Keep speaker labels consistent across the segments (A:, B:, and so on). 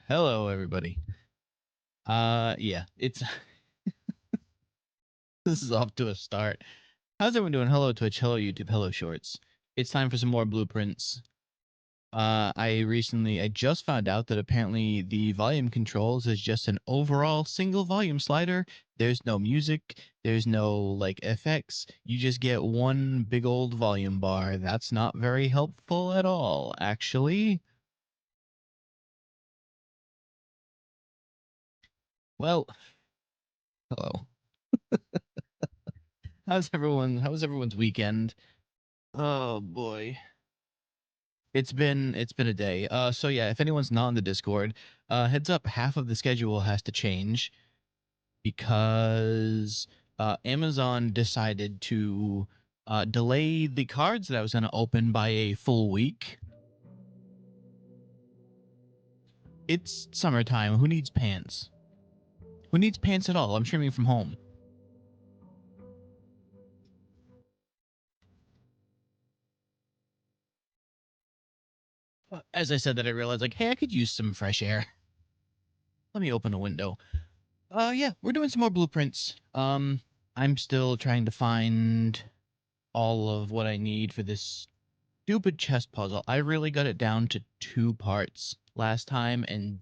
A: Hello, everybody. Yeah, it's this is off to a start. How's everyone doing? Hello, Twitch. Hello, YouTube. Hello, Shorts. It's time for some more blueprints. I just found out that apparently the volume controls is just an overall single volume slider. There's no music. There's no like effects. You just get one big old volume bar. That's not very helpful at all, actually. Well, hello. How's everyone's weekend? Oh boy. It's been a day. So yeah, if anyone's not on the Discord, heads up, half of the schedule has to change because Amazon decided to delay the cards that I was going to open by a full week. It's summertime. Who needs pants? Who needs pants at all? I'm streaming from home. As I said that, I realized like, hey, I could use some fresh air. Let me open a window. Yeah, we're doing some more blueprints. I'm still trying to find all of what I need for this stupid chess puzzle. I really got it down to 2 parts last time and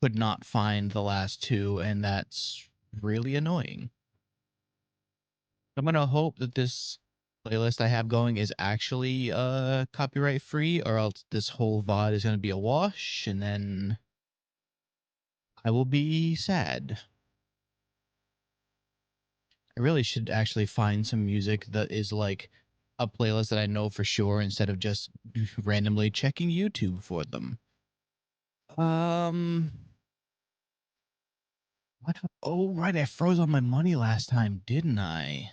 A: could not find the last two, and that's really annoying. I'm gonna hope that this playlist I have going is actually copyright free, or else this whole VOD is gonna be a wash, and then I will be sad. I really should actually find some music that is like a playlist that I know for sure instead of just randomly checking YouTube for them. Um, what? Oh, right, I froze all my money last time, didn't I?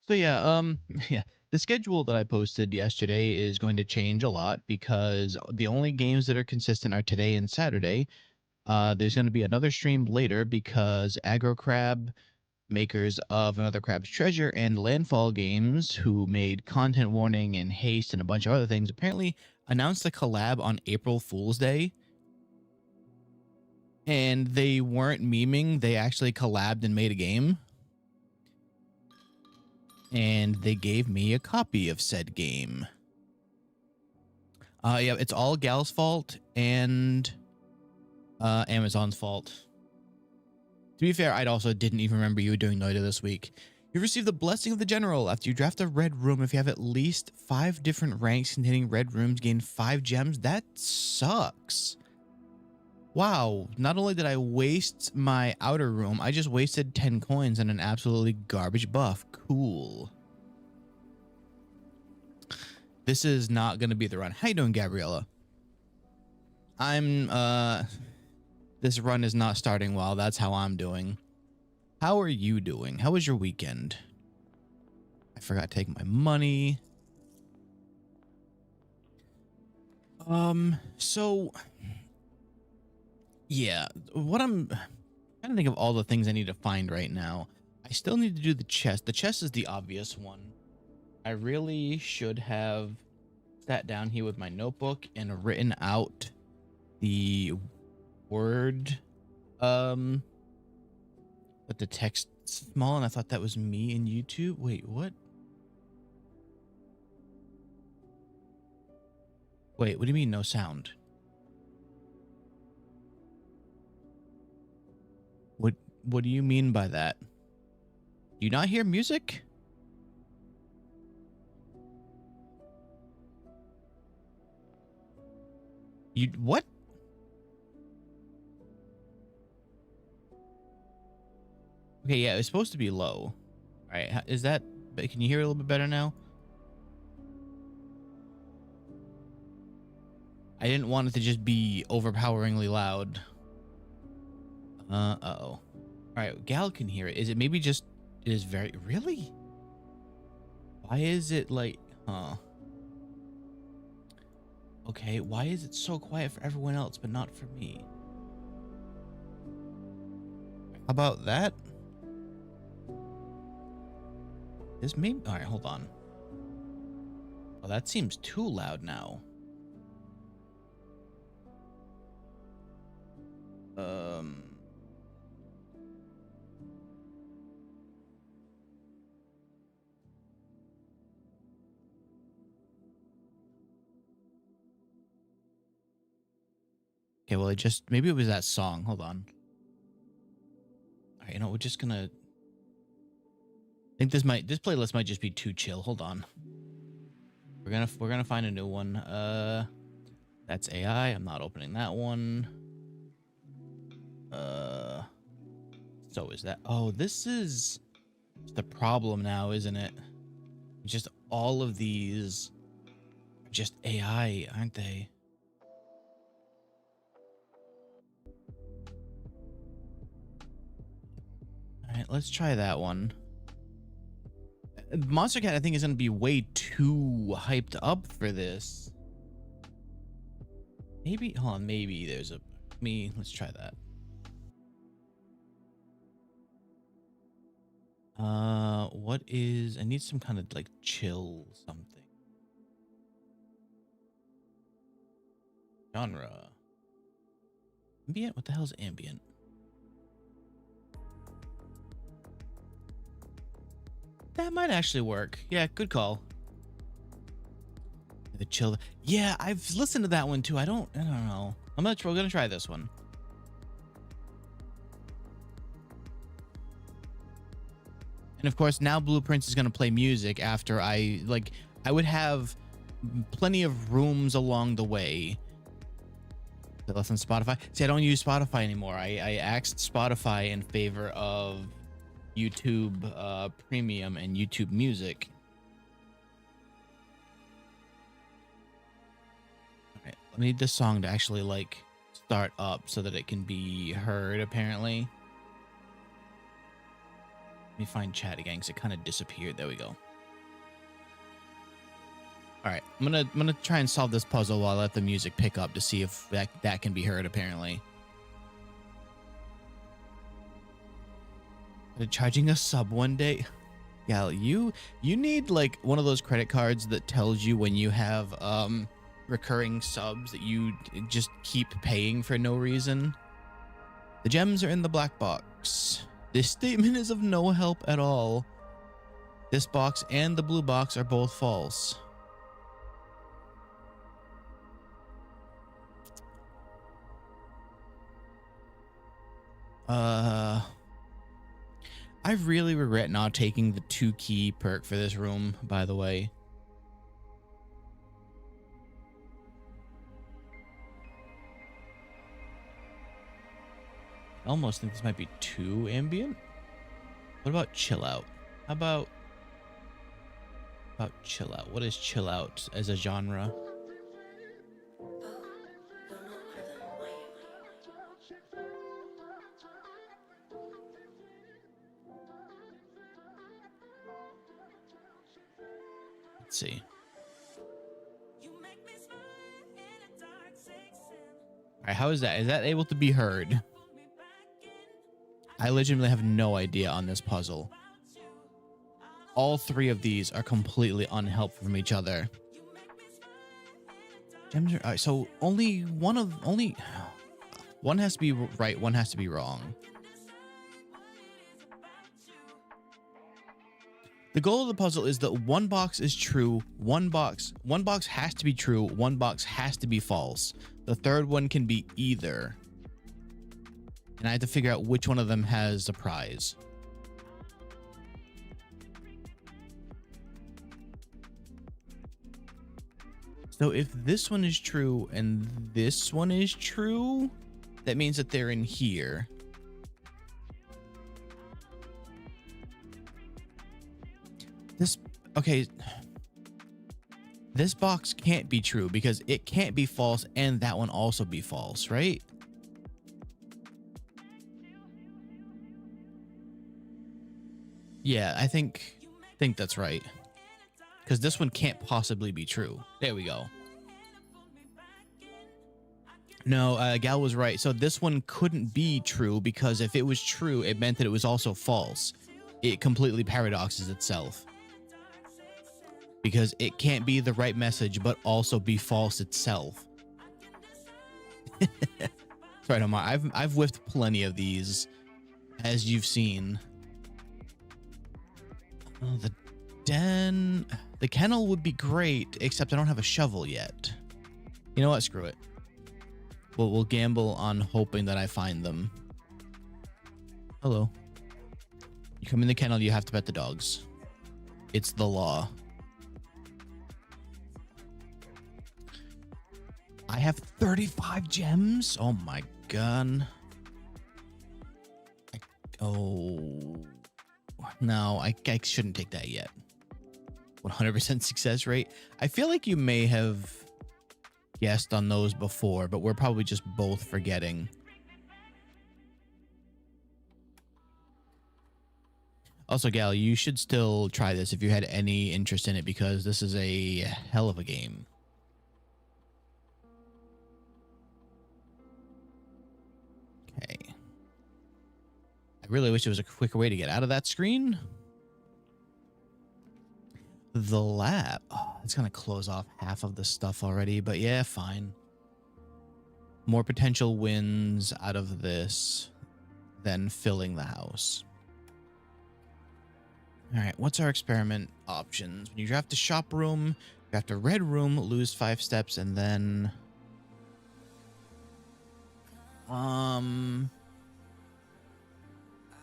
A: So yeah, yeah, the schedule that I posted yesterday is going to change a lot because the only games that are consistent are today and Saturday. There's going to be another stream later because Aggro Crab, makers of Another Crab's Treasure and Landfall Games, who made Content Warning and Haste and a bunch of other things, apparently announced a collab on April Fool's Day. And they weren't memeing, they actually collabed and made a game. And they gave me a copy of said game. Yeah, it's all Gal's fault and Amazon's fault. To be fair, I also didn't even remember you doing Noida this week. You receive the Blessing of the General. After you draft a red room, if you have at least 5 different ranks containing red rooms, gain 5 gems. That sucks. Wow, not only did I waste my outer room, I just wasted 10 coins on an absolutely garbage buff. Cool. This is not going to be the run. How you doing, Gabriella? This run is not starting well. That's how I'm doing. How are you doing? How was your weekend? I forgot to take my money. So yeah, what I'm trying to think of all the things I need to find right now. I still need to do the chest. The chest is the obvious one. I really should have sat down here with my notebook and written out the word, but the text small, and I thought that was me in YouTube. Wait, what? Wait, what do you mean no sound? What do you mean by that? Do you not hear music? You what? Okay, yeah, it's supposed to be low. All right, is that? Can you hear it a little bit better now? I didn't want it to just be overpoweringly loud. Uh-oh. All right, Gal can hear it. Is it maybe just? It is very really. Why is it like? Huh. Okay, why is it so quiet for everyone else but not for me? How about that? This may. All right, hold on. Oh, that seems too loud now. Okay, well, maybe it was that song. Hold on. All right, we're just gonna. I think this playlist might just be too chill. Hold on. We're gonna find a new one. That's AI. I'm not opening that one. So is that? Oh, this is the problem now, isn't it? Just all of these are just AI, aren't they? All right, let's try that one. Monster Cat, I think, is going to be way too hyped up for this. Maybe, hold on, maybe there's let's try that. I need some kind of like chill something. Genre. Ambient? What the hell is ambient? That might actually work. Yeah, good call. The chill. Yeah, I've listened to that one too. I don't know. We're gonna try this one. And of course, now Blueprints is gonna play music after I would have plenty of rooms along the way. Less on Spotify. See, I don't use Spotify anymore. I axed Spotify in favor of YouTube Premium and YouTube Music. All right, I need this song to actually start up so that it can be heard. Apparently, let me find chat again because it kind of disappeared. There we go. All right, I'm gonna try and solve this puzzle while I let the music pick up to see if that can be heard. Apparently. Charging a sub one day. Yeah, you need like one of those credit cards that tells you when you have recurring subs that you just keep paying for no reason. The gems are in the black box. This statement is of no help at all. This box and the blue box are both false. I really regret not taking the 2-key perk for this room, by the way. I almost think this might be too ambient. What about chill out? How about chill out? What is chill out as a genre? Let's see. All right, how is that? Is that able to be heard? I legitimately have no idea on this puzzle. All three of these are completely unhelpful from each other. Gems are, all right, so only one has to be right, one has to be wrong. The goal of the puzzle is that one box is true, one box has to be true, one box has to be false. The third one can be either. And I have to figure out which one of them has the prize. So if this one is true and this one is true, that means that they're in here. Okay, this box can't be true because it can't be false and that one also be false, right? Yeah, I think that's right. Because this one can't possibly be true. There we go. No, Gal was right. So this one couldn't be true because if it was true, it meant that it was also false. It completely paradoxes itself. because it can't be the right message but also be false itself. Right, Omar. I've whiffed plenty of these, as you've seen. Oh, the den, the kennel would be great, except I don't have a shovel yet. You know what? Screw it. We'll gamble on hoping that I find them. Hello. You come in the kennel, you have to pet the dogs. It's the law. I have 35 gems. Oh my god. Oh no, I shouldn't take that yet. 100% success rate. I feel like you may have guessed on those before, but we're probably just both forgetting. Also, Gal, you should still try this if you had any interest in it, because this is a hell of a game. Okay. I really wish there was a quicker way to get out of that screen. The lab. Oh, it's going to close off half of the stuff already, but yeah, fine. More potential wins out of this than filling the house. All right, what's our experiment options? When you draft a shop room, draft a red room, lose 5 steps, and then...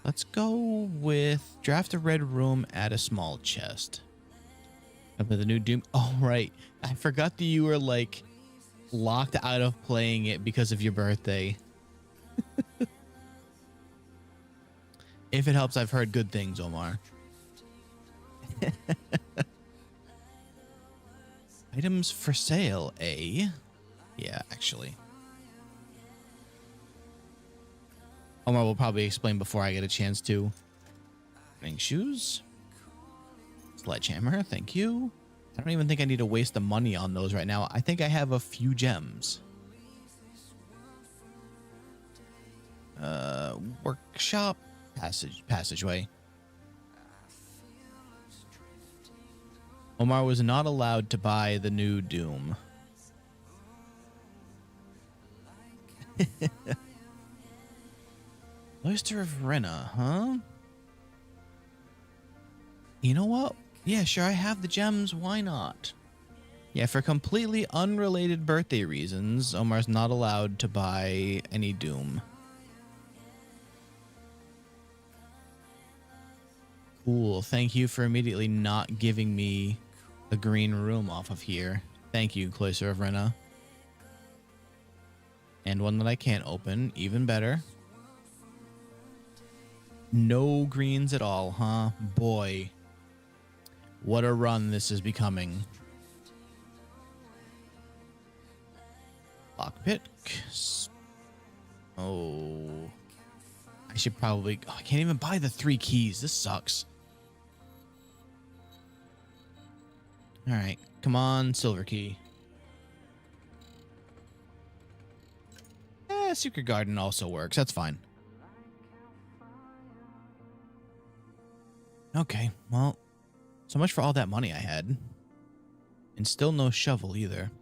A: let's go with draft a red room, add a small chest. Up to the new Doom. Oh, right. I forgot that you were, like, locked out of playing it because of your birthday. If it helps, I've heard good things, Omar. Items for sale, eh? Yeah, actually. Omar will probably explain before I get a chance to. Running shoes. Sledgehammer, thank you. I don't even think I need to waste the money on those right now. I think I have a few gems. Workshop. Passageway. Omar was not allowed to buy the new Doom. Oyster of Renna, huh? You know what? Yeah, sure, I have the gems. Why not? Yeah, for completely unrelated birthday reasons, Omar's not allowed to buy any Doom. Cool. Thank you for immediately not giving me a green room off of here. Thank you, Cloister of Renna. And one that I can't open. Even better. No greens at all, huh? Boy. What a run this is becoming. Lockpick. Oh. I should probably... Oh, I can't even buy the 3 keys. This sucks. Alright. Come on, silver key. Secret garden also works. That's fine. Okay, well... So much for all that money I had. And still no shovel either.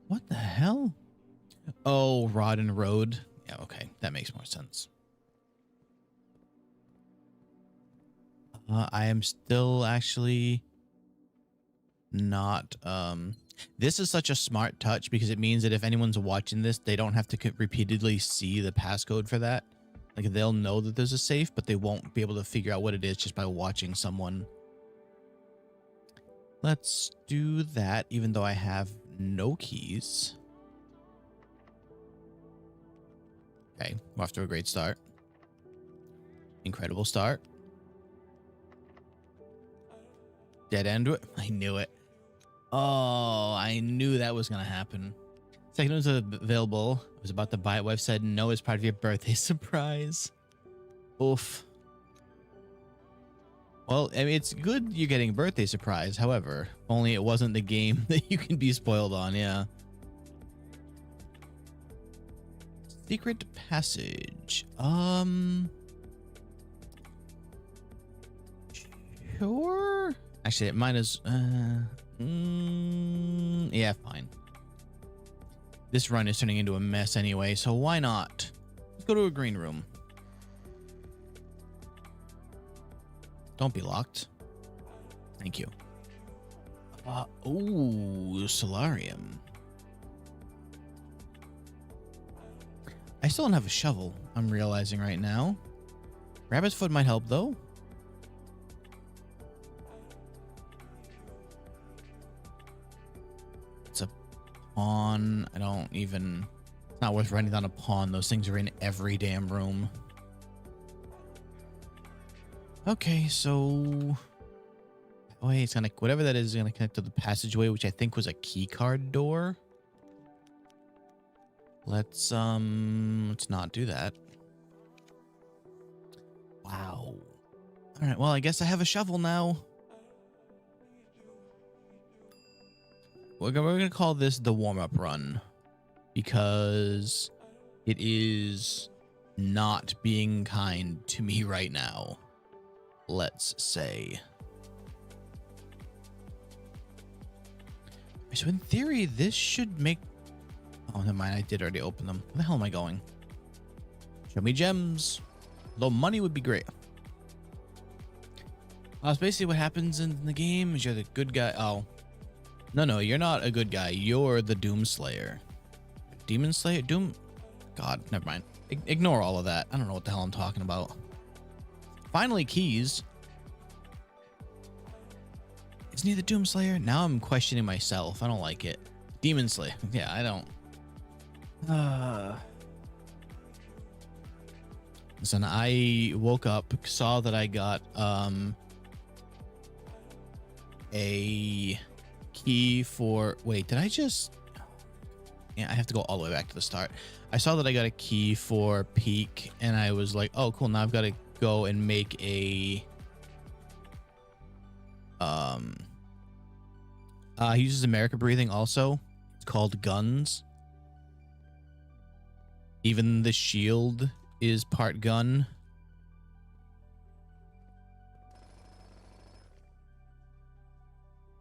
A: What the hell? Oh, Rod and Road. Yeah, okay. That makes more sense. I am still actually not... This is such a smart touch because it means that if anyone's watching this, they don't have to repeatedly see the passcode for that. Like, they'll know that there's a safe, but they won't be able to figure out what it is just by watching someone. Let's do that, even though I have no keys. Okay, we're off to a great start. Incredible start. Dead end. I knew it. Oh, I knew that was going to happen. Second was available. I was about to buy it. Wife said no as part of your birthday surprise. Oof. Well, I mean, it's good you're getting a birthday surprise. However, only it wasn't the game that you can be spoiled on. Yeah. Secret passage. Sure. Actually, it might as... yeah, fine. This run is turning into a mess anyway, so why not? Let's go to a green room. Don't be locked. Thank you. Oh, solarium. I still don't have a shovel, I'm realizing right now. Rabbit's foot might help, though. It's a pawn. I don't even... It's not worth writing down a pawn. Those things are in every damn room. Okay, so... Wait, it's gonna... Whatever that is gonna connect to the passageway, which I think was a key card door. Let's not do that. Wow. All right, well, I guess I have a shovel now. We're gonna call this the warm-up run because it is not being kind to me right now. Let's say. So in theory, this should make... Oh, never mind. I did already open them. Where the hell am I going? Show me gems. Though money would be great. So basically what happens in the game is you're the good guy. Oh. No, you're not a good guy. You're the Doom Slayer. Demon Slayer? Doom? God, never mind. Ignore all of that. I don't know what the hell I'm talking about. Finally, keys. Isn't he the Doom Slayer? Now I'm questioning myself. I don't like it. Demon Slayer. Yeah, I don't. Listen, I woke up, saw that I got a key for... Wait, did I just... Yeah, I have to go all the way back to the start. I saw that I got a key for Peak, and I was like, oh, cool, now I've got to go and make a... he uses America Breathing also. It's called Guns. Even the shield is part gun.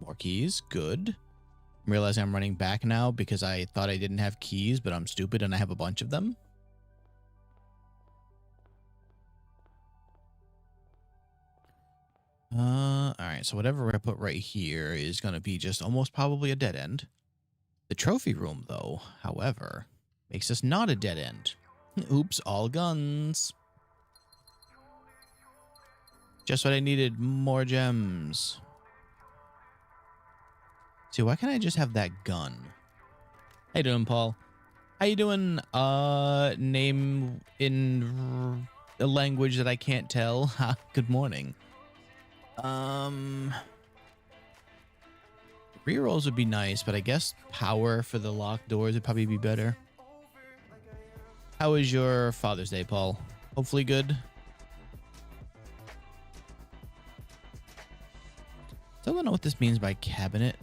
A: More keys. Good. I'm realizing I'm running back now because I thought I didn't have keys, but I'm stupid and I have a bunch of them. All right. So whatever I put right here is going to be just almost probably a dead end. The trophy room, though, however, makes this not a dead end. Oops, all guns. Just what I needed, more gems. See, why can't I just have that gun? How you doing, Paul? How you doing? Name in a language that I can't tell. Good morning. Rerolls would be nice, but I guess power for the locked doors would probably be better. How was your Father's Day, Paul? Hopefully good. Still don't know what this means by cabinet.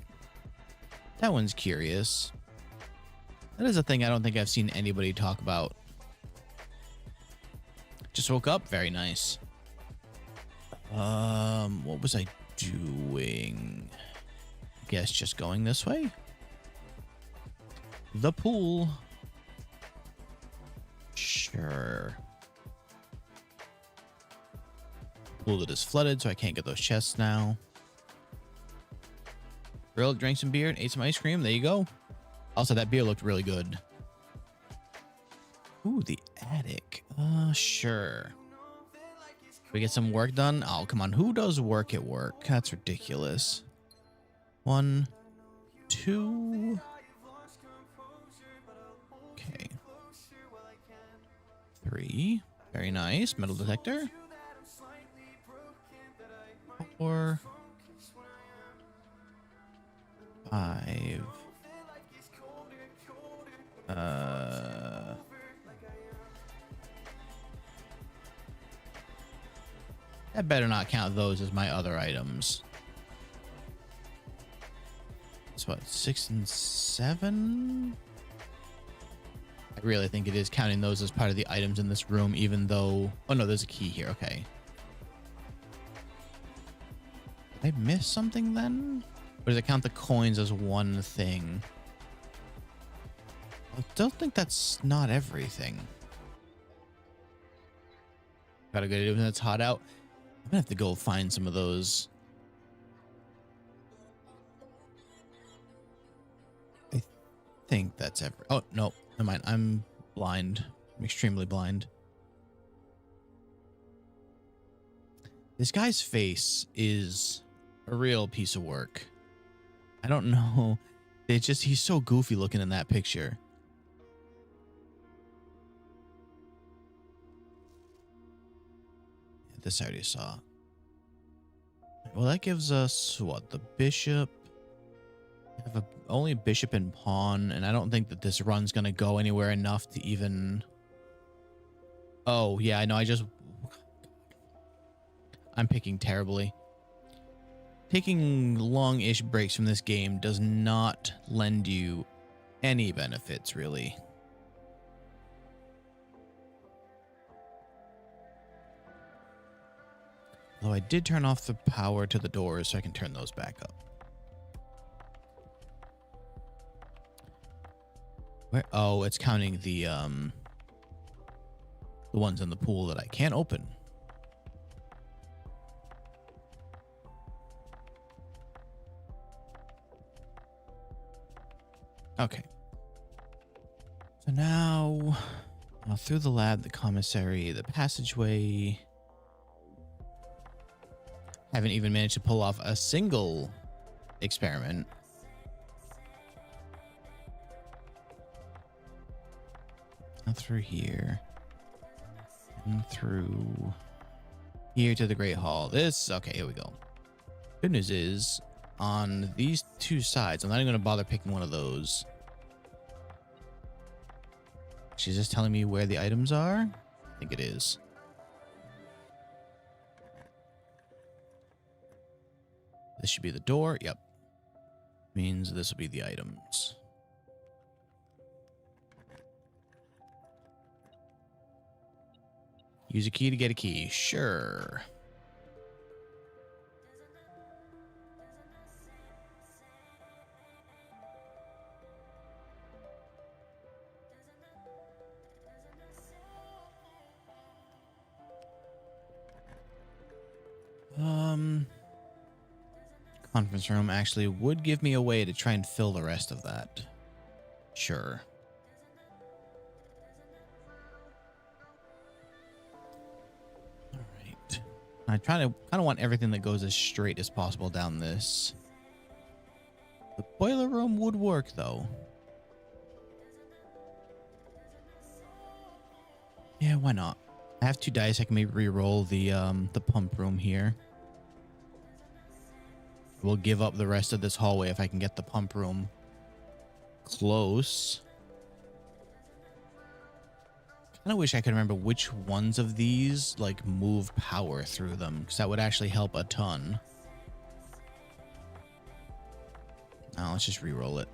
A: That one's curious. That is a thing I don't think I've seen anybody talk about. Just woke up. Very nice. What was I doing? I guess just going this way. The pool. Sure. Pool that is flooded, so I can't get those chests now. Grilled, drank some beer, and ate some ice cream. There you go. Also, that beer looked really good. Ooh, the attic. Sure. We get some work done? Oh, come on. Who does work at work? That's ridiculous. 1, 2. Okay. 3. Very nice. Metal detector. 4. 5. I better not count those as my other items. It's what, 6 and 7? I really think it is counting those as part of the items in this room, even though... Oh, no, there's a key here. Okay. Did I miss something then? Or does it count the coins as one thing? I don't think that's not everything. Gotta go do it when it's hot out. I'm gonna have to go find some of those. I think that's every. Oh, no. Never mind. I'm blind. I'm extremely blind. This guy's face is a real piece of work. I don't know. It's just, he's so goofy looking in that picture. This I already saw. Well, that gives us what? The bishop. We have only bishop and pawn, and I don't think that this run's gonna go anywhere enough to even. Oh yeah, I know. I'm picking terribly. Taking long-ish breaks from this game does not lend you any benefits, really. Although I did turn off the power to the doors, so I can turn those back up. Where? Oh, it's counting the ones in the pool that I can't open. Okay. So now, through the lab, the commissary, the passageway. Haven't even managed to pull off a single experiment. Not through here. And through here to the Great Hall. Okay, here we go. Good news is, on these two sides, I'm not even going to bother picking one of those. She's just telling me where the items are? I think it is. This should be the door. Yep. Means this will be the items. Use a key to get a key. Sure. Conference room actually would give me a way to try and fill the rest of that. Sure. All right. I kind of want everything that goes as straight as possible down this. The boiler room would work though. Yeah, why not? I have 2 dice. I can maybe re-roll the pump room here. We'll give up the rest of this hallway if I can get the pump room close. Kind of wish I could remember which ones of these like move power through them, because that would actually help a ton. Now let's just re-roll it.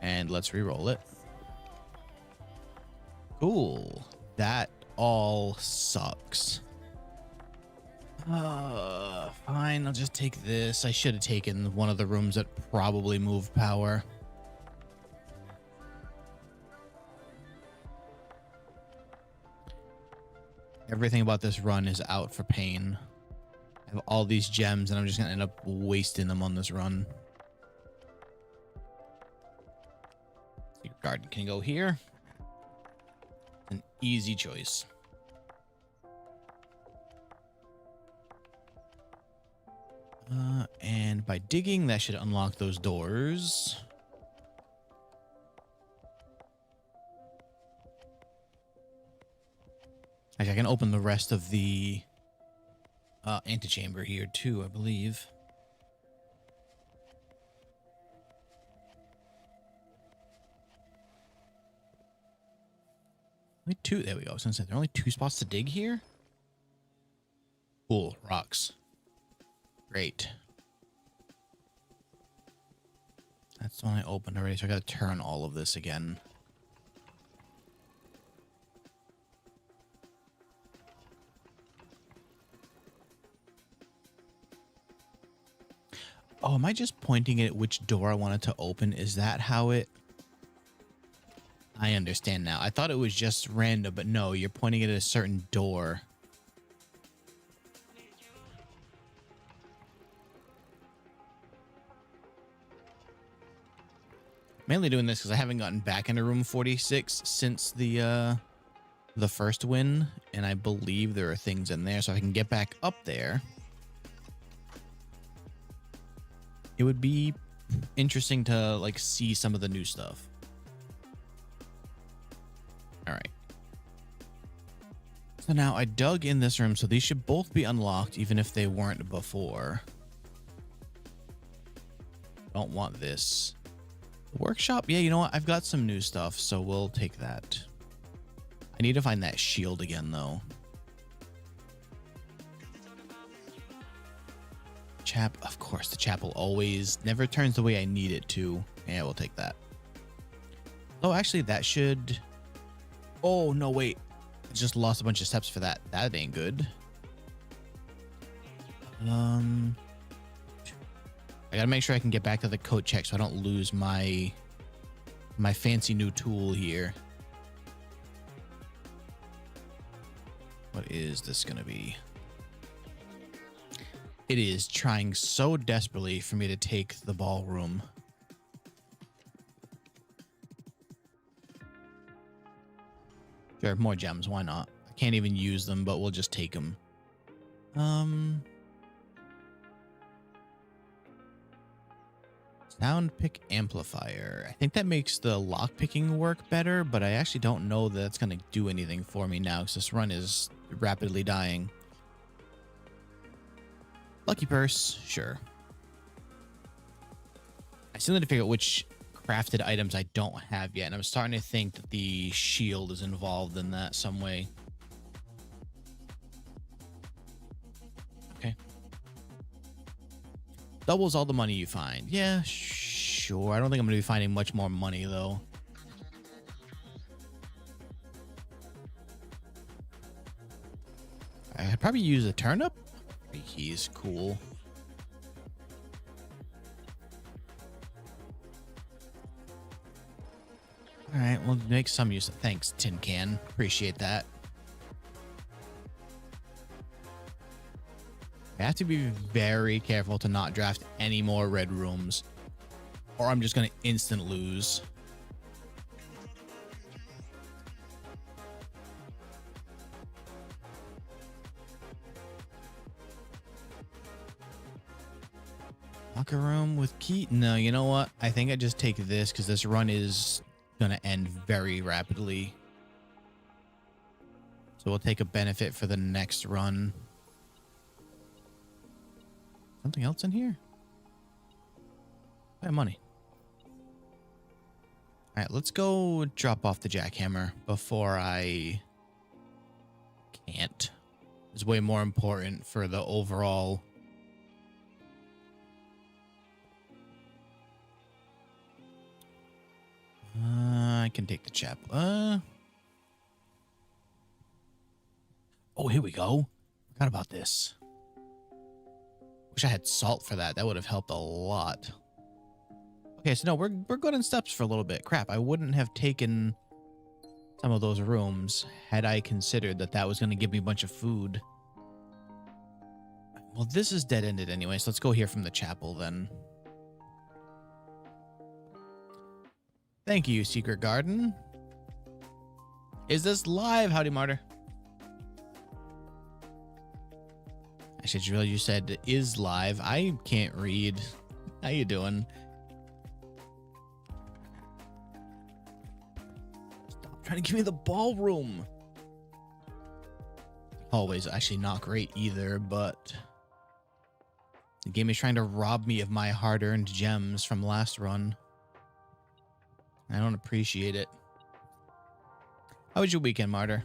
A: And let's re-roll it. Cool. That all sucks. Fine, I'll just take this. I should have taken one of the rooms that probably move power. Everything about this run is out for pain. I have all these gems and I'm just gonna end up wasting them on this run. Secret garden can go here. An easy choice. And by digging, that should unlock those doors. Actually, I can open the rest of the antechamber here too, I believe. Only 2. There we go. I was gonna say there are only 2 spots to dig here. Cool. Rocks. Great. That's the one I opened already, so I gotta turn all of this again. Oh, am I just pointing at which door I wanted to open? Is that how it... I understand now. I thought it was just random, but no, you're pointing at a certain door. Mainly doing this because I haven't gotten back into room 46 since the first win, and I believe there are things in there, so if I can get back up there, it would be interesting to like see some of the new stuff. All right. So now I dug in this room, so these should both be unlocked, even if they weren't before. Don't want this. Workshop? Yeah, you know what? I've got some new stuff, so we'll take that. I need to find that shield again, though. Of course, the chapel always never turns the way I need it to. Yeah, we'll take that. Oh, actually, that should... Oh, no, wait. I just lost a bunch of steps for that. That ain't good. I gotta make sure I can get back to the coat check so I don't lose my fancy new tool here. What is this gonna be? It is trying so desperately for me to take the ballroom. Sure, more gems, why not? I can't even use them, but we'll just take them. Sound pick amplifier. I think that makes the lock picking work better, but I actually don't know that it's going to do anything for me now because this run is rapidly dying. Lucky purse, sure. I still need to figure out which crafted items I don't have yet, and I'm starting to think that the shield is involved in that some way. Okay. Doubles all the money you find. Yeah, sure. I don't think I'm going to be finding much more money, though. I'd probably use a turnip. He's cool. All right, we'll make some use of... Thanks, Tin Can. Appreciate that. I have to be very careful to not draft any more red rooms, or I'm just going to instant lose. Locker room with key? No, you know what? I think I just take this because this run is going to end very rapidly. So we'll take a benefit for the next run. Something else in here? I have money. All right, let's go drop off the jackhammer before I can't. It's way more important for the overall. I can take the chapel. Oh, here we go. Forgot about this. Wish I had salt for that. That would have helped a lot. Okay, so no, we're good in steps for a little bit. Crap, I wouldn't have taken some of those rooms had I considered that that was going to give me a bunch of food. Well, this is dead-ended anyway, so let's go here from the chapel then. Thank you, Secret Garden. Is this live? Howdy, Martyr. I should realize you said is live. I can't read. How you doing? Stop trying to give me the ballroom. Always actually not great either, but the game is trying to rob me of my hard-earned gems from last run. I don't appreciate it. How was your weekend, Martyr?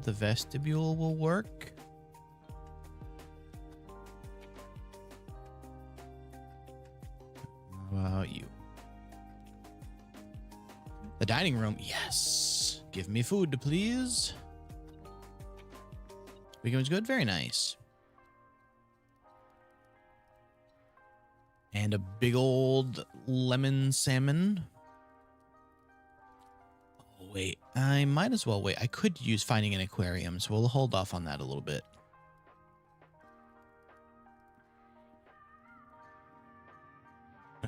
A: The vestibule will work. How about you? The dining room. Yes. Give me food, please. Weekend was good. Very nice. And a big old lemon salmon. Oh, wait. I might as well wait. I could use finding an aquarium, so we'll hold off on that a little bit.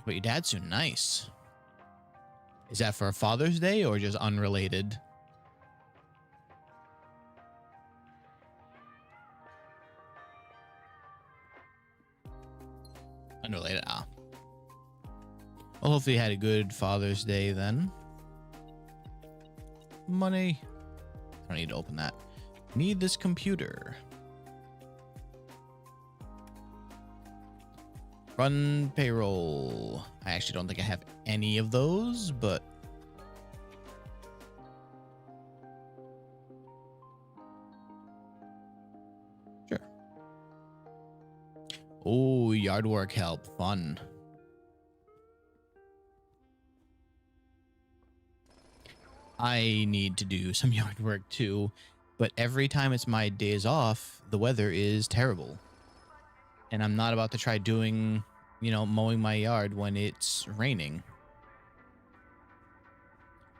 A: But your dad's soon. Nice. Is that for Father's Day or just unrelated? Unrelated. Ah. Well, hopefully you had a good Father's Day then. Money. I don't need to open that. Need this computer. Run payroll. I actually don't think I have any of those, but sure. Oh, yard work help. Fun. I need to do some yard work too, but every time it's my days off, the weather is terrible. And I'm not about to try doing, mowing my yard when it's raining.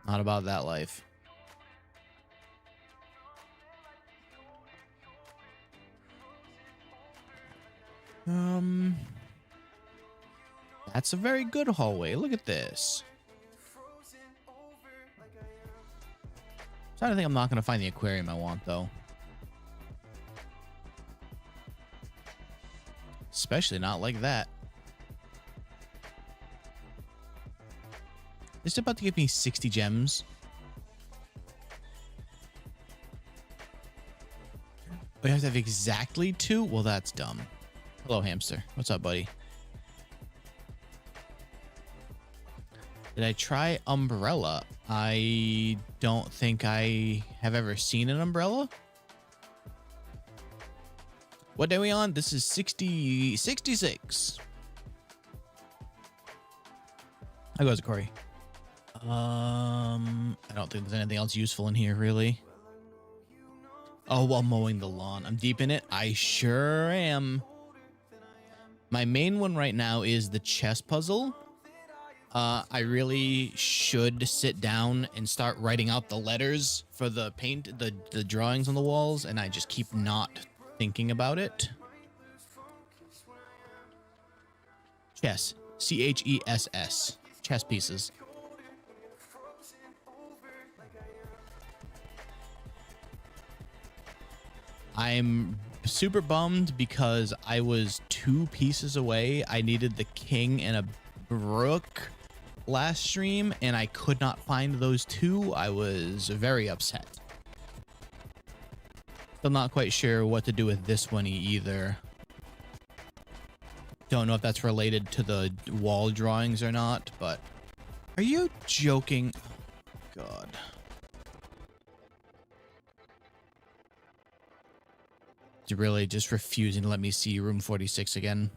A: Not about that life. That's a very good hallway. Look at this. So I think I'm not going to find the aquarium I want, though. Especially not like that. It's about to give me 60 gems. We have to have exactly 2? Well, that's dumb. Hello, hamster. What's up, buddy? Did I try umbrella? I don't think I have ever seen an umbrella. What day are we on? This is 66. How goes it, Corey? I don't think there's anything else useful in here, really. Oh, while mowing the lawn. I'm deep in it. I sure am. My main one right now is the chess puzzle. I really should sit down and start writing out the letters for the paint, the drawings on the walls, and I just keep not thinking about it. Chess. C-H-E-S-S. Chess pieces. I'm super bummed because I was 2 pieces away. I needed the king and a rook last stream, and I could not find those 2. I was very upset. Still not quite sure what to do with this one either. Don't know if that's related to the wall drawings or not, but... Are you joking? Oh, God. It's really just refusing to let me see room 46 again.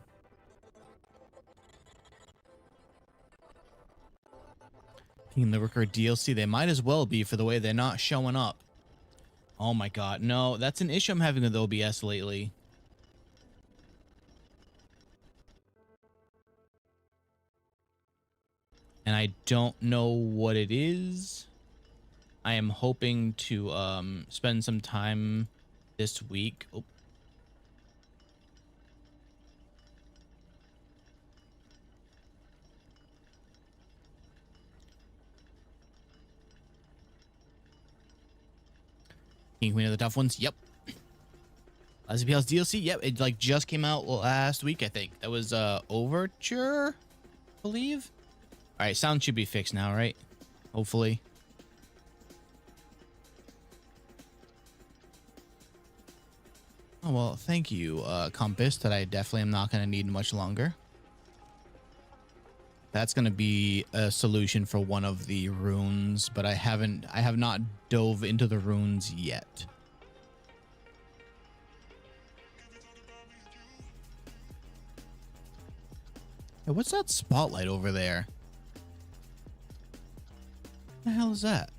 A: In the Rooker DLC, they might as well be for the way they're not showing up. Oh my god, no, that's an issue I'm having with OBS lately. And I don't know what it is. I am hoping to spend some time this week. Oh. King Queen of the Tough Ones. Yep. SPL's DLC. Yep. It like just came out last week, I think. That was Overture, I believe. All right. Sound should be fixed now, right? Hopefully. Oh, well, thank you, Compass, that I definitely am not going to need much longer. That's going to be a solution for one of the runes, but I have not dove into the runes yet. Hey, what's that spotlight over there? What the hell is that?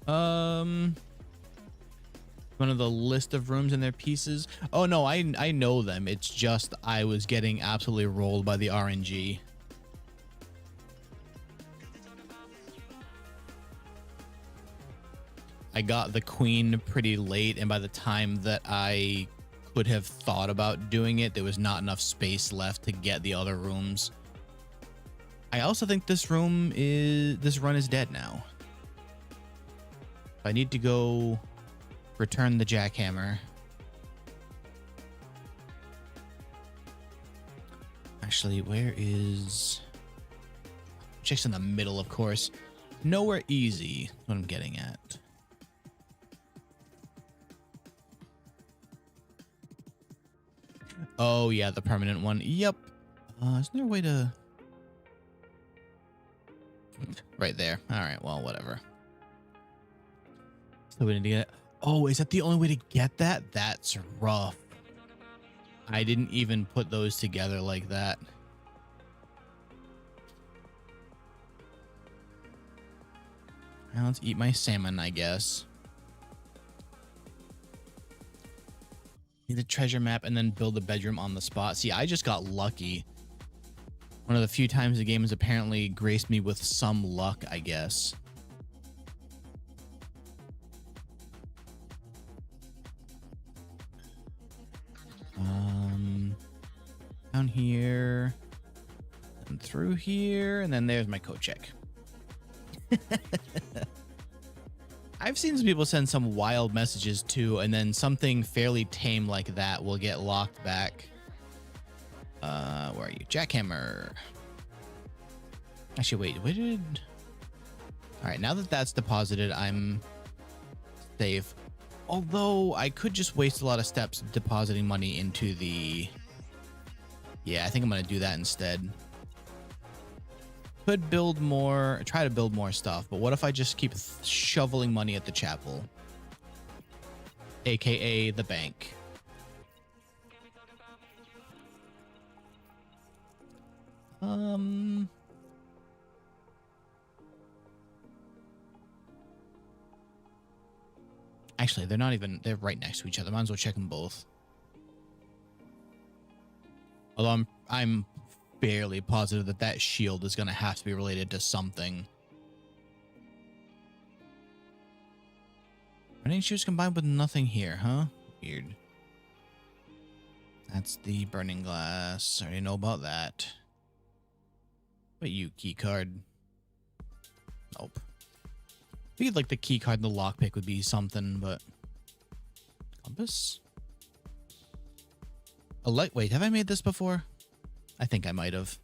A: One of the list of rooms and their pieces. Oh no, I know them. It's just I was getting absolutely rolled by the RNG. I got the queen pretty late, and by the time that I could have thought about doing it, there was not enough space left to get the other rooms. I also think this run is dead now. I need to go return the jackhammer. Actually, where is... Check's in the middle, of course. Nowhere easy, what I'm getting at. Oh, yeah, the permanent one. Yep. Isn't there a way to... Right there. All right, well, whatever. So we need to get... Oh, is that the only way to get that? That's rough. I didn't even put those together like that. Now let's eat my salmon, I guess. Need a treasure map and then build a bedroom on the spot. See, I just got lucky. One of the few times the game has apparently graced me with some luck, I guess. Down here and through here, and then there's my code check. I've seen some people send some wild messages too, and then something fairly tame like that will get locked back. Where are you? Jackhammer. Actually, wait, where did... All right, now that that's deposited, I'm safe. Although I could just waste a lot of steps depositing money into the... Yeah, I think I'm going to do that instead. Could build more, try to build more stuff, but what if I just keep shoveling money at the chapel? AKA the bank. Actually, they're not even, they're right next to each other. Might as well check them both. Although I'm barely positive that that shield is going to have to be related to something. Running shoes combined with nothing here, huh? Weird. That's the burning glass. I already know about that. But you, key card. Nope. I figured like the key card and the lockpick would be something, but... Compass? Wait, have I made this before? I think I might have.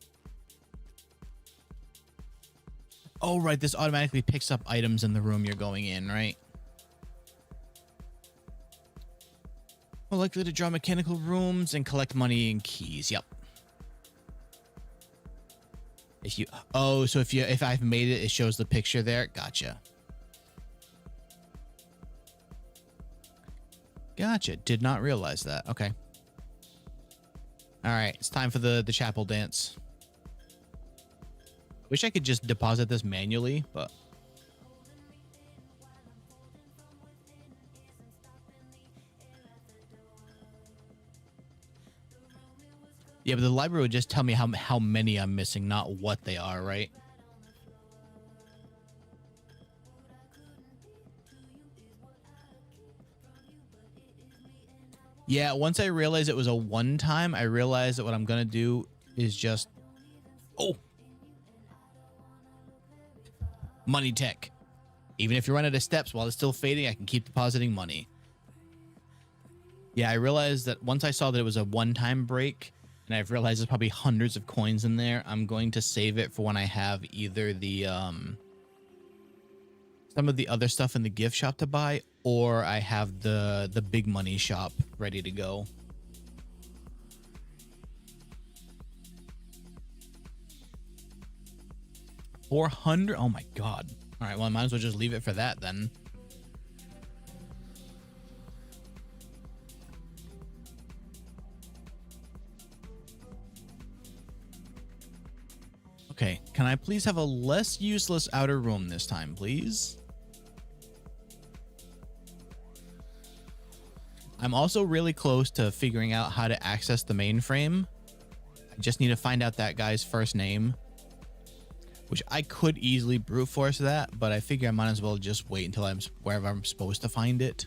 A: Oh, right. This automatically picks up items in the room you're going in, right? More likely to draw mechanical rooms and collect money and keys. Yep. If you... Oh, so if I've made it, it shows the picture there. Gotcha. Gotcha. Did not realize that. Okay. All right, it's time for the chapel dance. Wish I could just deposit this manually, but... Yeah, but the library would just tell me how many I'm missing, not what they are, right? Yeah, once I realized it was a one-time, I realized that what I'm going to do is just... Oh! Money tech. Even if you run out of steps while it's still fading, I can keep depositing money. Yeah, I realized that once I saw that it was a one-time break, and I've realized there's probably hundreds of coins in there, I'm going to save it for when I have either the, some of the other stuff in the gift shop to buy, or I have the big money shop ready to go. $400? Oh my god. All right, well, I might as well just leave it for that then. Okay, can I please have a less useless outer room this time, please? I'm also really close to figuring out how to access the mainframe. I just need to find out that guy's first name, which I could easily brute force that, but I figure I might as well just wait until I'm wherever I'm supposed to find it.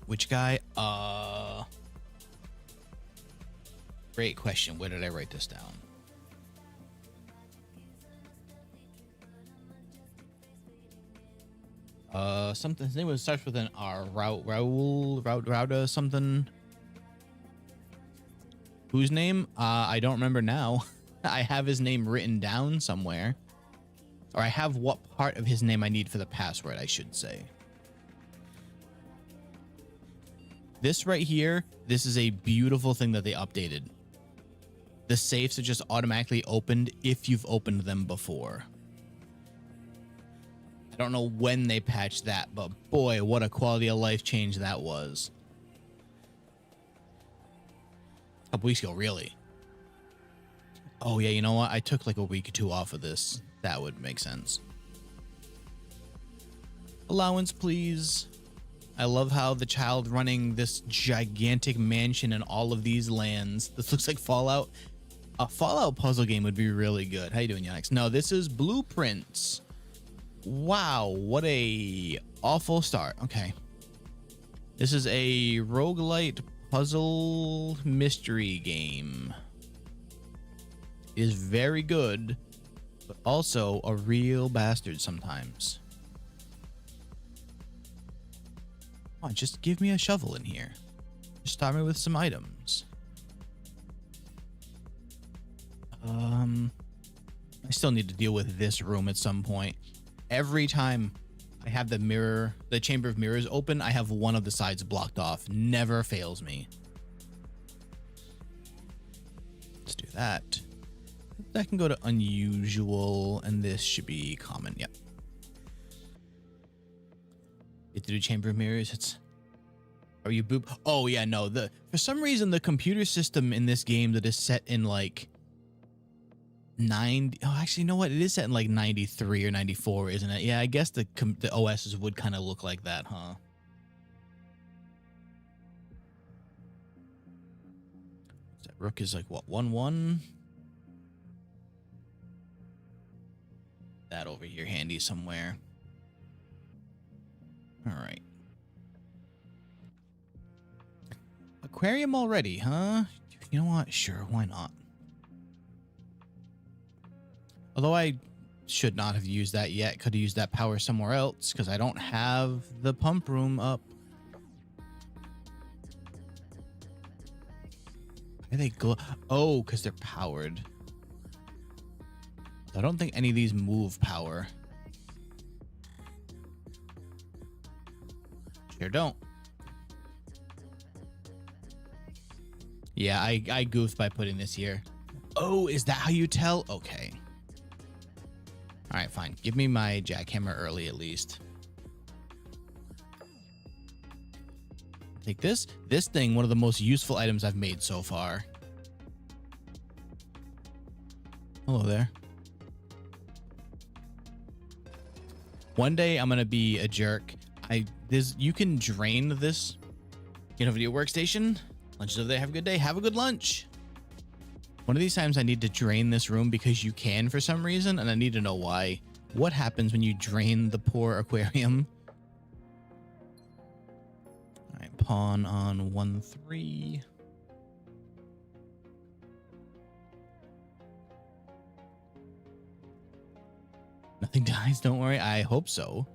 A: Which guy? Great question. Where did I write this down? Something. His name starts with an R. Rauda something. Whose name? I don't remember now. I have his name written down somewhere. Or I have what part of his name I need for the password, I should say. This right here, this is a beautiful thing that they updated. The safes are just automatically opened if you've opened them before. I don't know when they patched that, but boy, what a quality of life change that was. A couple weeks ago, really. Oh yeah, you know what? I took like a week or two off of this. That would make sense. Allowance, please. I love how the child running this gigantic mansion in all of these lands. This looks like Fallout. A Fallout puzzle game would be really good. How you doing, Yannick? No, this is Blueprints. Wow, what a awful start. Okay. This is a roguelite puzzle mystery game. It is very good, but also a real bastard sometimes. Come on, just give me a shovel in here. Just start me with some items. I still need to deal with this room at some point. Every time I have the mirror, the chamber of mirrors open, I have one of the sides blocked off. Never fails me. Let's do that. That can go to unusual, and this should be common. Yep. Get to do chamber of mirrors. It's. Are you boop? Oh yeah, no. For some reason the computer system in this game that is set in like 90. Oh, actually, you know what? It is set in like 93 or 94, isn't it? Yeah, I guess the OSs would kind of look like that, huh? That rook is like what, 1-1? That over here handy somewhere. All right. Aquarium already, huh? You know what? Sure, why not? Although I should not have used that yet. Could have used that power somewhere else because I don't have the pump room up. Why are they glow? Oh, because they're powered. I don't think any of these move power. Sure don't. Yeah, I goofed by putting this here. Oh, is that how you tell? Okay. All right, fine. Give me my jackhammer early at least. Take this. This thing, one of the most useful items I've made so far. Hello there. One day I'm gonna be a jerk. You can drain this, video workstation. Lunch is over there. Have a good day. Have a good lunch. One of these times I need to drain this room because you can for some reason, and I need to know why. What happens when you drain the poor aquarium? All right, pawn on 1-3. Nothing dies, don't worry. I hope so.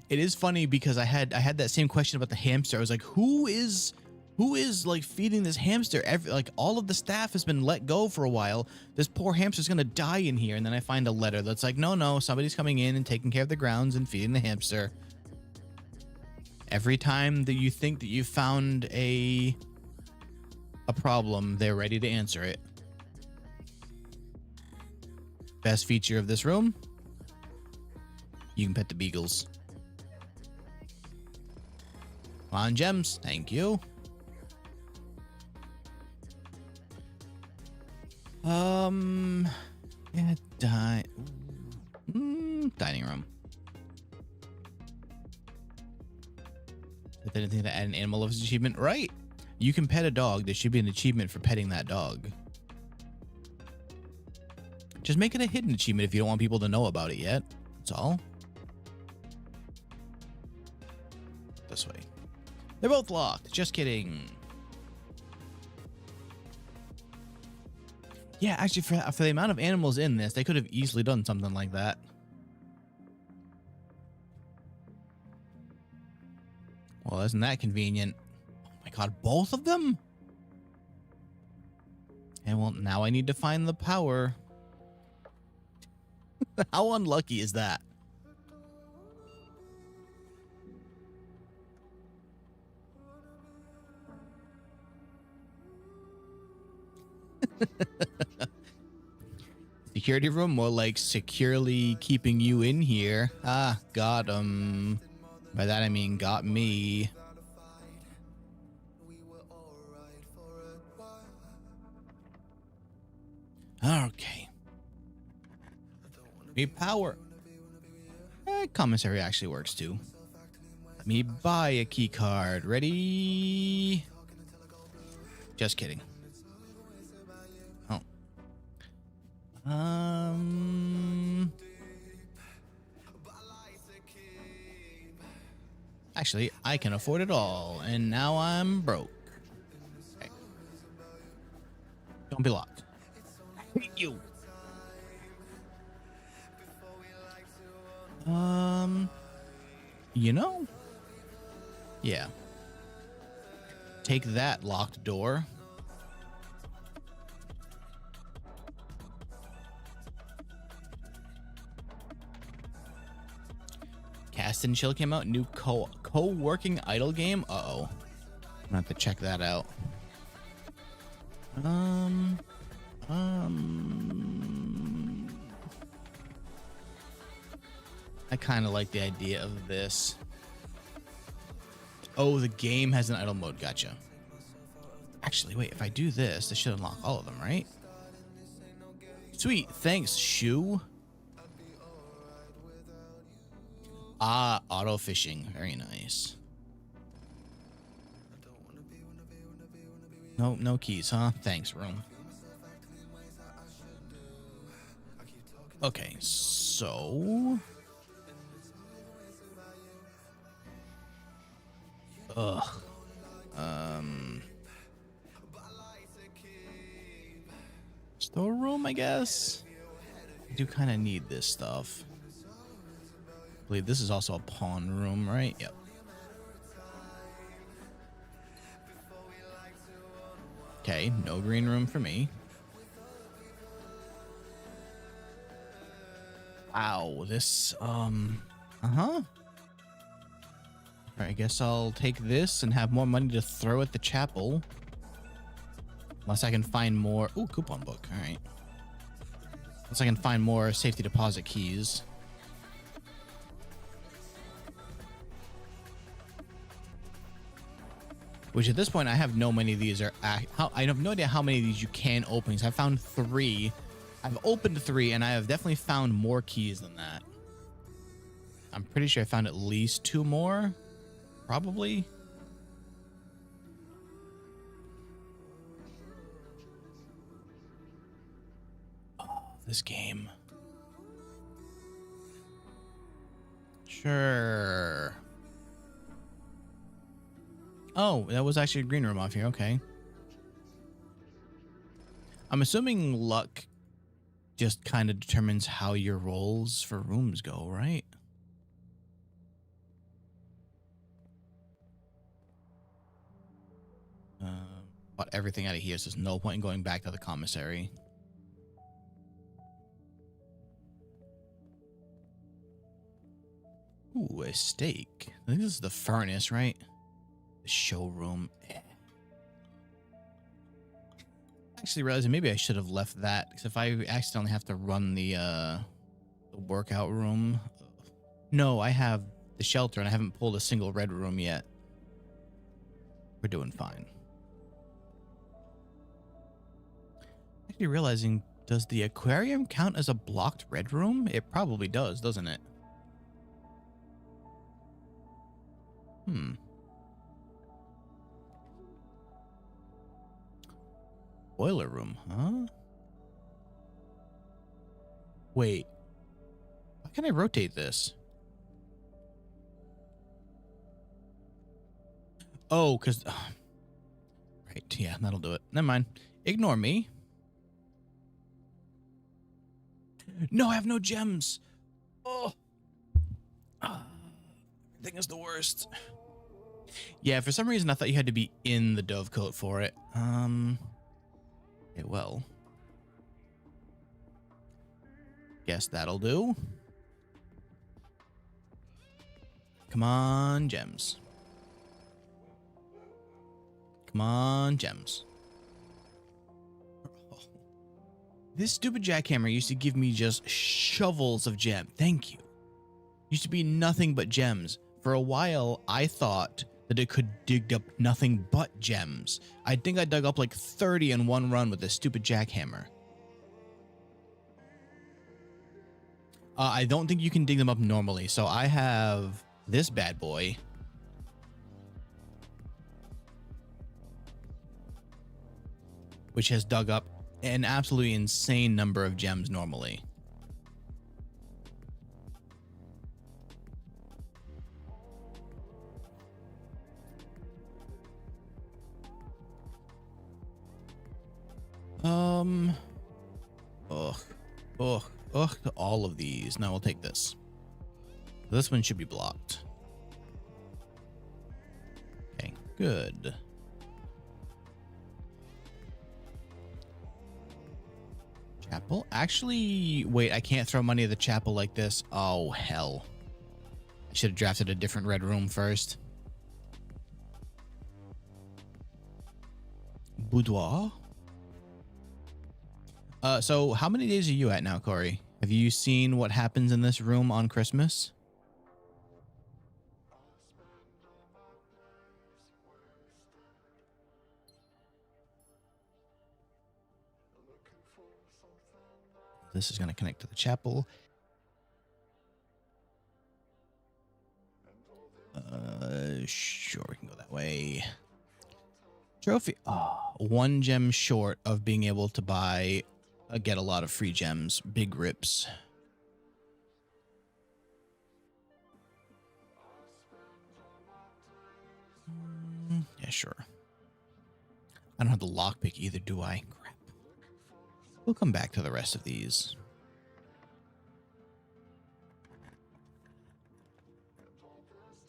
A: It is funny because I had that same question about the hamster. I was like, who is like feeding this hamster? Like all of the staff has been let go for a while. This poor hamster's gonna die in here. And then I find a letter that's like, no, somebody's coming in and taking care of the grounds and feeding the hamster. Every time that you think that you've found a problem, they're ready to answer it. Best feature of this room, you can pet the beagles. Come on, gems. Thank you. Yeah, dining room. Didn't think to add an animal lovers achievement. Right. You can pet a dog. There should be an achievement for petting that dog. Just make it a hidden achievement if you don't want people to know about it yet. That's all. This way. They're both locked. Just kidding. Yeah, actually, for the amount of animals in this, they could have easily done something like that. Well, isn't that convenient? Oh my god, both of them? And well, now I need to find the power. How unlucky is that? Security room, more like securely keeping you in here. Ah, got 'em. By that I mean got me. Okay. Me power. Commissary actually works too. Let me buy a key card. Ready? Just kidding. Oh. Actually, I can afford it all, and now I'm broke. Okay. Don't be locked. I hate you. You know? Yeah. Take that, locked door. Cast and Chill came out. New co-working idle game. Uh-oh. I'm gonna have to check that out. I kind of like the idea of this. Oh, the game has an idle mode. Gotcha. Actually, wait. If I do this, this should unlock all of them, right? Sweet. Thanks, Shoe. Ah, auto fishing. Very nice. No keys, huh? Thanks, room. Okay, so... Ugh. Storeroom, I guess? I do kind of need this stuff. I believe this is also a pawn room, right? Yep. Okay, no green room for me. Wow, this, uh-huh. Alright, I guess I'll take this and have more money to throw at the chapel. Unless I can find more... Ooh, coupon book. Alright. Unless I can find more safety deposit keys. Which at this point, I have no many of these are... I have no idea how many of these you can open. So I found 3. I've opened 3, and I have definitely found more keys than that. I'm pretty sure I found at least 2 more. Probably. Oh, this game. Sure. Oh, that was actually a green room off here. Okay. I'm assuming luck just kind of determines how your rolls for rooms go, right? Bought everything out of here, so there's no point in going back to the commissary. Ooh, a steak. I think this is the furnace, right? The showroom. Actually realizing maybe I should have left that, because if I accidentally have to run the workout room. No, I have the shelter and I haven't pulled a single red room yet. We're doing fine. Actually realizing, does the aquarium count as a blocked red room? It probably does, doesn't it? Boiler room, huh? Wait. How can I rotate this? Oh, because... right, yeah, that'll do it. Never mind. Ignore me. No, I have no gems. Oh. Everything is the worst. Yeah, for some reason I thought you had to be in the dovecote for it. Okay, well. Guess that'll do. Come on, gems. Come on, gems. Oh. This stupid jackhammer used to give me just shovels of gem. Thank you. Used to be nothing but gems. For a while, I thought that it could dig up nothing but gems. I think I dug up like 30 in one run with this stupid jackhammer. I don't think you can dig them up normally. So I have this bad boy. Which has dug up an absolutely insane number of gems normally. Ugh, all of these. Now we'll take this. This one should be blocked. Okay, good. Chapel? Actually, wait, I can't throw money at the chapel like this. Oh, hell. I should have drafted a different red room first. Boudoir? So how many days are you at now, Corey? Have you seen what happens in this room on Christmas? This is going to connect to the chapel. Sure, we can go that way. Trophy. Oh, 1 gem short of being able to buy, get a lot of free gems. Big rips. Yeah, sure. I don't have the lockpick either, do I? Crap. We'll come back to the rest of these.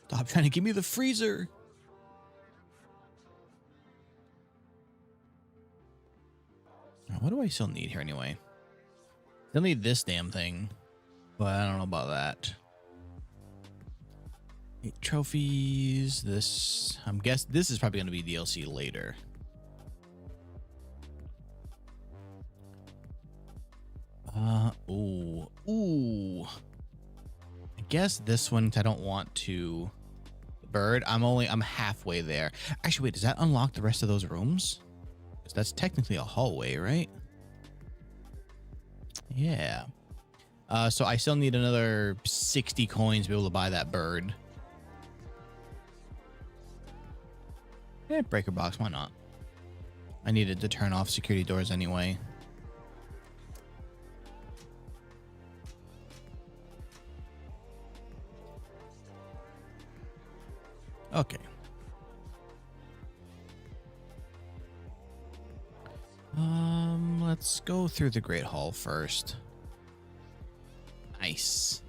A: Stop trying to give me the freezer. What do I still need here anyway? Still need this damn thing, but I don't know about that. 8 trophies. This, I'm guessing this is probably going to be DLC later. Ooh. I guess this one, I don't want to. Bird, I'm halfway there. Actually, wait, does that unlock the rest of those rooms? Because that's technically a hallway, right? Yeah. So I still need another 60 coins to be able to buy that bird. Yeah, breaker box, why not? I needed to turn off security doors anyway. Okay. Let's go through the Great Hall first. Nice.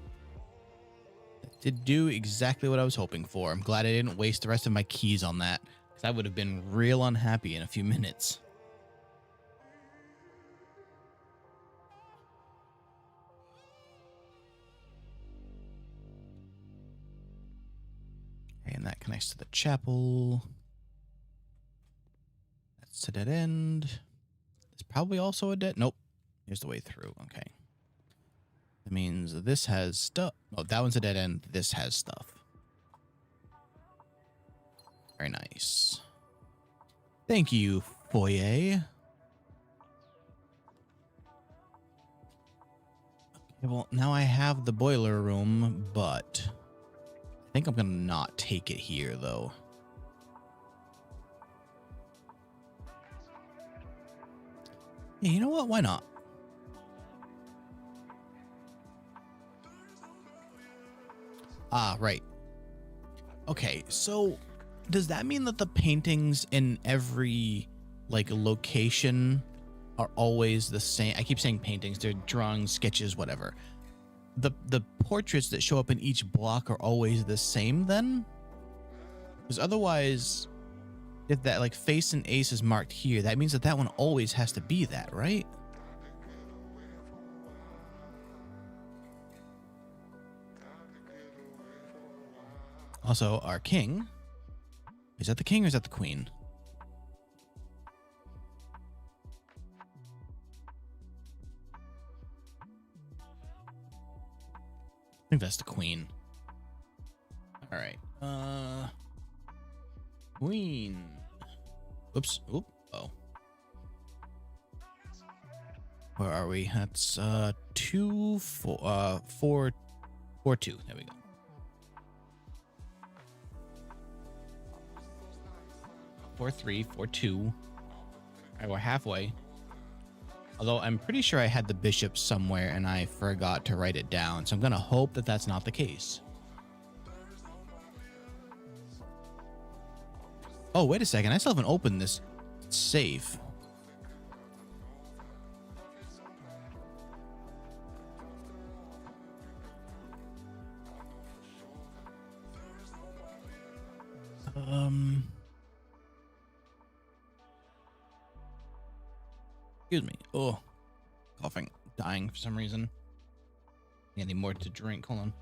A: That did do exactly what I was hoping for. I'm glad I didn't waste the rest of my keys on that, because I would have been real unhappy in a few minutes. And that connects to the chapel. That's a dead end. There's probably also a dead... Nope. Here's the way through. Okay. That means this has stuff. Oh, that one's a dead end. This has stuff. Very nice. Thank you, foyer. Okay, well, now I have the boiler room, but... I think I'm going to not take it here, though. Yeah, you know what? Why not? Ah, right. Okay, so does that mean that the paintings in every like location are always the same? I keep saying paintings, they're drawings, sketches, whatever. The portraits that show up in each block are always the same then? Because otherwise, if that like face and ace is marked here, that means that that one always has to be that, right? Also, our king. Is that the king or is that the queen? I think that's the queen. All right. Queen. Oops. Oop. Oh. Where are we? That's 2 4 4 4 2. There we go. 4 3 4 2. All right, we're halfway. Although I'm pretty sure I had the bishop somewhere and I forgot to write it down, so I'm gonna hope that that's not the case. Oh, wait a second. I still haven't opened this safe. Excuse me. Oh, coughing, dying for some reason. I need more to drink. Hold on.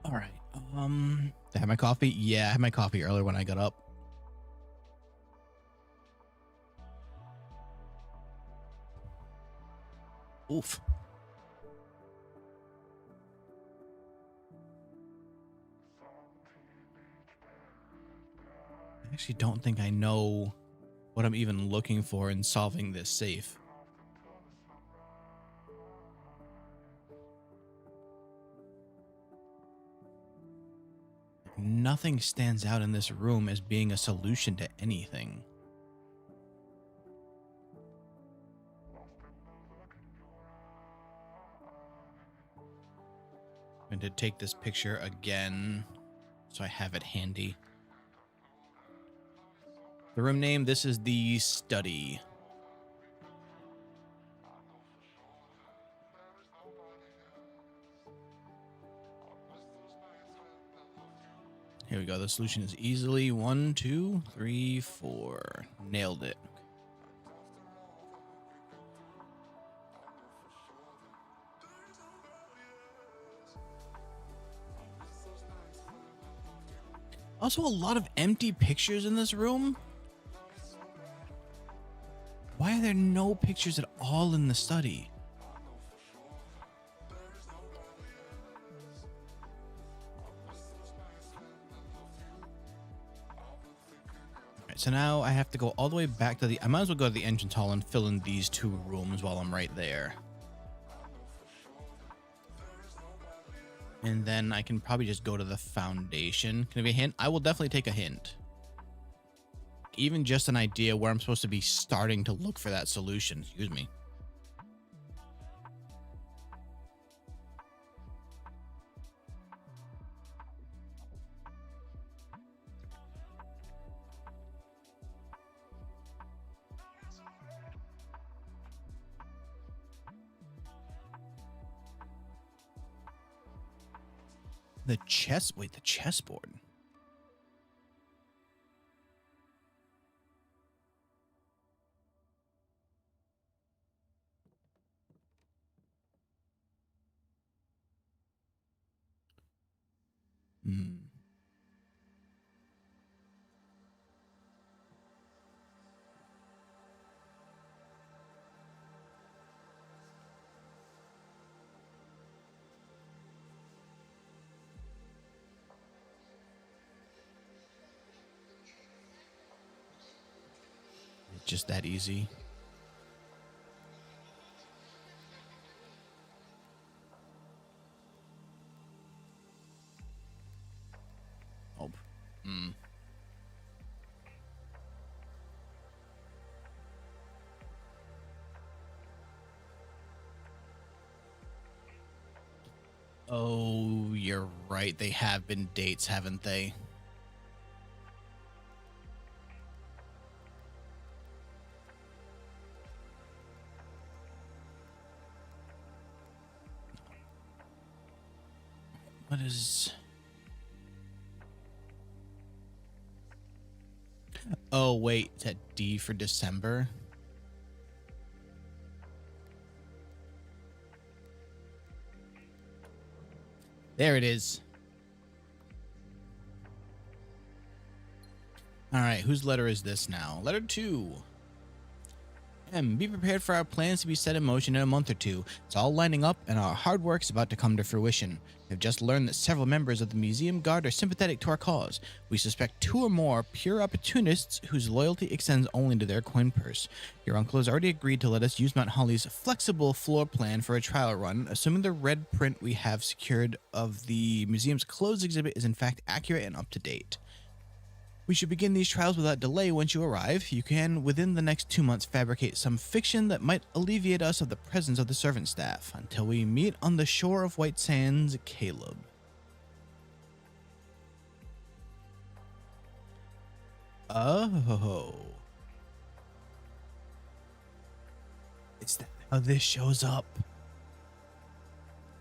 A: All right. Did I have my coffee? Yeah, I had my coffee earlier when I got up. Oof. I actually don't think I know what I'm even looking for in solving this safe. Nothing stands out in this room as being a solution to anything. I'm going to take this picture again so I have it handy. The room name, this is the study. Here we go. The solution is easily 1, 2, 3, 4. Nailed it. Also, a lot of empty pictures in this room. Why are there no pictures at all in the study? Alright, so now I have to go all the way back to the... I might as well go to the entrance hall and fill in these 2 rooms while I'm right there. And then I can probably just go to the foundation. Can I be a hint? I will definitely take a hint. Even just an idea where I'm supposed to be starting to look for that solution. Excuse me. The chessboard. Just that easy. Hmm. Oh, you're right. They have been dates, haven't they? What is... Oh, wait. Is that D for December? There it is. All right, whose letter is this now? Letter 2. M, be prepared for our plans to be set in motion in a month or two. It's all lining up, and our hard work is about to come to fruition. We've just learned that several members of the Museum Guard are sympathetic to our cause. We suspect 2 or more pure opportunists whose loyalty extends only to their coin purse. Your uncle has already agreed to let us use Mount Holly's flexible floor plan for a trial run, assuming the red print we have secured of the museum's closed exhibit is in fact accurate and up to date. We should begin these trials without delay once you arrive. You can, within the next 2 months, fabricate some fiction that might alleviate us of the presence of the servant staff. Until we meet on the shore of White Sands, Caleb. Oh. Is that how this shows up?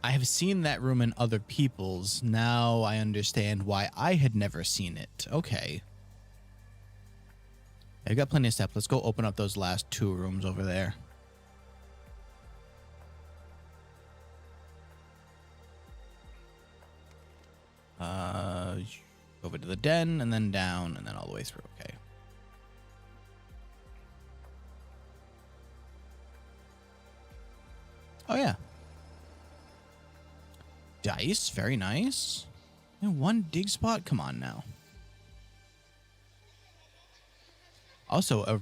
A: I have seen that room in other people's. Now I understand why I had never seen it. Okay. I've got plenty of steps. Let's go open up those last 2 rooms over there. Over to the den and then down and then all the way through. Okay. Oh, yeah. Dice. Very nice. And 1 dig spot. Come on now. Also, a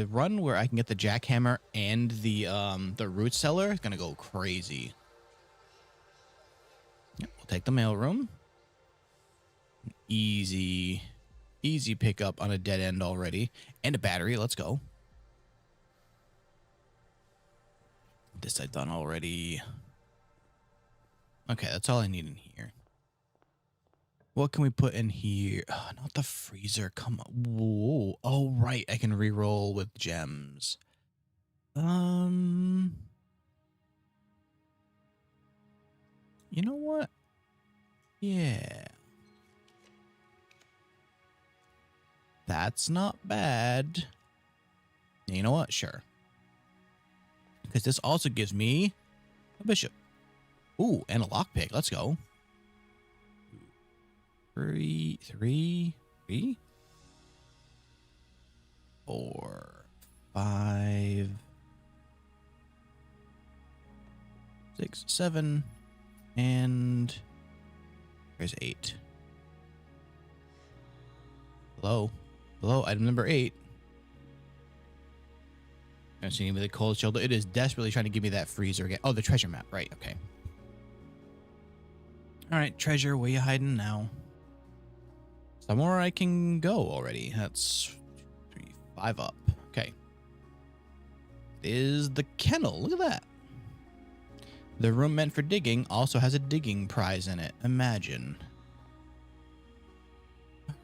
A: run where I can get the jackhammer and the root cellar is gonna go crazy. Yep, we'll take the mail room. Easy pickup on a dead end already, and a battery. Let's go. This I've done already. Okay, that's all I need in here. What can we put in here? Oh, not the freezer. Come on. Whoa. Oh, right. I can re-roll with gems. You know what? Yeah. That's not bad. You know what? Sure. Because this also gives me a bishop. Ooh, and a lockpick. Let's go. 3, 4, 5, 6, 7, and there's 8. Hello, item number 8. I'm seeing with the cold shoulder. It is desperately trying to give me that freezer again. Oh, the treasure map, right? Okay. All right, treasure. Where you hiding now? Somewhere I can go already. That's 3, 5 up. Okay. It is the kennel. Look at that. The room meant for digging also has a digging prize in it. Imagine. All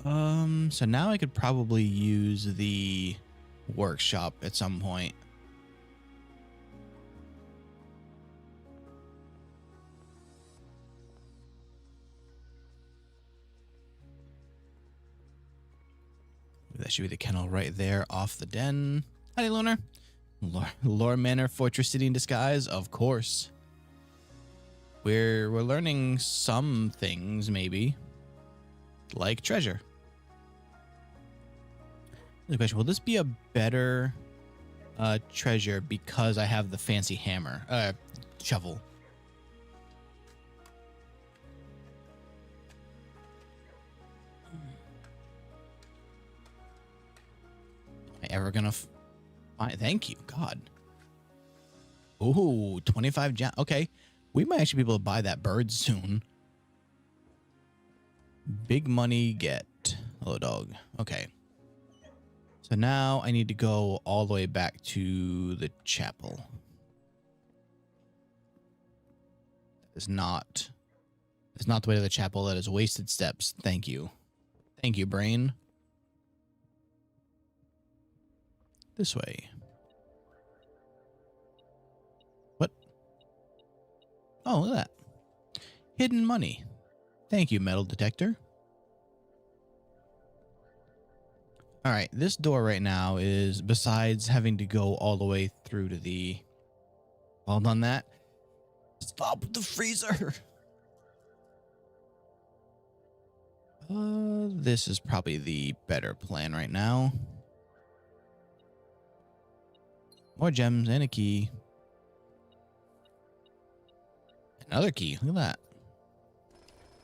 A: right. So now I could probably use the workshop at some point. That should be the kennel right there off the den. Howdy, Lunar. Lore Manor, Fortress City in disguise, of course. We're learning some things, maybe. Like treasure. The question, will this be a better treasure because I have the fancy hammer, shovel? Am I ever gonna find? Thank you, God. Ooh, 25 okay. We might actually be able to buy that bird soon. Big money get. Hello, dog. Okay. So now I need to go all the way back to the chapel. It's not the way to the chapel. That is wasted steps. Thank you. Thank you, brain. This way. What? Oh, look at that. Hidden money. Thank you, metal detector. All right, this door right now is, besides having to go all the way through to the... Hold on that. Stop with the freezer. This is probably the better plan right now. More gems and a key. Another key. Look at that.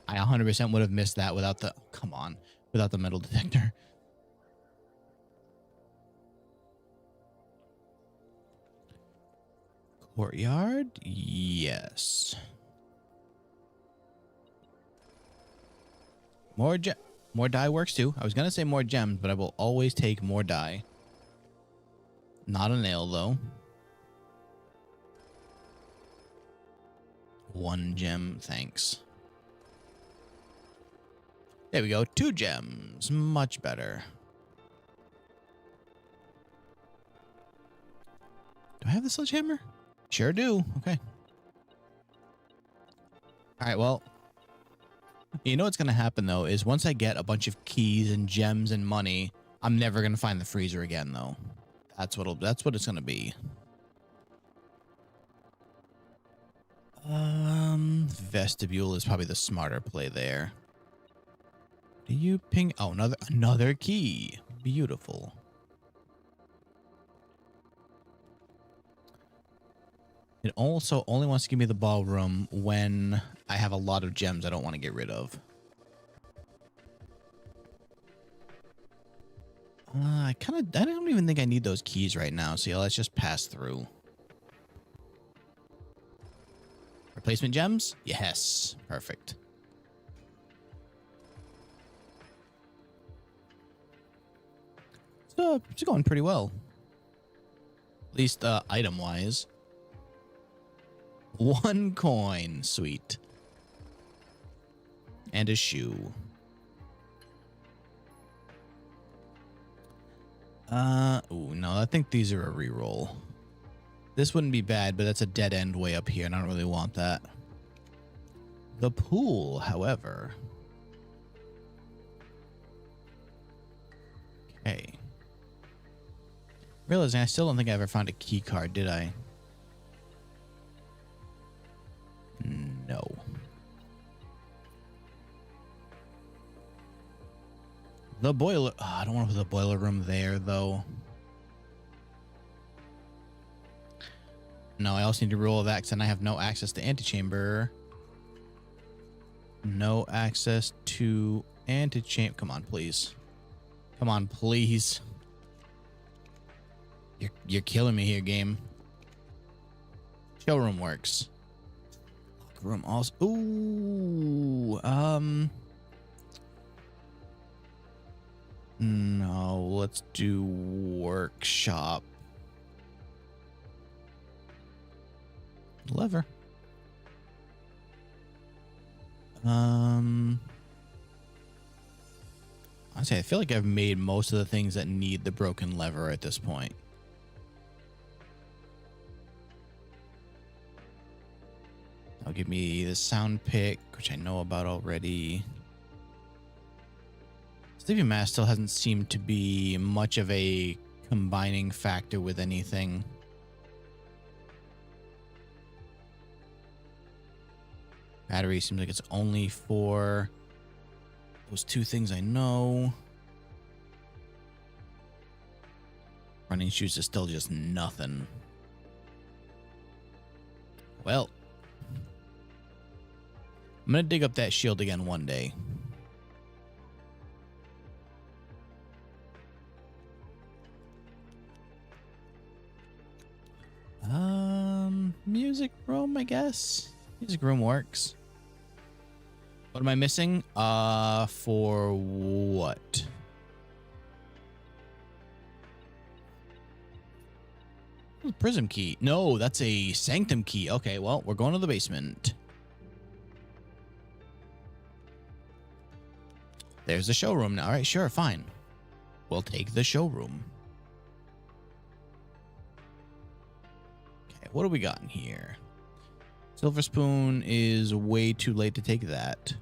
A: I 100% would have missed that without the... Come on. Without the metal detector. Courtyard? Yes. More dye works too. I was going to say more gems, but I will always take more dye. Not a nail, though. 1 gem, thanks. There we go. 2 gems. Much better. Do I have the sledgehammer? Sure do. Okay. All right, well, you know what's going to happen, though, is once I get a bunch of keys and gems and money, I'm never going to find the freezer again, though. That's what it's going to be. Vestibule is probably the smarter play there. Do you ping? Oh, another key. Beautiful. It also only wants to give me the ballroom when I have a lot of gems I don't want to get rid of. I don't even think I need those keys right now. So yeah, let's just pass through. Replacement gems? Yes. Perfect. So it's going pretty well. At least item-wise. 1 coin. Sweet. And a shoe. Ooh, no, I think these are a reroll. This wouldn't be bad, but that's a dead end way up here, and I don't really want that. The pool, however. Okay. Realizing I still don't think I ever found a key card, did I? No. The boiler... Oh, I don't want to put the boiler room there, though. No, I also need to roll that because then I have no access to antechamber. No access to antechamber. Come on, please. Come on, please. You're killing me here, game. Showroom works. Locker room also. Ooh. No, let's do workshop. Lever. Honestly, I feel like I've made most of the things that need the broken lever at this point. That'll give me the sound pick, which I know about already. Sleeping Mask still hasn't seemed to be much of a combining factor with anything. Battery seems like it's only for those 2 things I know. Running shoes is still just nothing. Well, I'm going to dig up that shield again one day. Music room, I guess. Music room works. What am I missing? For what? Prism key. No, that's a sanctum key. Okay, well, we're going to the basement. There's the showroom now. All right, sure, fine. We'll take the showroom. Okay, what do we got in here? Silver spoon is way too late to take that.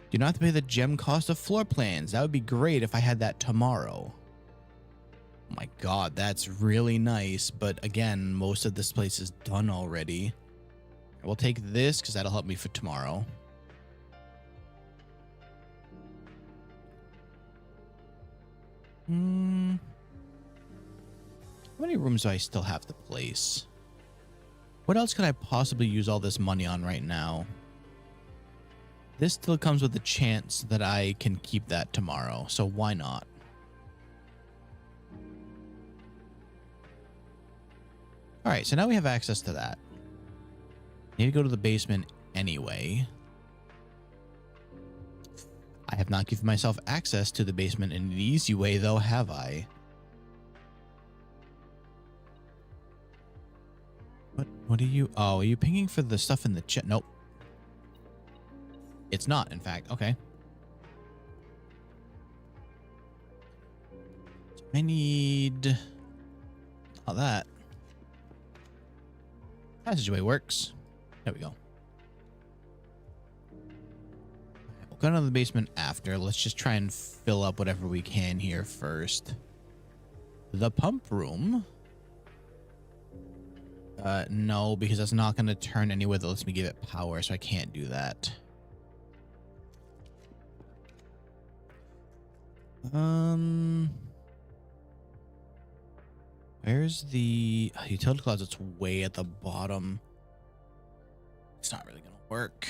A: Do not have to pay the gem cost of floor plans. That would be great if I had that tomorrow. Oh my god, that's really nice. But again, most of this place is done already. We'll take this because that'll help me for tomorrow. How many rooms do I still have to place? What else could I possibly use all this money on right now? This still comes with the chance that I can keep that tomorrow, so why not? All right, so now we have access to that. Need to go to the basement anyway. I have not given myself access to the basement in an easy way, though, have I? What are you? Oh, are you pinging for the stuff in the chat? Nope. It's not, in fact. Okay. I need... all that. Passageway works. There we go. We'll go to the basement after. Let's just try and fill up whatever we can here first. The pump room. No, because that's not going to turn anywhere that lets me give it power, so I can't do that. Where's the utility closet's way at the bottom. It's not really going to work.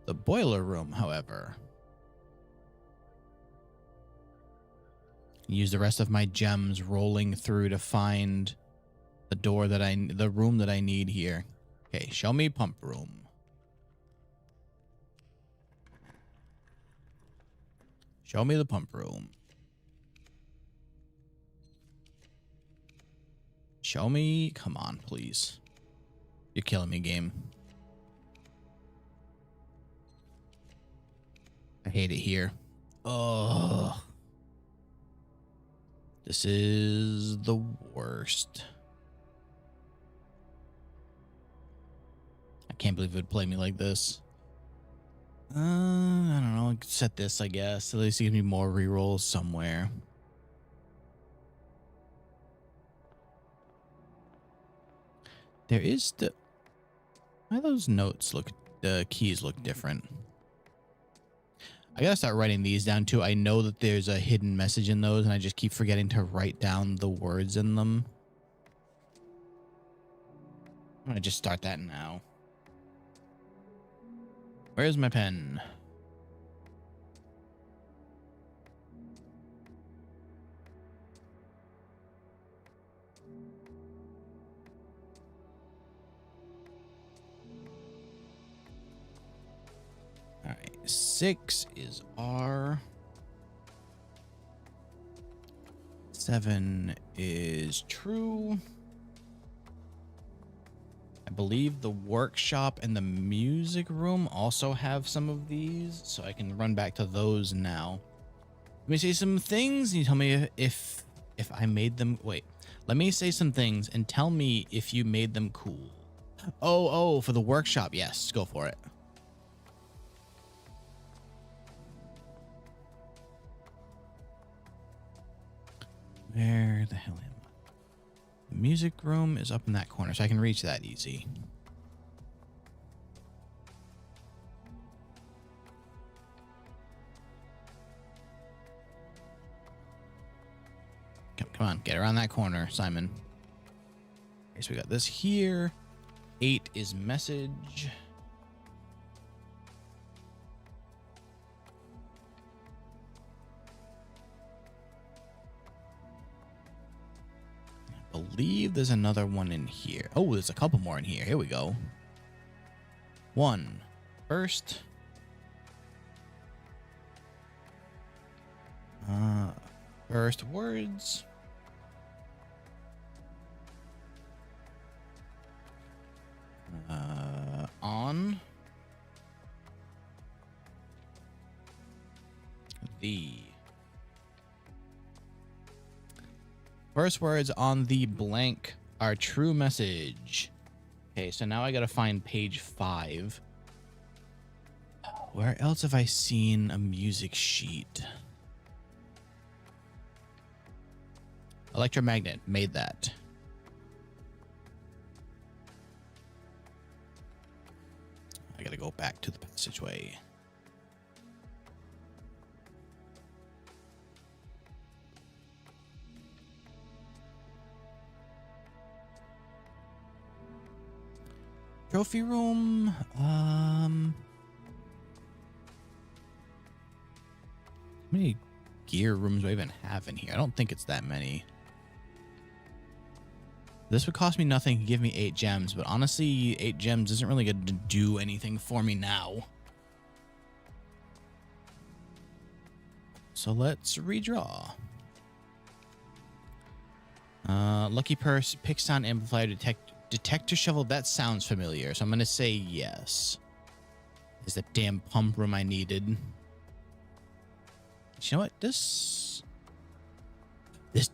A: The boiler room, however. Use the rest of my gems rolling through to find the door that the room that I need here. Okay, show me pump room. Show me the pump room. Show me. Come on, please. You're killing me, game. I hate it here. Ugh. This is the worst. I can't believe it would play me like this. I don't know. I could set this, I guess. At least it gives me more rerolls somewhere. There is the... why those notes look... the keys look different. I gotta start writing these down too. I know that there's a hidden message in those, and I just keep forgetting to write down the words in them. I'm gonna just start that now. Where's my pen? All right, 6 is R. 7 is true. I believe the workshop and the music room also have some of these, so I can run back to those now. Let me say some things, and you tell me if I made them. Wait, let me say some things and tell me if you made them cool. Oh, for the workshop, yes, go for it. Where the hell am I? The music room is up in that corner, so I can reach that easy. Come on, get around that corner, Simon. Okay, so we got this here. 8 is message. I believe there's another one in here. Oh, there's a couple more in here. Here we go. One. First. First words. On the first words on the blank are true message. Okay, so now I gotta find page 5. Where else have I seen a music sheet? Electromagnet made that. I gotta go back to the passageway. Trophy room. How many gear rooms do I even have in here? I don't think it's that many. This would cost me nothing, give me 8 gems, but honestly, 8 gems isn't really going to do anything for me now. So let's redraw. Lucky purse, pick sound amplifier, detector shovel. That sounds familiar, so I'm going to say yes. Is the damn pump room I needed. You know what? This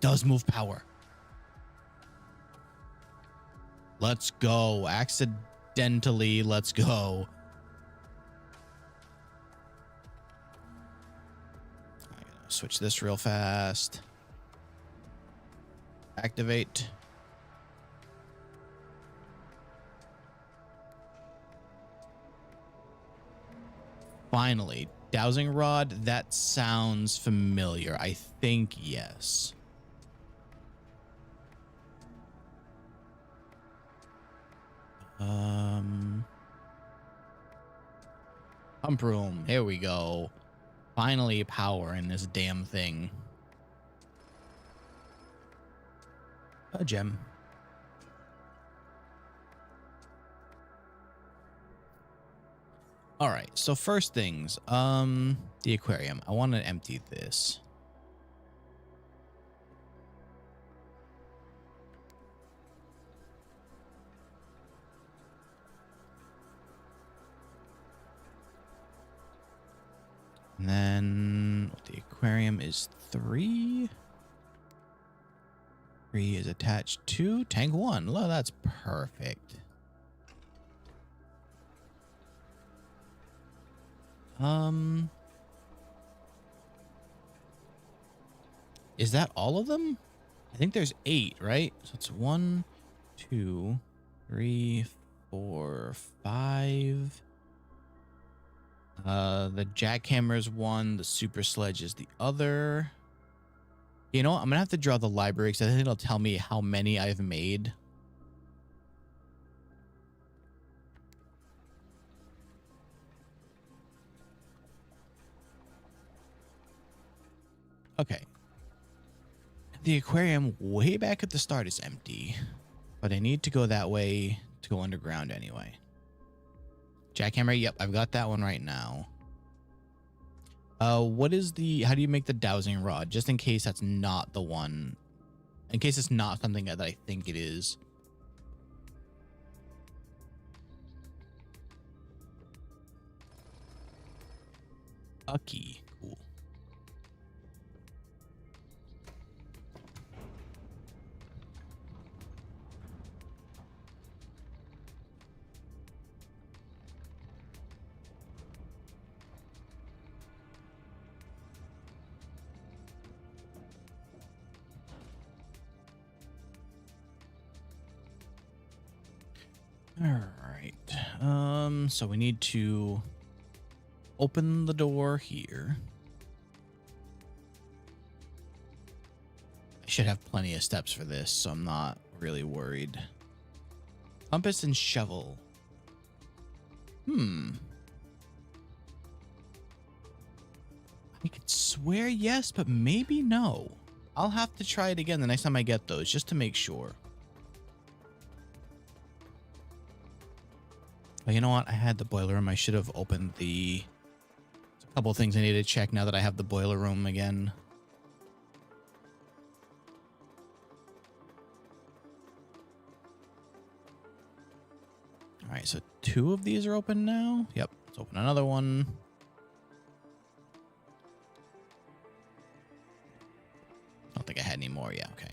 A: does move power. Let's go. Accidentally, let's go. I gotta switch this real fast. Activate. Finally. Dowsing rod. That sounds familiar. I think yes. Pump room. Here we go. Finally power in this damn thing. A gem. All right. So first things, the aquarium. I want to empty this. And then the aquarium is 3. 3 is attached to tank 1. Well, that's perfect. Is that all of them? I think there's 8, right? So it's 1, 2, 3, 4, 5. The jackhammer is 1. The super sledge is the other. You know what? I'm gonna have to draw the library because I think it'll tell me how many I've made. Okay. The aquarium way back at the start is empty, but I need to go that way to go underground anyway. Jackhammer, yep, I've got that one right now. What is the, how do you make the dowsing rod? Just in case that's not the one. In case it's not something that I think it is. A key. Cool. All right. So we need to open the door here. I should have plenty of steps for this, so I'm not really worried. Compass and shovel. I could swear yes, but maybe no. I'll have to try it again the next time I get those, just to make sure. But you know what? I had the boiler room. I should have opened the... There's a couple things I need to check now that I have the boiler room again. All right, so 2 of these are open now. Yep, let's open another one. I don't think I had any more. Yeah, okay.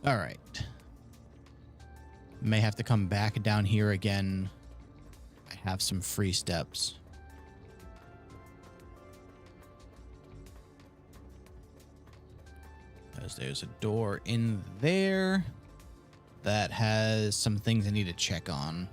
A: All right. May have to come back down here again. I have some free steps. Because there's a door in there that has some things I need to check on.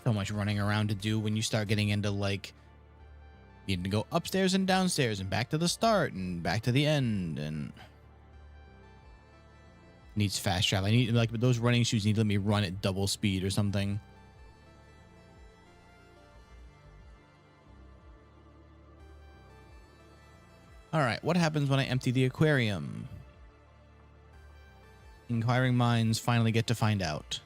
A: So much running around to do when you start getting into like needing to go upstairs and downstairs and back to the start and back to the end, and needs fast travel. I need, like, with those running shoes need to let me run at double speed or something. All right, what happens when I empty the aquarium? Inquiring minds finally get to find out.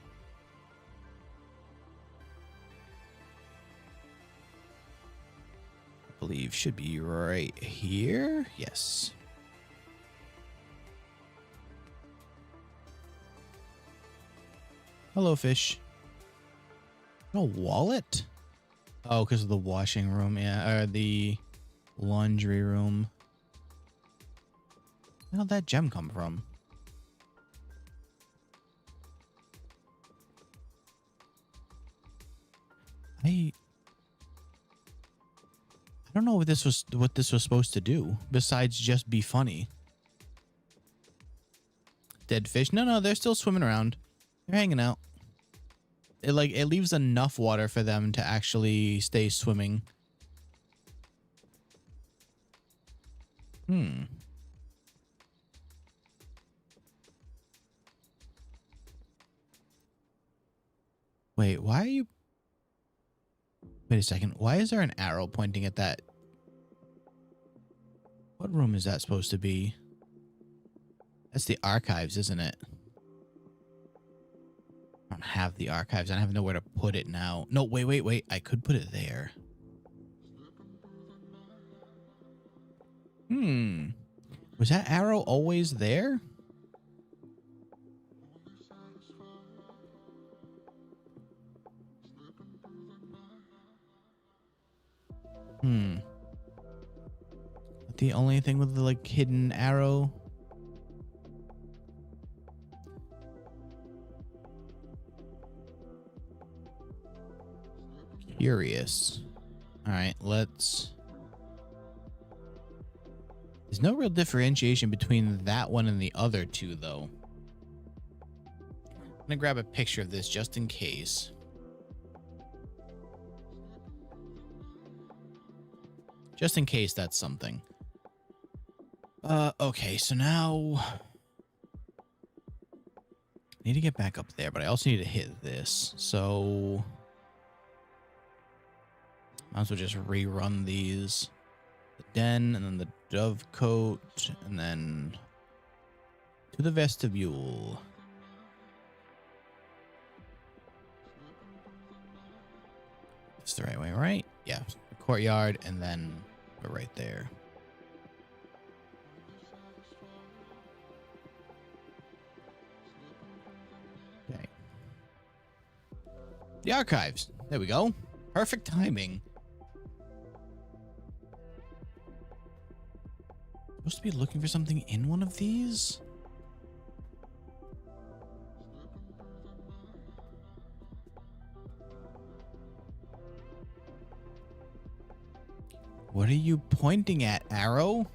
A: I believe should be right here. Yes. Hello, fish. No wallet? Oh, because of the washing room, yeah, or the laundry room. Where did that gem come from? I don't know what this was supposed to do besides just be funny. Dead fish? No, they're still swimming around. They're hanging out. It leaves enough water for them to actually stay swimming. Wait, why are you... Wait a second. Why is there an arrow pointing at that? What room is that supposed to be? That's the archives, isn't it? I don't have the archives. I don't have nowhere to put it now. No, wait. I could put it there. Was that arrow always there? The only thing with the, like, hidden arrow? Curious. All right, let's... There's no real differentiation between that one and the other two, though. I'm gonna grab a picture of this just in case. Just in case that's something. Okay, so now... I need to get back up there, but I also need to hit this, so... Might as well just rerun these. The den, and then the dove coat, and then to the vestibule. It's the right way, right? Yeah, the courtyard, and then we're right there. Okay. The archives. There we go. Perfect timing. Supposed to be looking for something in one of these? What are you pointing at, arrow?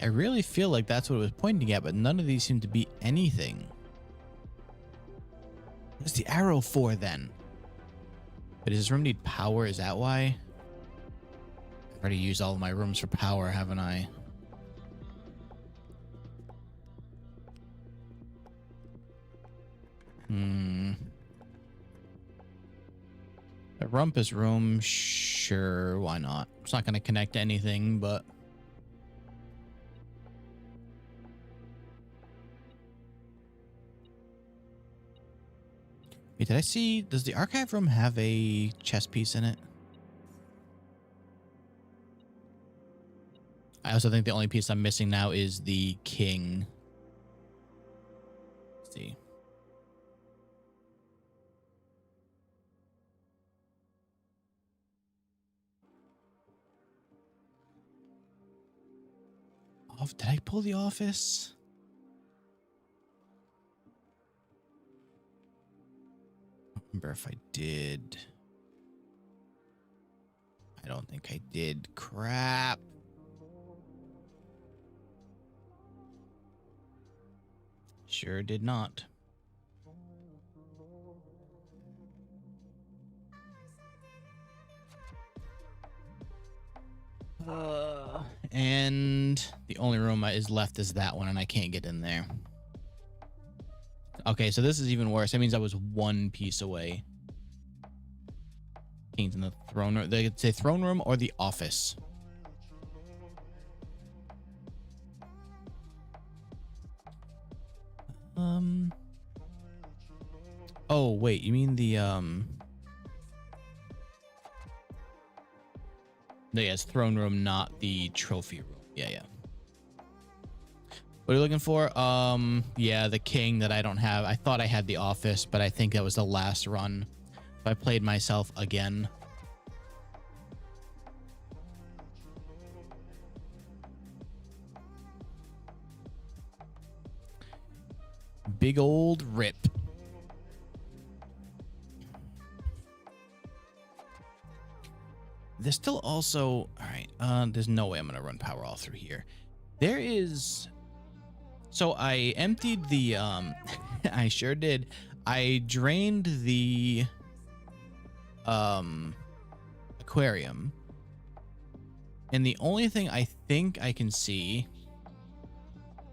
A: I really feel like that's what it was pointing at, but none of these seem to be anything. What's the arrow for then? But does this room need power? Is that why? Already used all of my rooms for power, haven't I? A rumpus room, sure, why not? It's not going to connect to anything, but... Wait, did I see... Does the archive room have a chess piece in it? I also think the only piece I'm missing now is the king. Let's see. Did I pull the office? I don't remember if I did. I don't think I did. Crap. Sure did not. And the only room is left is that one, and I can't get in there. Okay, so this is even worse. That means I was one piece away. King's in the throne room. They could say throne room or the office. Oh, wait, you mean the, No, yeah, it's throne room, not the trophy room. Yeah, yeah. What are you looking for? Yeah, the king that I don't have. I thought I had the office, but I think that was the last run. I played myself again. Big old rip. There's still also... All right, there's no way I'm going to run power all through here. There is... So I emptied the... I sure did. I drained the... aquarium. And the only thing I think I can see...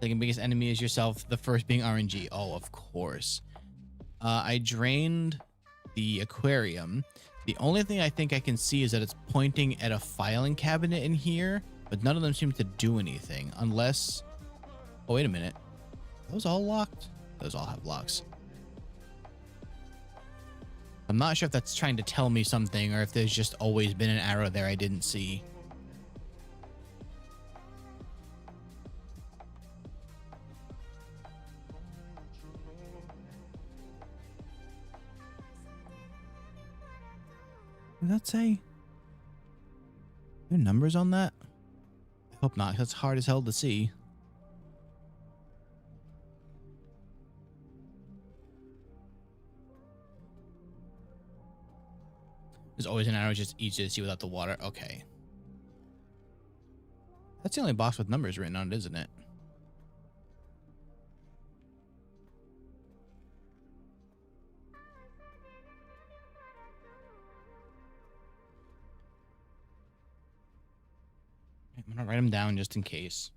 A: The biggest enemy is yourself, the first being RNG. Oh, of course. I drained the aquarium. The only thing I think I can see is that it's pointing at a filing cabinet in here, but none of them seem to do anything unless... Oh, wait a minute. Are those all locked? Those all have locks. I'm not sure if that's trying to tell me something or if there's just always been an arrow there I didn't see. Did that say? Are there numbers on that? I hope not. That's hard as hell to see. There's always an arrow, just easy to see without the water. Okay. That's the only box with numbers written on it, isn't it? I'm gonna write them down just in case.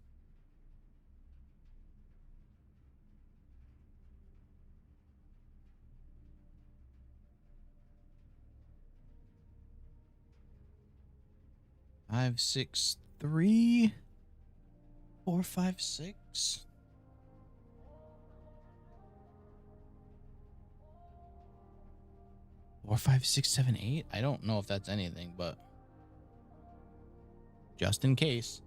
A: Five, 6, 3, 4, 5, 6. Four, 5, 6, 7, 8. I don't know if that's anything, but just in case.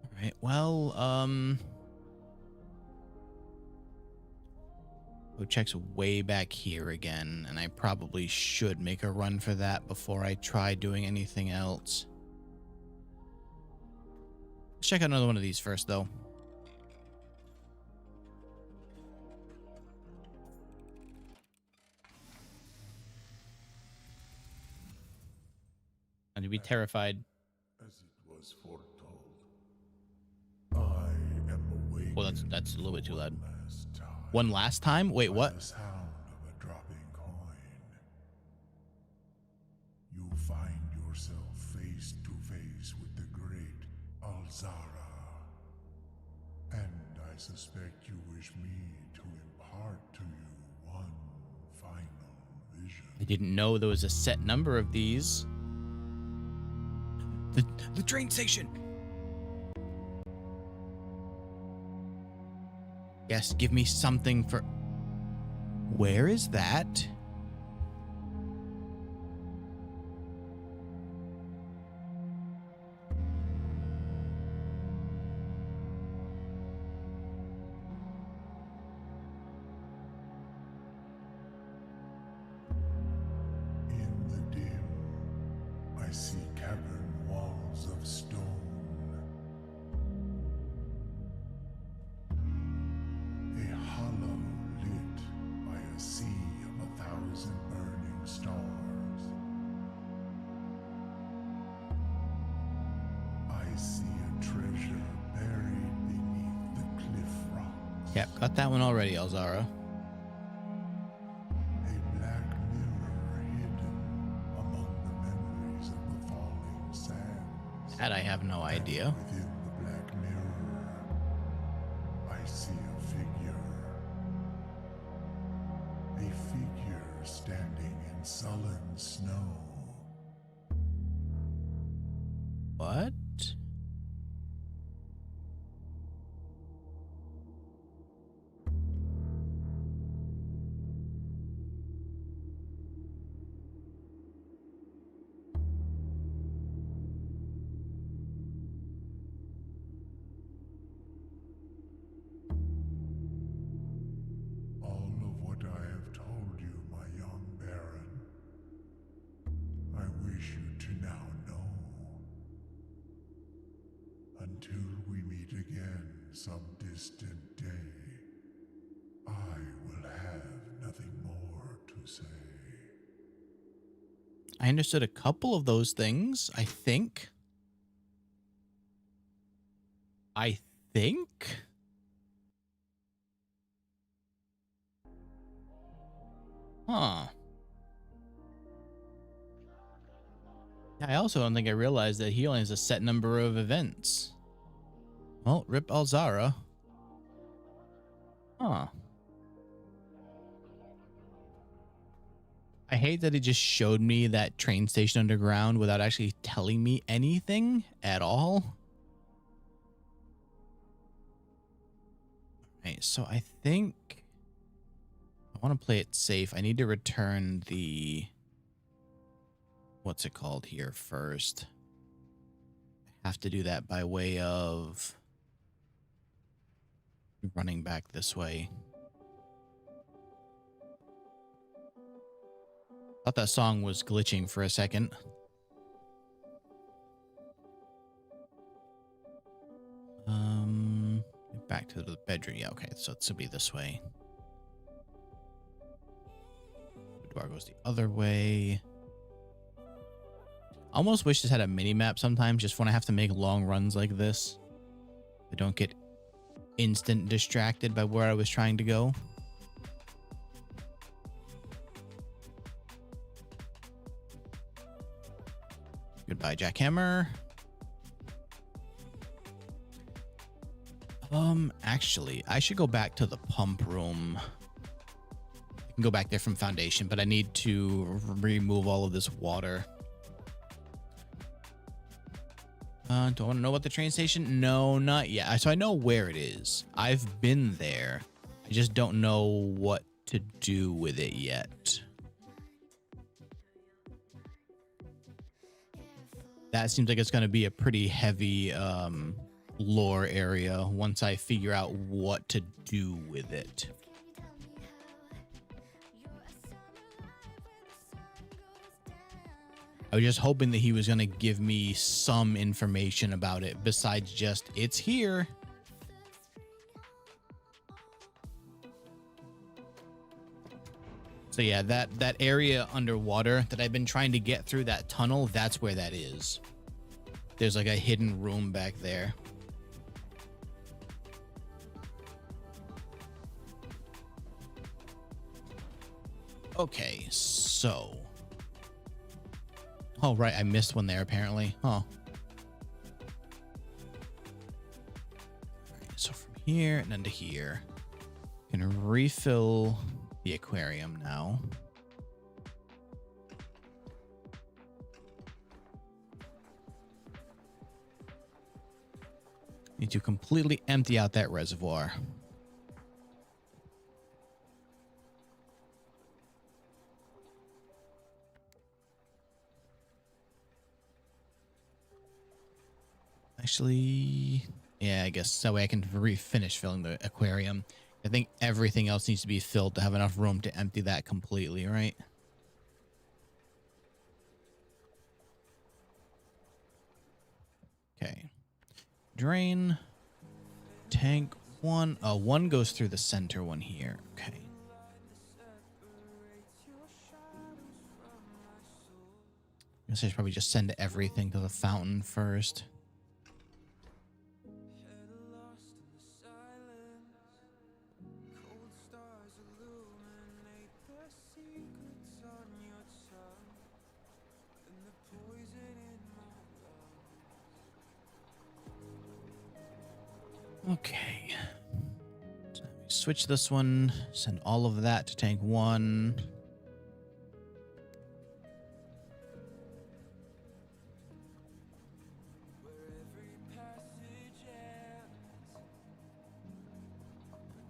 A: All right. Well, check's way back here again, and I probably should make a run for that before I try doing anything else. Let's check out another one of these first, though. I'd be terrified.
B: As it was foretold, I am awake.
A: Well, that's a little bit too loud. One last time? Wait, what?
B: The sound of a dropping coin. Alzara. And I suspect you wish me to impart to you one final vision.
A: I didn't know there was a set number of these. The train station. Yes, give me something for... Where is that?
B: In the dim, I see cavern walls of stone. A hollow lit by a sea of 1,000 burning stars. I see a treasure buried beneath the cliff rocks.
A: Yep, got that one already, Alzara.
B: A black mirror hidden among the memories of the falling sands.
A: That I have no idea.
B: Within the black mirror, I see a figure. A figure standing in sullen snow.
A: What?
B: All of what I have told you, my young baron, I wish you to now know. Until we meet again some distant day, I will have nothing more to say.
A: I understood a couple of those things, I think. I think? Huh. I also don't think I realized that he only has a set number of events. Well, rip Alzara. Huh. I hate that he just showed me that train station underground without actually telling me anything at all. Alright, so I think I want to play it safe. I need to return the... What's it called here first? I have to do that by way of running back this way. Thought that song was glitching for a second. Back to the bedroom. Yeah, okay, so it's gonna be this way. The door goes the other way. Almost wish this had a mini map sometimes, just when I have to make long runs like this. I don't get instant distracted by where I was trying to go. Goodbye, jackhammer. Actually, I should go back to the pump room. I can go back there from Foundation, but I need to remove all of this water. Do I want to know about the train station? No, not yet. So I know where it is. I've been there. I just don't know what to do with it yet. That seems like it's going to be a pretty heavy lore area once I figure out what to do with it. I was just hoping that he was going to give me some information about it besides just, it's here. So yeah, that area underwater that I've been trying to get through, that tunnel, that's where that is. There's like a hidden room back there. Okay, so... Oh, right, I missed one there, apparently. Huh. here and then to here. Can refill the aquarium now. Need to completely empty out that reservoir. Actually, yeah, I guess that way I can refinish filling the aquarium. I think everything else needs to be filled to have enough room to empty that completely, right? Okay. Drain. Tank one. Oh, one goes through the center one here. Okay. I guess I should probably just send everything to the fountain first. Okay. So let me switch this one. Send all of that to tank one.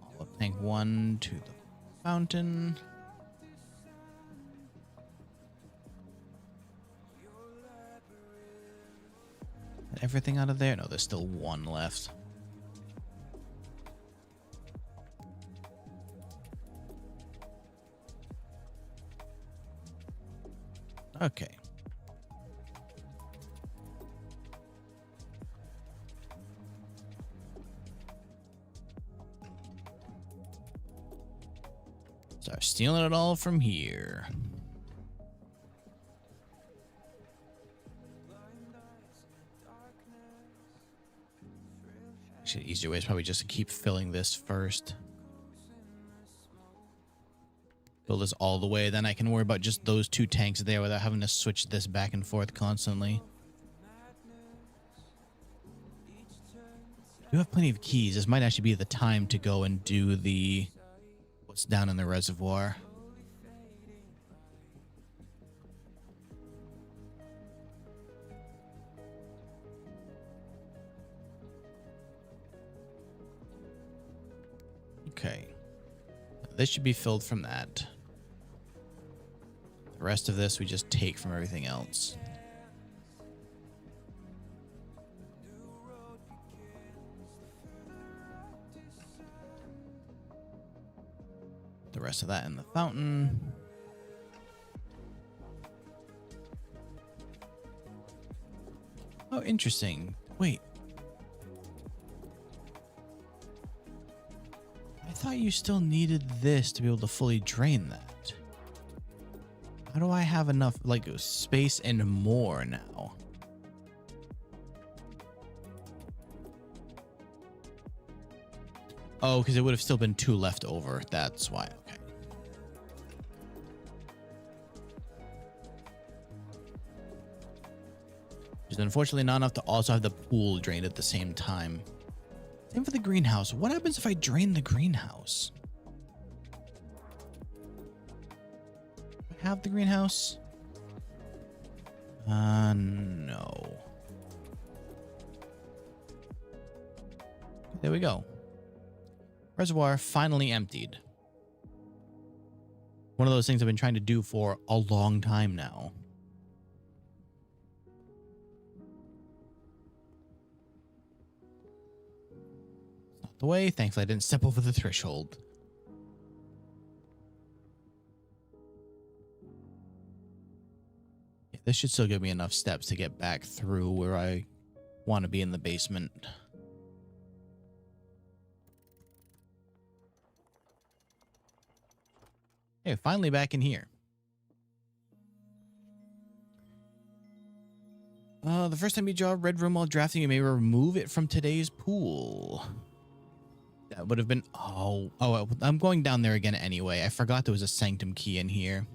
A: All of tank one to the fountain. Everything out of there? No, there's still one left. Okay. Start stealing it all from here. Actually, the easier way is probably just to keep filling this first. Fill this all the way, then I can worry about just those two tanks there without having to switch this back and forth constantly. I do have plenty of keys. This might actually be the time to go and do the what's down in the reservoir. Okay. This should be filled from that. The rest of this we just take from everything else. The rest of that in the fountain. Oh, interesting. Wait. I thought you still needed this to be able to fully drain that. How do I have enough, like, space and more now? Oh, because it would have still been two left over. That's why. Okay. Just unfortunately not enough to also have the pool drained at the same time. Same for the greenhouse. What happens if I drain the greenhouse? I have the greenhouse? No. There we go. Reservoir finally emptied. One of those things I've been trying to do for a long time now. Not the way. Thankfully, I didn't step over the threshold. Yeah, this should still give me enough steps to get back through where I want to be in the basement. Okay, finally back in here. The first time you draw a red room while drafting, you may remove it from today's pool. That would have been... Oh, I'm going down there again anyway. I forgot there was a sanctum key in here.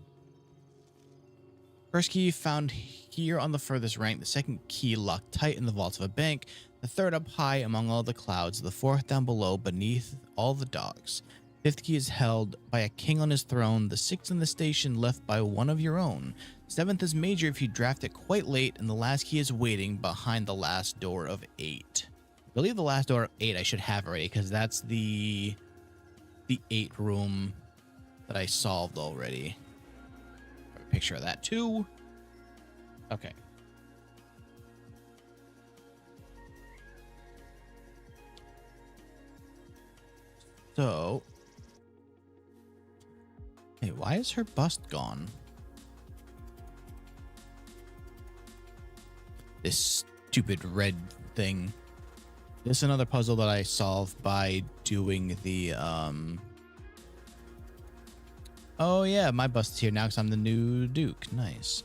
A: First key found here on the furthest rank. The second key locked tight in the vault of a bank. The third up high among all the clouds, the fourth down below beneath all the docks. Fifth key is held by a king on his throne, the sixth in the station left by one of your own. Seventh is major if you draft it quite late, and the last key is waiting behind the last door of 8. I believe the last door of 8 I should have already, because that's the 8 room that I solved already. Have a picture of that too. Okay. So, hey, why is her bust gone? This stupid red thing. This is another puzzle that I solved by doing the, oh yeah, my bust's here now because I'm the new Duke. Nice.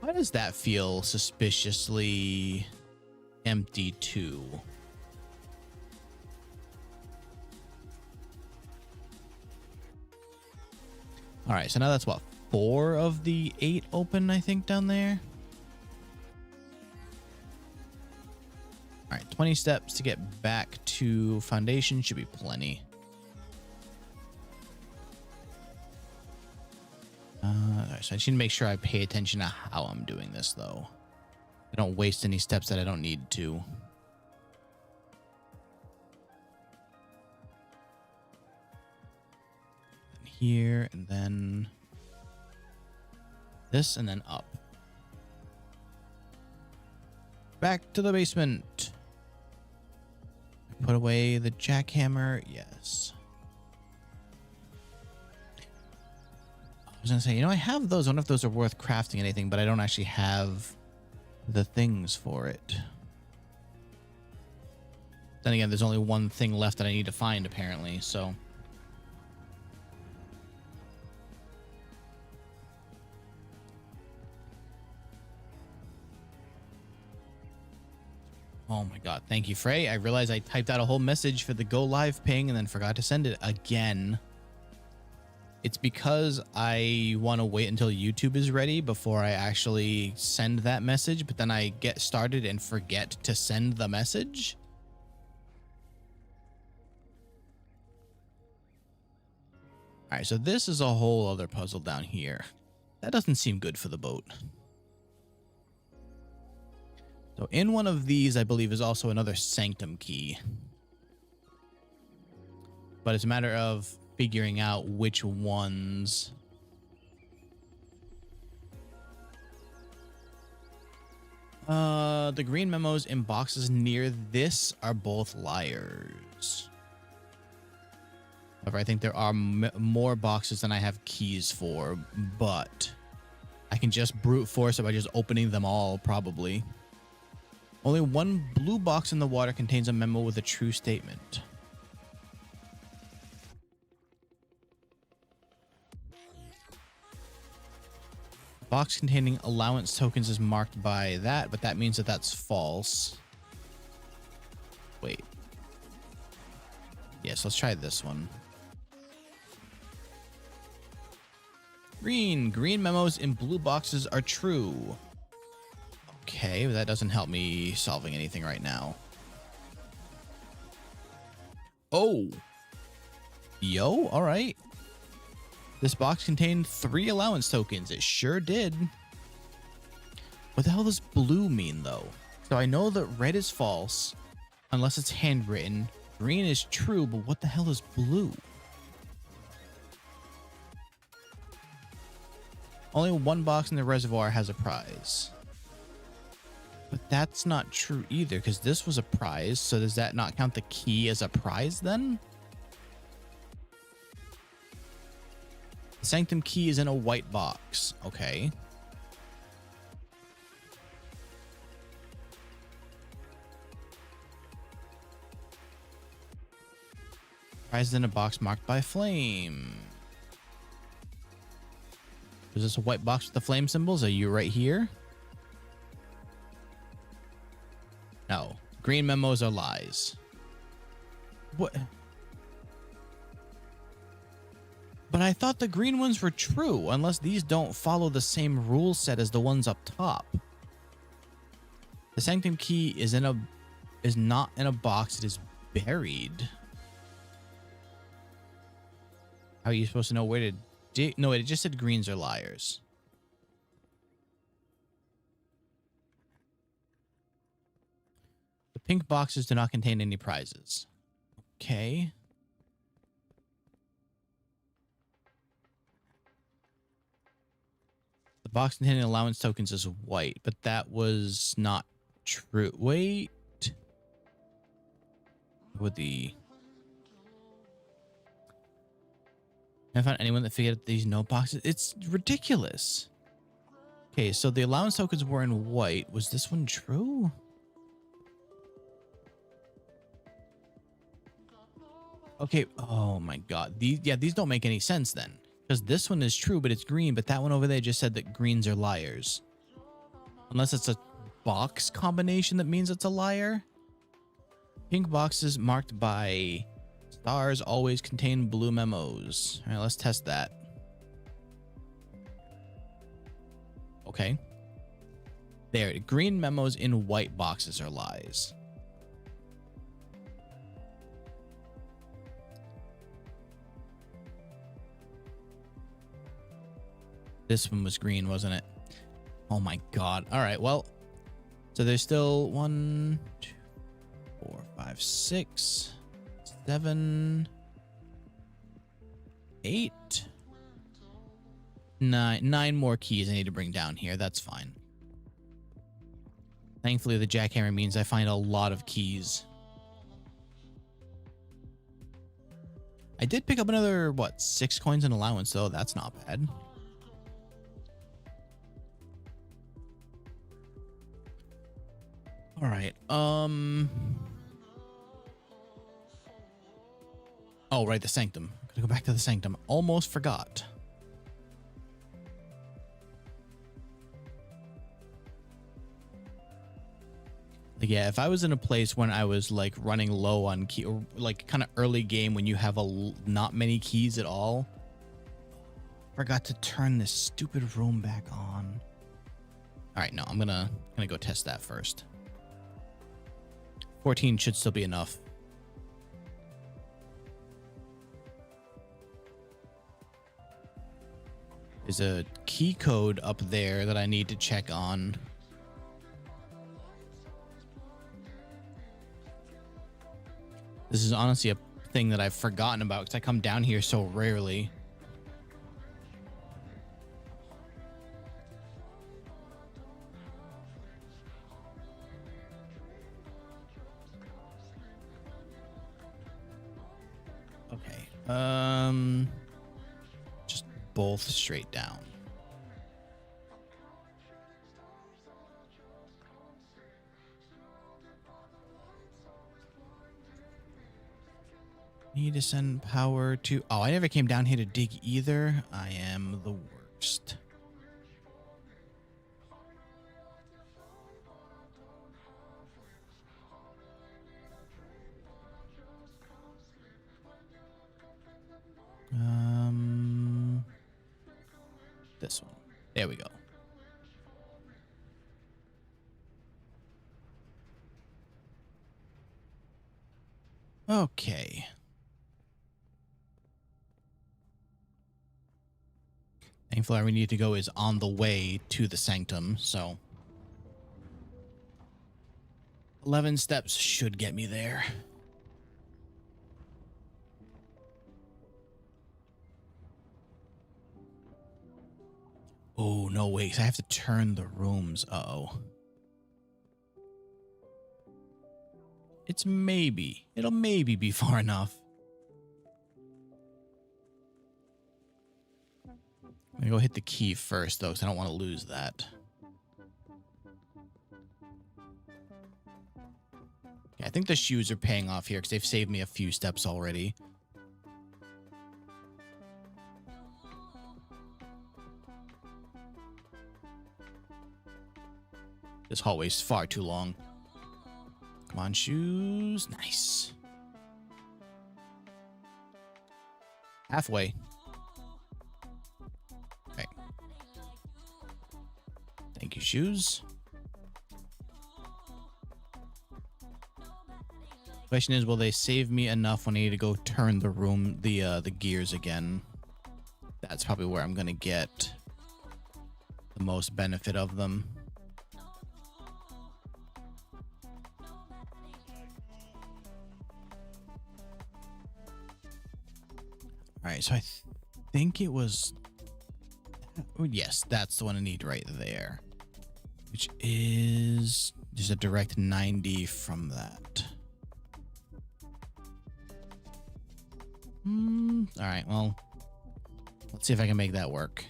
A: Why does that feel suspiciously empty too? All right, so now that's what, 4 of the 8 open, I think, down there. All right, 20 steps to get back to foundation should be plenty. All right, so I just need to make sure I pay attention to how I'm doing this, though. I don't waste any steps that I don't need to. Here, and then this, and then up. Back to the basement. Put away the jackhammer. Yes. I was gonna say, you know, I have those. I wonder if those are worth crafting anything, but I don't actually have the things for it. Then again, there's only one thing left that I need to find, apparently, so. Oh my god, thank you, Frey. I realized I typed out a whole message for the go live ping and then forgot to send it again. It's because I want to wait until YouTube is ready before I actually send that message, but then I get started and forget to send the message. All right, so this is a whole other puzzle down here. That doesn't seem good for the boat. So in one of these, I believe, is also another sanctum key. But it's a matter of figuring out which ones. The green memos in boxes near this are both liars. However, I think there are more boxes than I have keys for, but I can just brute force it by just opening them all, probably. Only one blue box in the water contains a memo with a true statement. Box containing allowance tokens is marked by that, but that means that that's false. Wait. Yes, let's try this one. Green. Green memos in blue boxes are true. Okay, but that doesn't help me solving anything right now. Oh. Yo, all right. This box contained 3 allowance tokens. It sure did. What the hell does blue mean, though? So I know that red is false, unless it's handwritten. Green is true, but what the hell is blue? Only one box in the reservoir has a prize. But that's not true either, because this was a prize. So does that not count the key as a prize then? The sanctum key is in a white box. Okay. Prize is in a box marked by flame. Is this a white box with the flame symbols? Are you right here? No. Green memos are lies. What? But I thought the green ones were true, unless these don't follow the same rule set as the ones up top. The sanctum key is not in a box. It is buried. How are you supposed to know where to dig? No, it just said greens are liars. The pink boxes do not contain any prizes. Okay. The box containing allowance tokens is white, but that was not true. Wait. Would the... I found anyone that figured out these note boxes? It's ridiculous. Okay, so the allowance tokens were in white. Was this one true? Okay. Oh my god. These don't make any sense then. Because this one is true, but it's green. But that one over there just said that greens are liars. Unless it's a box combination that means it's a liar. Pink boxes marked by stars always contain blue memos. All right, let's test that. Okay. There. Green memos in white boxes are lies. This one was green, wasn't it? Oh my god. All right, well, so there's still 1, 2, 4, 5, 6, 7, 8, 9 more keys I need to bring down here. That's fine. Thankfully, the jackhammer means I find a lot of keys. I did pick up another, what, 6 coins in allowance, though. That's not bad. All right. Oh, right, the sanctum. I'm gonna go back to the sanctum. Almost forgot. Like, yeah, if I was in a place when I was like running low on key, or like kind of early game when you have not many keys at all. Forgot to turn this stupid room back on. All right, no, I'm gonna go test that first. 14 should still be enough. There's a key code up there that I need to check on. This is honestly a thing that I've forgotten about because I come down here so rarely. Okay. Just both straight down. Need to send power to... Oh, I never came down here to dig either. I am the worst. This one. There we go. Okay. Thankfully, where we need to go is on the way to the sanctum, so 11 steps should get me there. Oh, no, wait. I have to turn the rooms. Uh-oh. It's maybe. It'll maybe be far enough. I'm gonna go hit the key first, though, because I don't want to lose that. Yeah, I think the shoes are paying off here, because they've saved me a few steps already. This hallway's far too long. Come on, shoes. Nice. Halfway. Okay. Thank you, shoes. Question is, will they save me enough when I need to go turn the gears again? That's probably where I'm gonna get the most benefit of them. All right, so I think it was... Oh, yes, that's the one I need right there. Which is just a direct 90 from that. All right, well, let's see if I can make that work.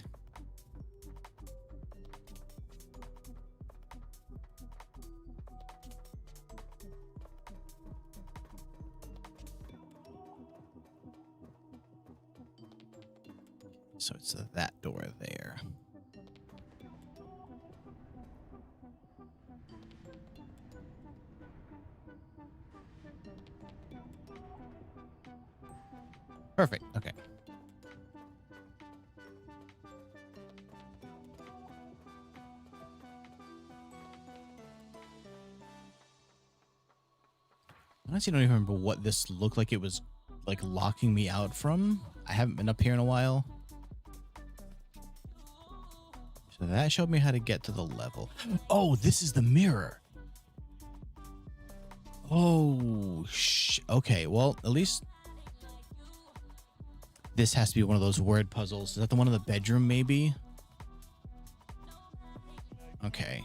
A: So it's that door there. Perfect. Okay. Honestly, I don't even remember what this looked like. It was like locking me out from. I haven't been up here in a while. So that showed me how to get to the level. Oh, this is the mirror. Oh, okay. Well, at least this has to be one of those word puzzles. Is that the one in the bedroom, maybe? Okay.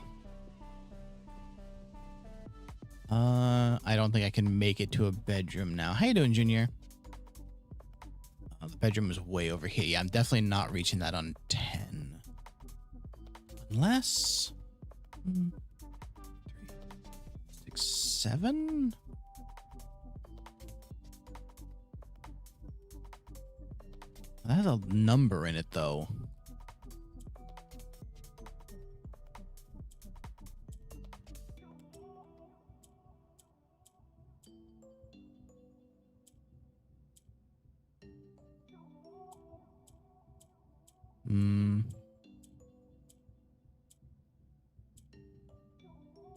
A: I don't think I can make it to a bedroom now. How you doing, Junior? The bedroom is way over here. Yeah, I'm definitely not reaching that on 10. Unless... 3, 6, 7? That has a number in it, though.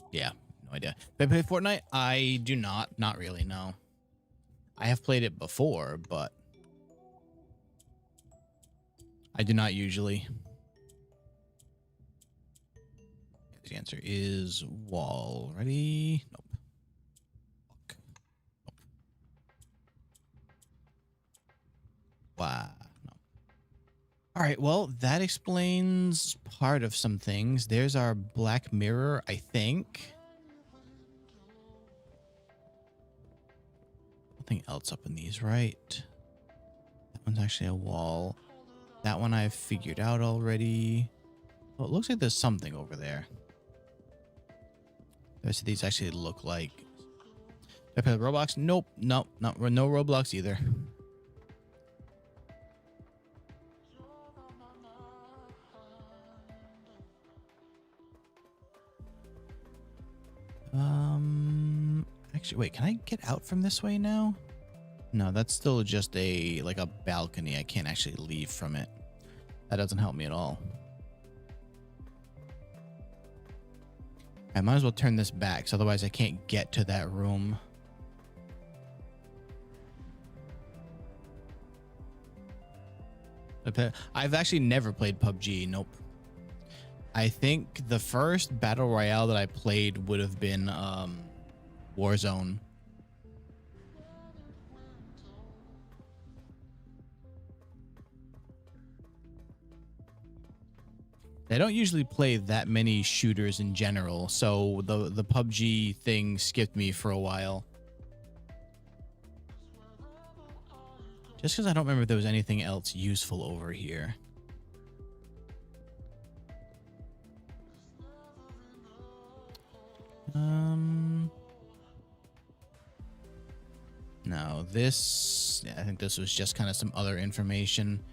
A: Yeah, no idea. Did I play Fortnite? I do not. Not really, no. I have played it before, but I do not usually. The answer is wall. Ready? Nope. Fuck. Nope. Wow. No. All right, well, that explains part of some things. There's our black mirror, I think. Nothing else up in these, right? That one's actually a wall. That one I've figured out already. Well, it looks like there's something over there. The rest of these actually look like... Did I play Roblox? Nope. Nope. No Roblox either. Actually, wait, can I get out from this way now? No, that's still just a balcony. I can't actually leave from it. That doesn't help me at all. I might as well turn this back, because otherwise I can't get to that room. I've actually never played PUBG. Nope. I think the first battle royale that I played would have been Warzone. I don't usually play that many shooters in general, so the PUBG thing skipped me for a while. Just because I don't remember if there was anything else useful over here. No, this... Yeah, I think this was just kind of some other information.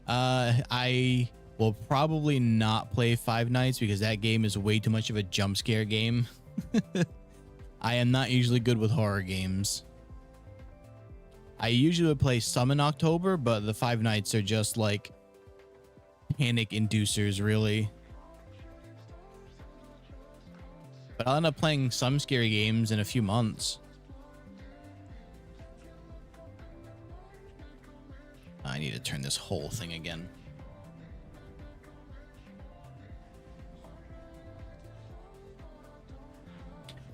A: I will probably not play Five Nights because that game is way too much of a jump scare game. I am not usually good with horror games. I usually would play some in October, but the Five Nights are just like panic inducers, really. But I'll end up playing some scary games in a few months. I need to turn this whole thing again.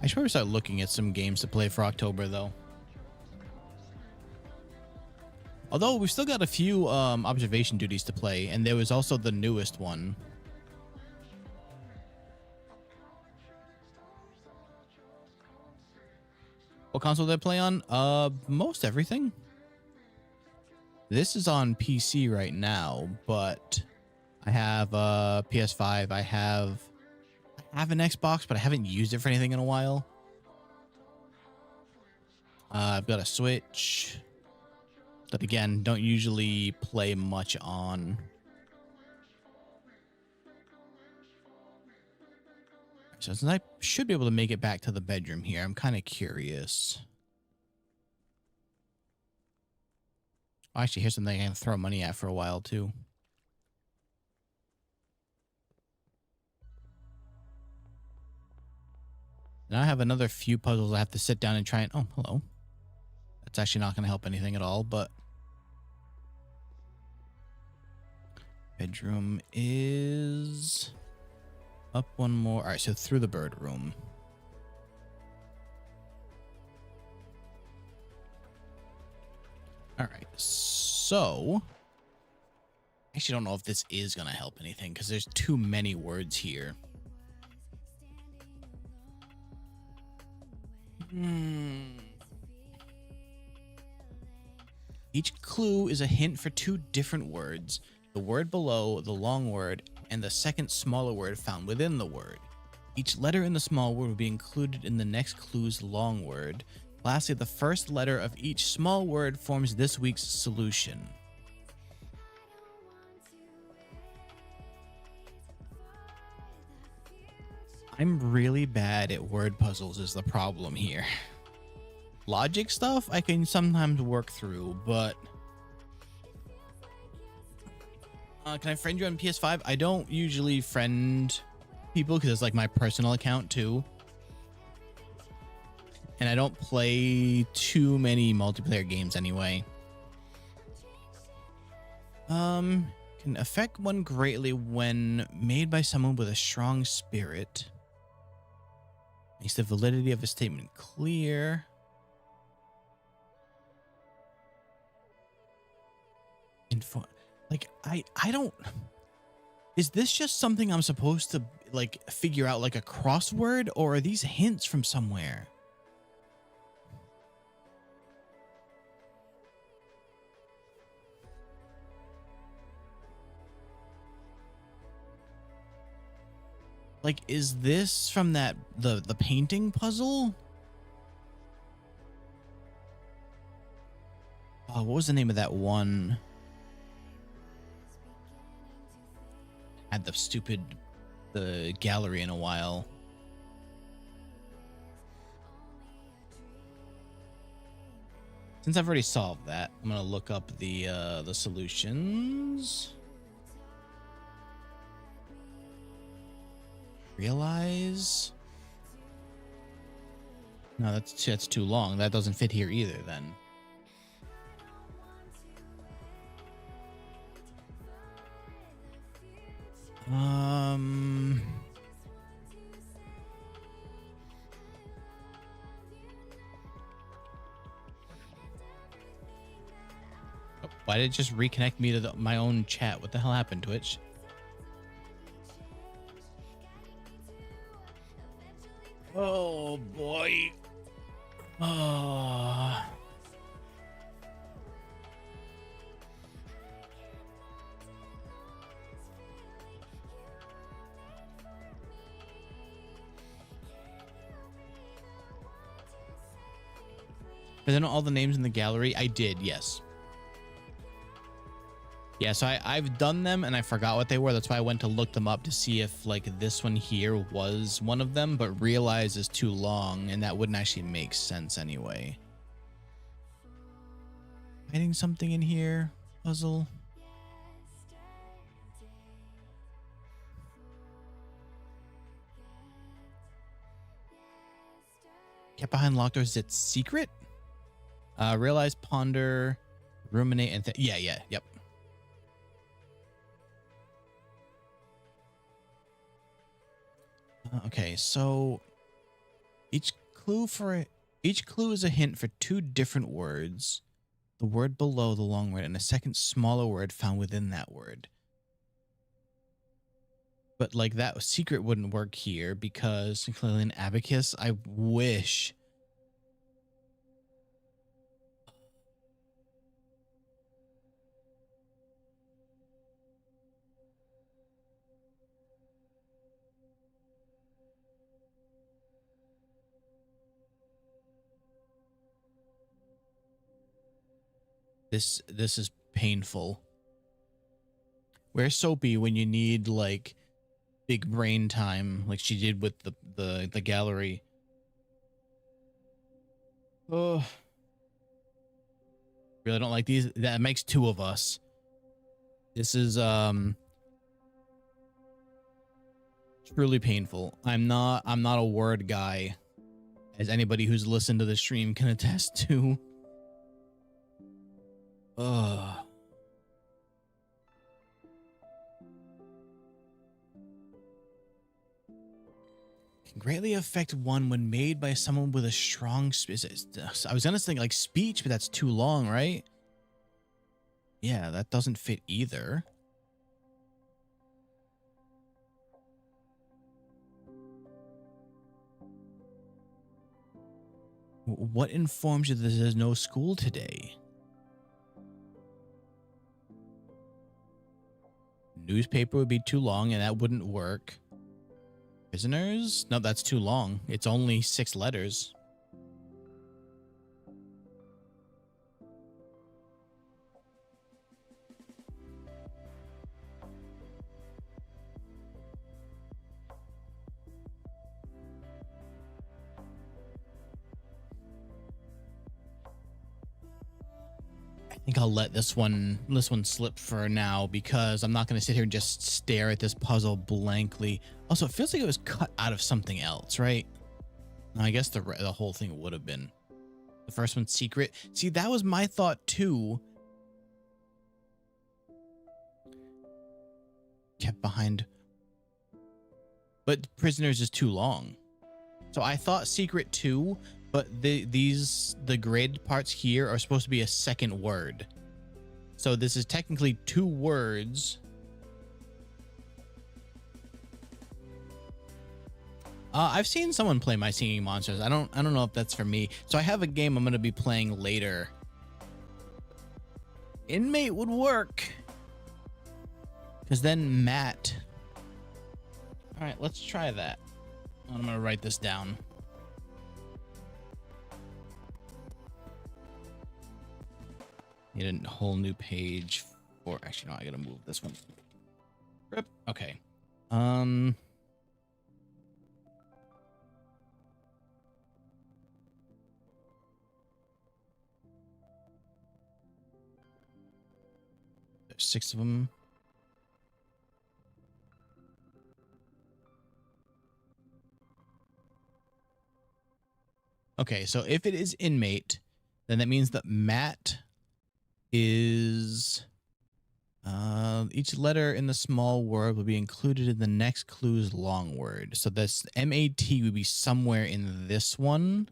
A: I should probably start looking at some games to play for October, though. Although we've still got a few observation duties to play, and there was also the newest one. What console did I play on? Most everything. This is on PC right now, but I have a PS5. I have an Xbox, but I haven't used it for anything in a while. I've got a Switch that, again, don't usually play much on. So since I should be able to make it back to the bedroom here, I'm kind of curious. Oh, actually, here's something I can throw money at for a while, too. Now I have another few puzzles I have to sit down and try and... Oh, hello. That's actually not going to help anything at all, but... Bedroom is... up one more. All right, so through the bird room. All right, so... I actually don't know if this is going to help anything because there's too many words here. Each clue is a hint for two different words. The word below, the long word, and the second smaller word found within the word. Each letter in the small word will be included in the next clue's long word. Lastly, the first letter of each small word forms this week's solution. I'm really bad at word puzzles is the problem here. Logic stuff I can sometimes work through, but... can I friend you on PS5? I don't usually friend people because it's like my personal account too. And I don't play too many multiplayer games anyway. Can affect one greatly when made by someone with a strong spirit. Makes the validity of a statement clear. Like, I don't... Is this just something I'm supposed to, like, figure out like a crossword? Or are these hints from somewhere? Like, is this from that the painting puzzle? Oh, what was the name of that one? Had the gallery in a while. Since I've already solved that, I'm gonna look up the solutions. Realize? No, that's too long. That doesn't fit here either then. Oh, why did it just reconnect me to my own chat? What the hell happened, Twitch? Oh boy. Oh. Is there all the names in the gallery? I did, yes. Yeah, so I've done them and I forgot what they were. That's why I went to look them up to see if like this one here was one of them, but realize is too long and that wouldn't actually make sense anyway. Hiding something in here, puzzle. Kept behind locked doors. Is it secret? Realize, ponder, ruminate, and yep. Okay, so each clue is a hint for 2 different words. The word below the long word and a second smaller word found within that word. But like that secret wouldn't work here because clearly an abacus. I wish. This is painful. Where's Soapy when you need like big brain time, like she did with the gallery? Oh, really don't like these. That makes 2 of us. This is truly painful. I'm not a word guy, as anybody who's listened to the stream can attest to. Ugh. Can greatly affect one when made by someone with a strong. I was gonna think like speech, but that's too long, right? Yeah, that doesn't fit either. What informs you that there's no school today? Newspaper would be too long, and that wouldn't work. Prisoners? No, that's too long. It's only 6 letters. I think I'll let this one slip for now because I'm not going to sit here and just stare at this puzzle blankly. Also, it feels like it was cut out of something else, right? I guess the whole thing would have been. The first one's secret. See, that was my thought too. Kept behind. But prisoners is too long. So I thought secret too, but the graded parts here are supposed to be a second word. So this is technically 2 words. I've seen someone play My Singing Monsters. I don't know if that's for me. So I have a game I'm going to be playing later. Inmate would work. Because then Matt. All right, let's try that. I'm going to write this down. Need a whole new page for. Actually, no, I got to move this one. Okay. There's 6 of them. Okay, so if it is inmate, then that means that Matt is each letter in the small word will be included in the next clue's long word. So this M-A-T would be somewhere in this one.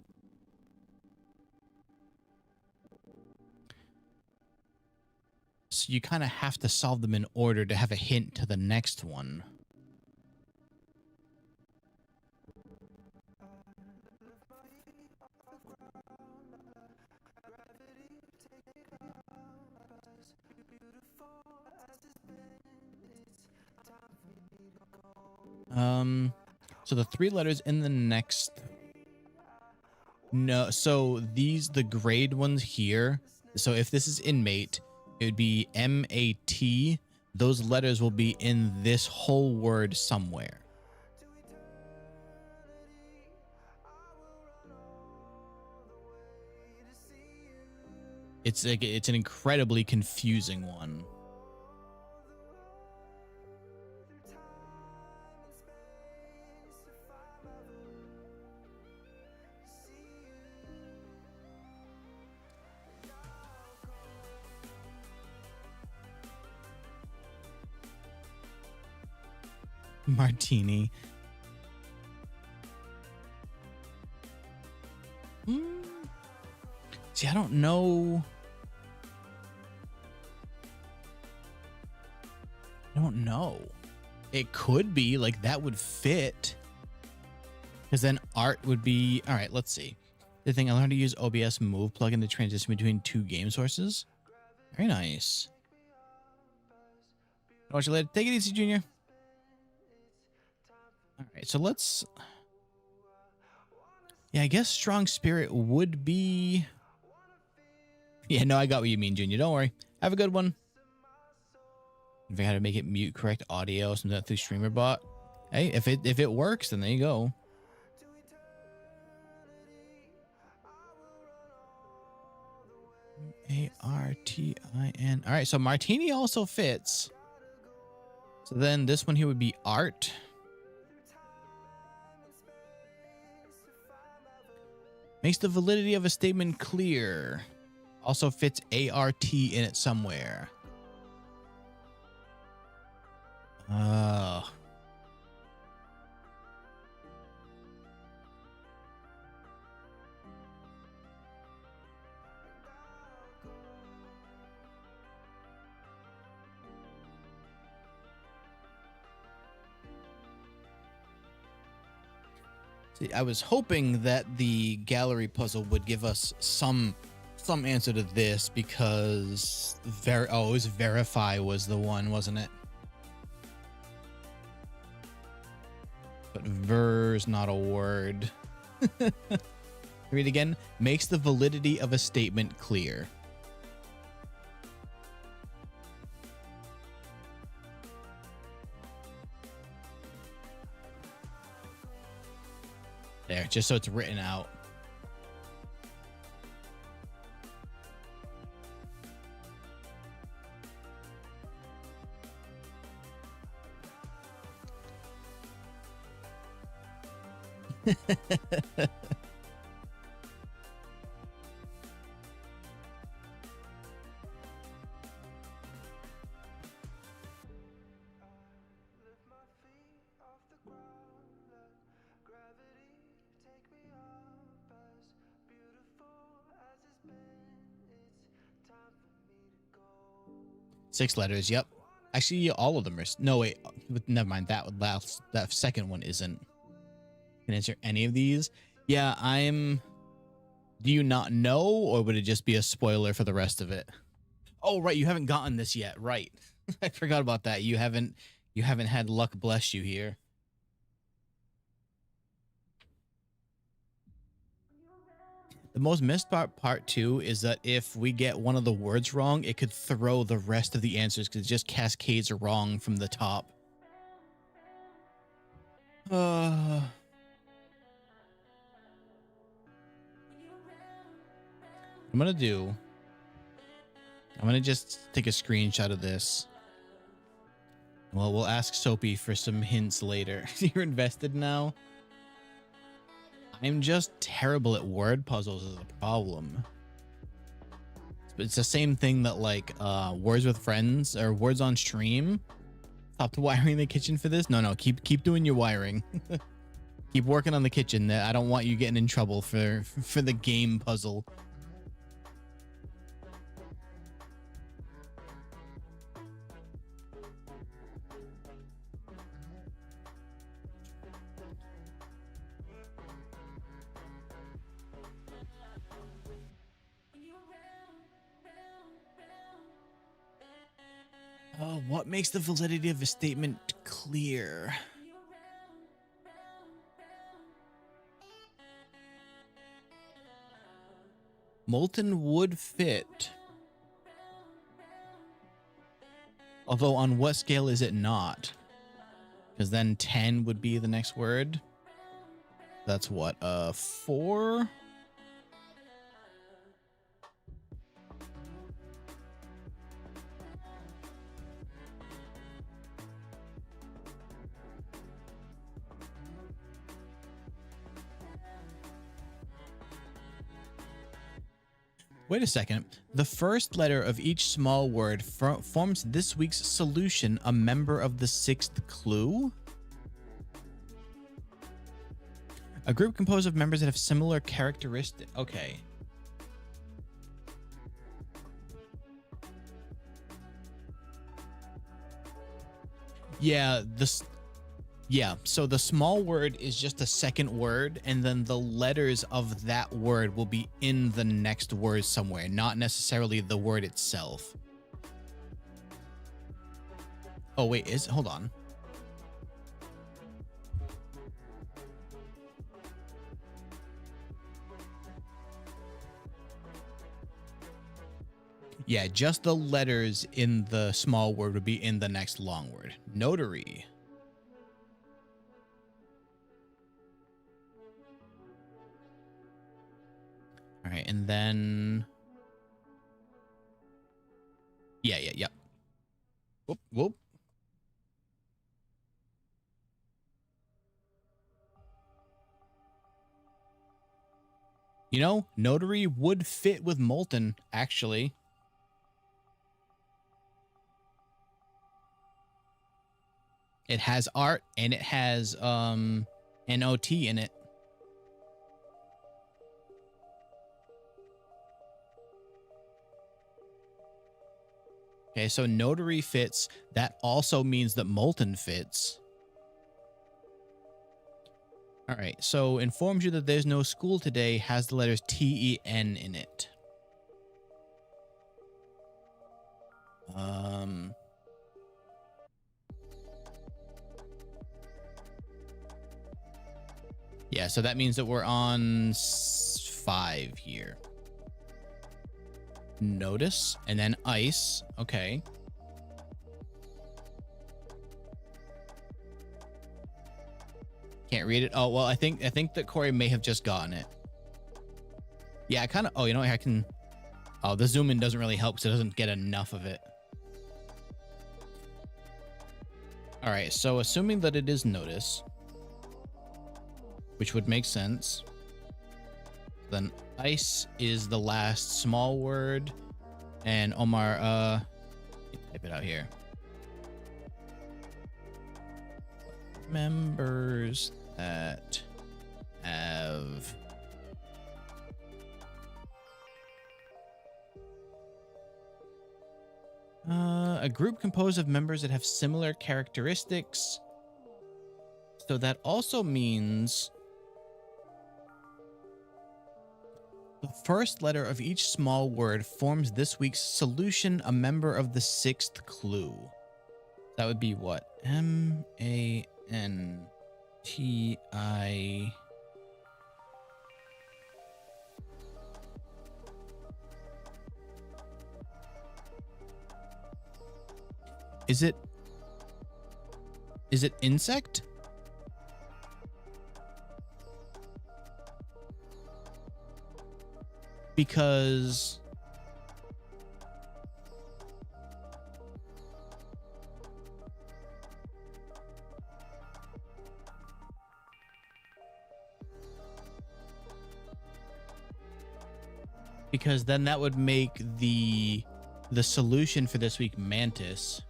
A: So you kind of have to solve them in order to have a hint to the next one. So the 3 letters in the next. No, so the grade ones here. So if this is inmate, it would be M-A-T. Those letters will be in this whole word somewhere. It's like it's an incredibly confusing one. Martini. See, I don't know. I don't know. It could be like that would fit. Because then art would be. All right, let's see. The thing I learned to use OBS Move plugin to transition between two game sources. Very nice. I'll watch you later. Take it easy, Junior. All right, so let's. Yeah, I guess strong spirit would be. Yeah, no, I got what you mean, Junior. Don't worry. Have a good one. If I had to make it mute correct audio, something that through streamer bot. Hey, if it works, then there you go. Martin. All right, so Martini also fits. So then this one here would be art. Makes the validity of a statement clear. Also fits ART in it somewhere. See, I was hoping that the gallery puzzle would give us some answer to this because it was verify was the one, wasn't it? But ver's not a word. Read again. Makes the validity of a statement clear. There, just so it's written out. Six letters. Yep. Actually, all of them are. No, wait. Never mind. That second one isn't. Can answer any of these. Yeah, do you not know, or would it just be a spoiler for the rest of it? Oh, right. You haven't gotten this yet. Right. I forgot about that. You haven't had luck bless you here. The most missed part two is that if we get one of the words wrong, it could throw the rest of the answers because it just cascades wrong from the top. I'm gonna just take a screenshot of this. Well, we'll ask Soapy for some hints later. You're invested now? I'm just terrible at word puzzles is a problem. It's the same thing that like words with friends or words on stream. Stopped wiring the kitchen for this. No, keep doing your wiring. Keep working on the kitchen. I don't want you getting in trouble for the game puzzle. What makes the validity of a statement clear? Molten would fit. Although on what scale is it not? Because then 10 would be the next word. That's what, 4? Wait a second. The first letter of each small word forms this week's solution, a member of the sixth clue? A group composed of members that have similar characteristics. Okay. Yeah, so the small word is just a second word, and then the letters of that word will be in the next word somewhere, not necessarily the word itself. Oh, wait, hold on. Yeah, just the letters in the small word would be in the next long word. Notary. All right, and then... Yep. Whoop. You know, notary would fit with molten, actually. It has art and it has NOT in it. Okay, so notary fits. That also means that molten fits. All right, so informs you that there's no school today, has the letters TEN in it. Yeah, so that means that we're on 5 here. Notice, and then ice. Okay. Can't read it. Oh, well, I think that Corey may have just gotten it. Yeah, I kind of... Oh, you know, I can... Oh, the zoom in doesn't really help because it doesn't get enough of it. All right, so assuming that it is notice, which would make sense, then ice is the last small word. And Omar, type it out here. Members that have a group composed of members that have similar characteristics. So that also means the first letter of each small word forms this week's solution, a member of the 6th clue. That would be what? MANTI. Is it insect? Because then that would make the solution for this week mantis.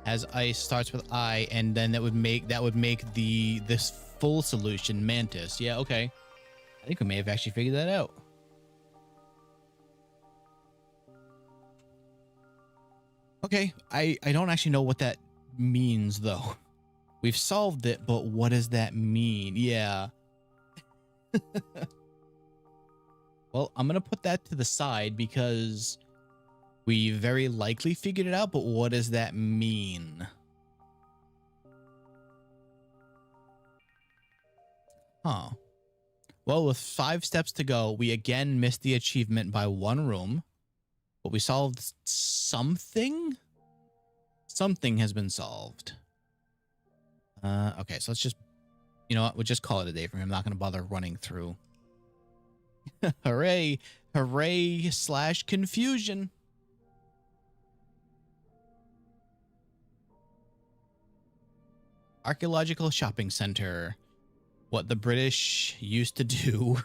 A: As ice starts with I, and then that would make this full solution mantis. Yeah, okay. I think we may have actually figured that out. Okay, I don't actually know what that means though. We've solved it, but what does that mean? Yeah. Well, I'm gonna put that to the side because we very likely figured it out, but what does that mean? Huh. Well, with 5 steps to go, we again missed the achievement by 1 room, but we solved something? Something has been solved. Okay, so let's just, you know what? We'll just call it a day for me. I'm not going to bother running through. Hooray. Hooray / confusion. Archaeological shopping center. What the British used to do.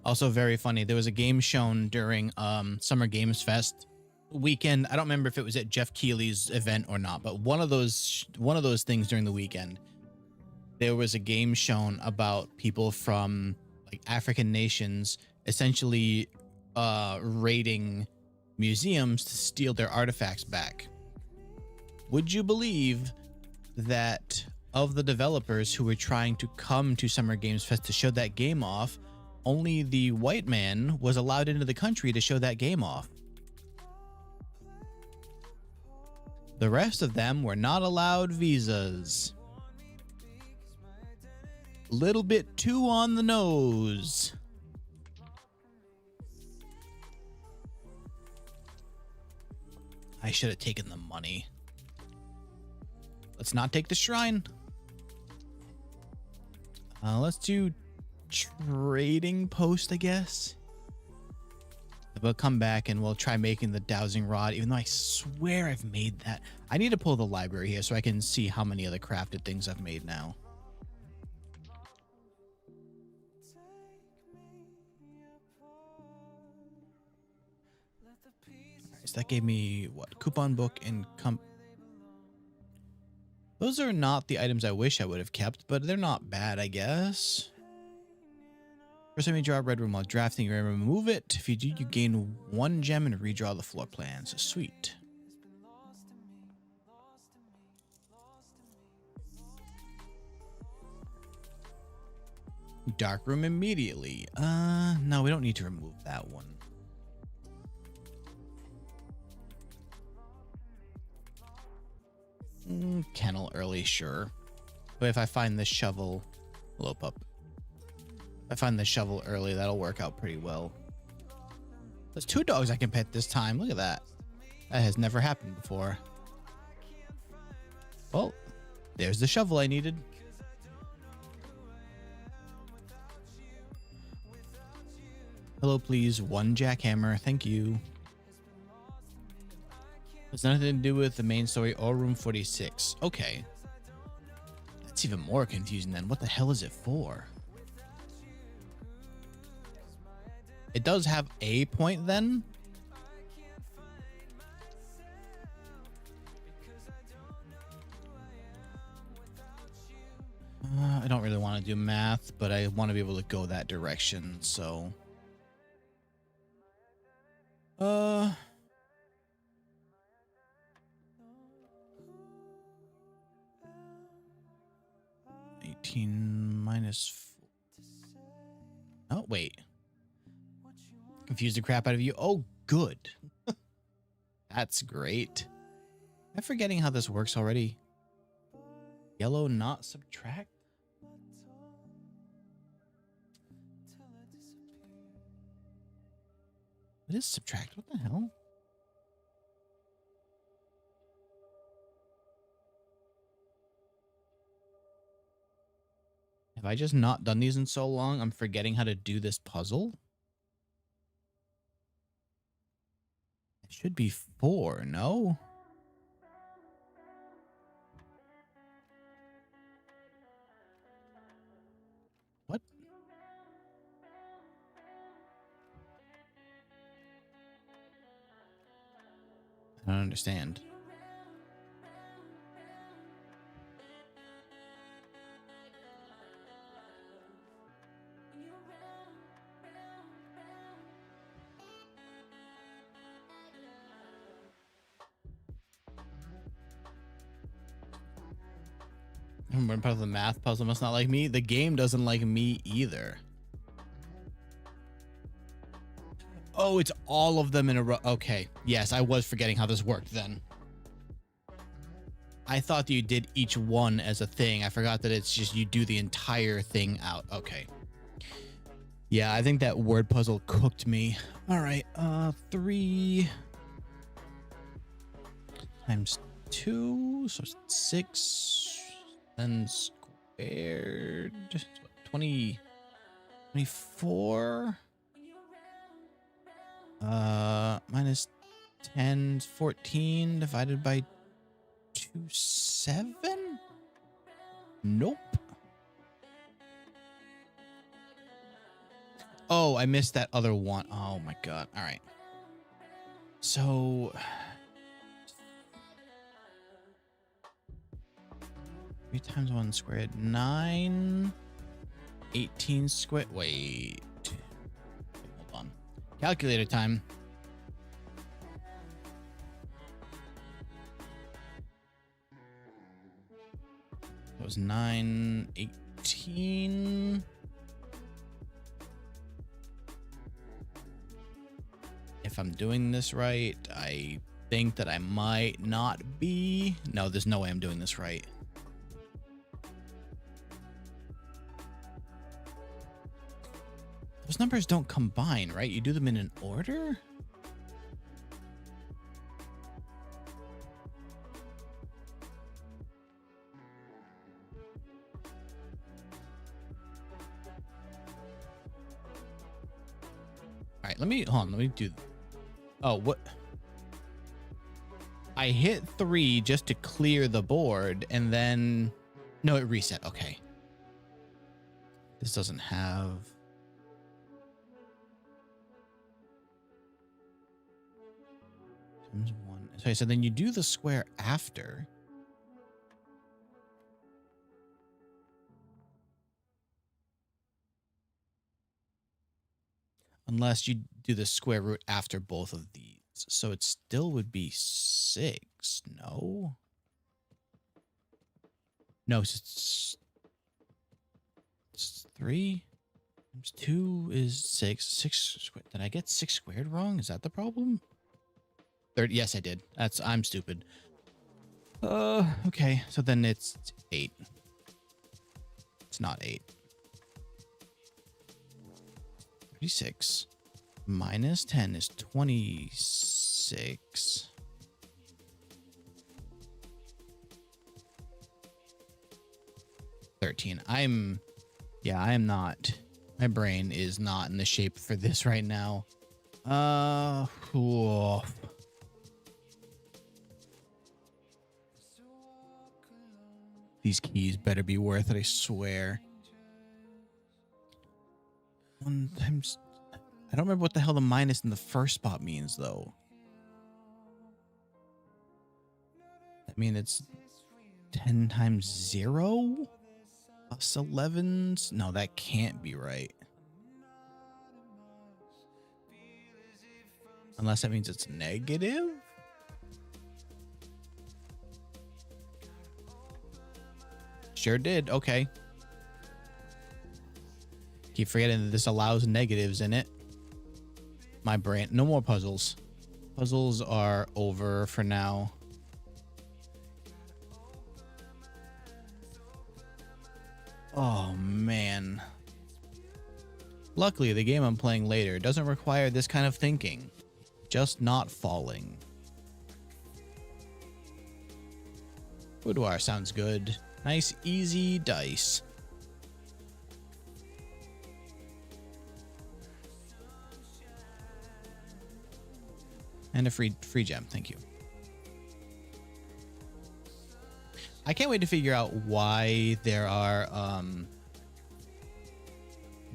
A: Also very funny. There was a game shown during Summer Games Fest weekend. I don't remember if it was at Jeff Keighley's event or not, but one of those things during the weekend, there was a game shown about people from like African nations essentially raiding museums to steal their artifacts back. Would you believe that of the developers who were trying to come to Summer Games Fest to show that game off, only the white man was allowed into the country to show that game off? The rest of them were not allowed visas. Little bit too on the nose. I should have taken the money. Let's not take the shrine. Let's do trading post, I guess. We'll come back and we'll try making the dowsing rod, even though I swear I've made that. I need to pull the library here so I can see how many other crafted things I've made now. So that gave me what? Coupon book and those are not the items I wish I would have kept, but they're not bad, I guess. First time you draw a red room while drafting, you remove it. If you do, you gain 1 gem and redraw the floor plans. Sweet. Dark room immediately. No, we don't need to remove that one. Kennel early, sure. But if I find this shovel, hello pup. If I find this shovel early, that'll work out pretty well. There's 2 dogs I can pet this time. Look at that. That has never happened before. Well, there's the shovel I needed. Hello, please. 1 jackhammer. Thank you. It's nothing to do with the main story or room 46. Okay. That's even more confusing then. What the hell is it for? It does have a point then? I don't really want to do math, but I want to be able to go that direction, so... 18 minus 4. Oh, wait. Confused the crap out of you. Oh, good. That's great. I'm forgetting how this works already. Yellow not subtract? It is subtract. What the hell? Have I just not done these in so long? I'm forgetting how to do this puzzle. It should be 4, no? What? I don't understand. One part of the math puzzle must not like me. The game doesn't like me either. Oh, it's all of them in a row. Okay. Yes, I was forgetting how this worked then. I thought that you did each one as a thing. I forgot that it's just you do the entire thing out. Okay. Yeah, I think that word puzzle cooked me. All right. 3 times 2, so 6. Then squared. 20. 24. Minus 10 is 14 divided by 2, 7? Nope. Oh, I missed that other one. Oh my god. All right. So 3 times 1 squared, 9. 18 squared. Wait. Hold on. Calculator time. It was 9, 18. If I'm doing this right, I think that I might not be. No, there's no way I'm doing this right. Those numbers don't combine, right? You do them in an order? All right, let me do. Oh, what? I hit 3 just to clear the board, and then no, it reset. Okay. This doesn't have. Times 1. Sorry, so then you do the square after. Unless you do the square root after both of these. So it still would be 6. No? No, it's 3 times 2 is 6. 6 squared. Did I get 6 squared wrong? Is that the problem? 30. Yes, I did. I'm stupid. Okay. So then it's 8. It's not 8. 36 minus 10 is 26. I am not. My brain is not in the shape for this right now. Whoa. These keys better be worth it, I swear. 1 times. I don't remember what the hell the minus in the first spot means, though. I mean, it's 10 times 0 plus 11s. No, that can't be right. Unless that means it's negative. Sure did. Okay. Keep forgetting that this allows negatives in it. My brain. No more puzzles. Puzzles are over for now. Oh, man. Luckily, the game I'm playing later doesn't require this kind of thinking. Just not falling. Boudoir sounds good. Nice, easy dice. And a free gem. Thank you. I can't wait to figure out why there are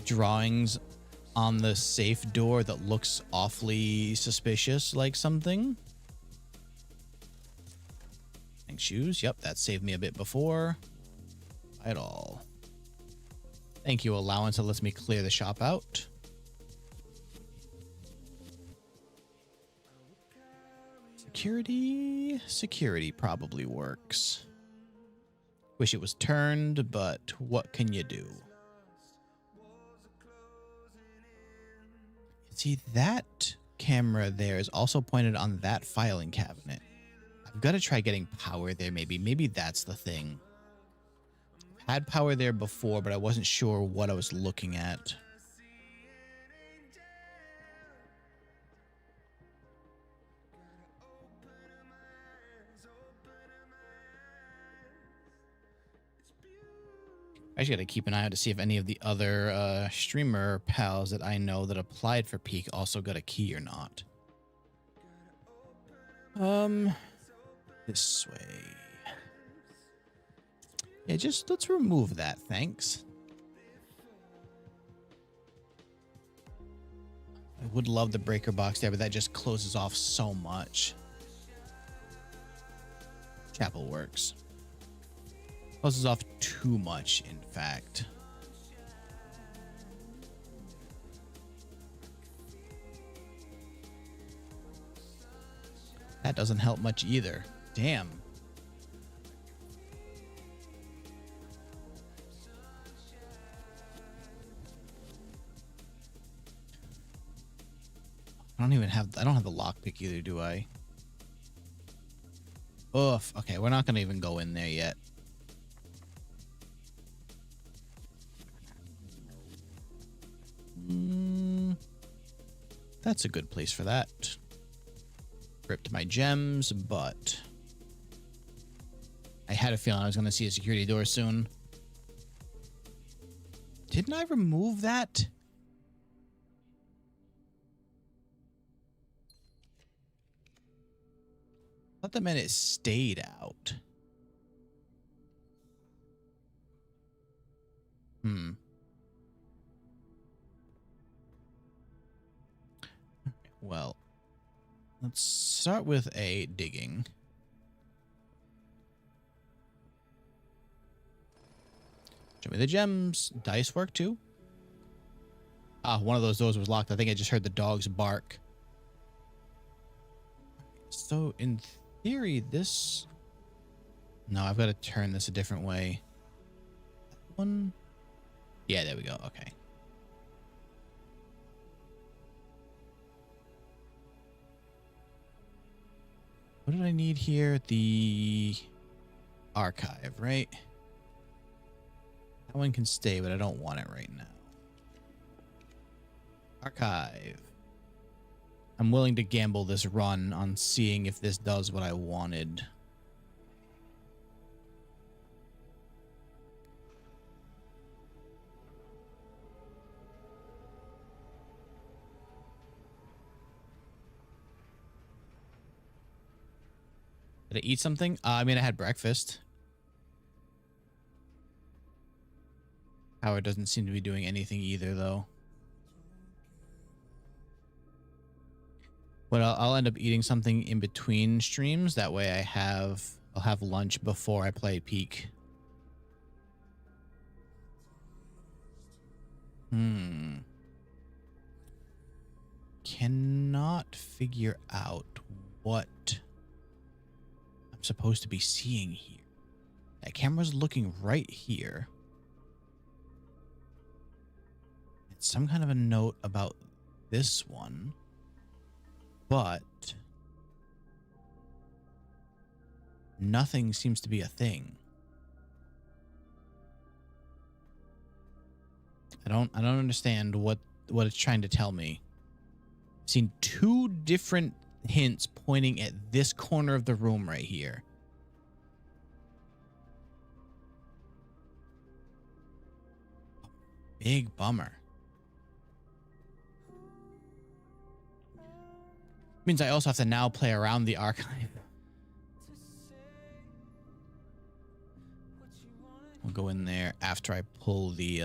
A: drawings on the safe door that looks awfully suspicious, like something. Thanks, shoes. Yep, that saved me a bit before. At all. Thank you, allowance that lets me clear the shop out. Security probably works. Wish it was turned, but what can you do? See, that camera there is also pointed on that filing cabinet. I've got to try getting power there, maybe. Maybe that's the thing. Had power there before, but I wasn't sure what I was looking at. I just got to keep an eye out to see if any of the other streamer pals that I know that applied for Peak also got a key or not. This way. Yeah, just let's remove that, thanks. I would love the breaker box there, but that just closes off so much. Chapel works. Closes off too much, in fact. That doesn't help much either. Damn. I don't have the lockpick either, do I? Oof. Okay, we're not gonna even go in there yet. That's a good place for that. Ripped my gems, but I had a feeling I was gonna see a security door soon. Didn't I remove that? I thought that meant it stayed out. Well, let's start with a digging. Show me the gems. Dice work too. Ah, one of those doors was locked. I think I just heard the dogs bark. So in theory, this... No, I've got to turn this a different way. That one... Yeah, there we go. Okay. What did I need here? The archive, right? That one can stay, but I don't want it right now. Archive. I'm willing to gamble this run on seeing if this does what I wanted. Did I eat something? I mean, I had breakfast. Howard doesn't seem to be doing anything either, though. But I'll end up eating something in between streams. That way I'll have lunch before I play Peak. Cannot figure out what I'm supposed to be seeing here. That camera's looking right here. It's some kind of a note about this one. But nothing seems to be a thing. I don't understand what it's trying to tell me. I've seen two different hints pointing at this corner of the room right here. Big bummer. Means I also have to now play around the archive. I'll go in there after I pull the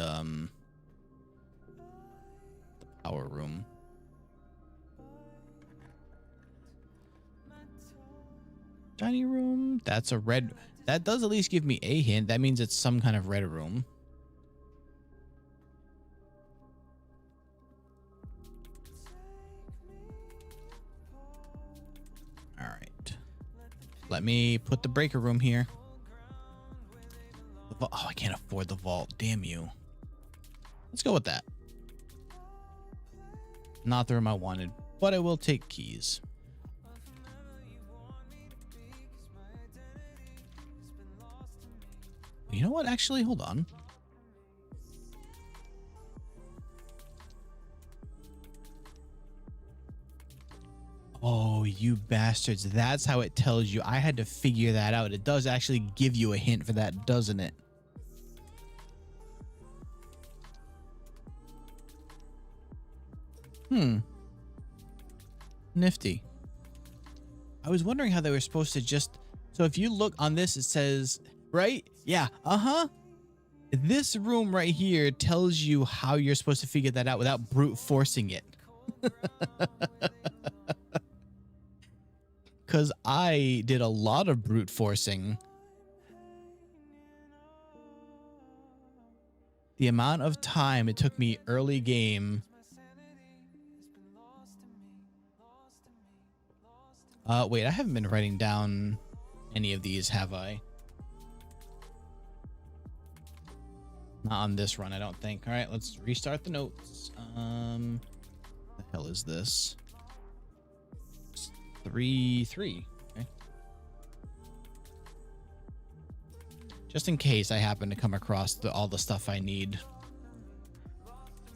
A: power room. Tiny room. That's a red. That does at least give me a hint. That means it's some kind of red room. All right. Let me put the breaker room here. Oh, I can't afford the vault. Damn you. Let's go with that. Not the room I wanted, but I will take keys. You know what? Actually, hold on. Oh, you bastards. That's how it tells you. I had to figure that out. It does actually give you a hint for that, doesn't it? Nifty. I was wondering how they were supposed to just... So if you look on this, it says... Right? Yeah. Uh-huh. This room right here tells you how you're supposed to figure that out without brute forcing it. Because I did a lot of brute forcing. The amount of time it took me early game. Wait, I haven't been writing down any of these, have I? Not on this run, I don't think. All right, let's restart the notes. The hell is this? 3-3. Okay. Just in case I happen to come across all the stuff I need.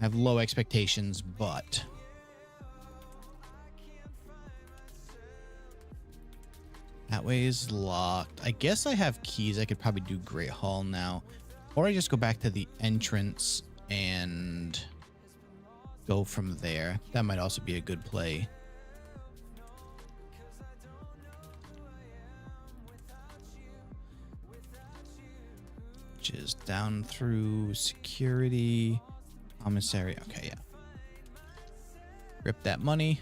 A: I have low expectations, but that way is locked. I guess I have keys. I could probably do Great Hall now. Or I just go back to the entrance and go from there. That might also be a good play. Which is down through security, commissary. Okay, yeah. Rip that money.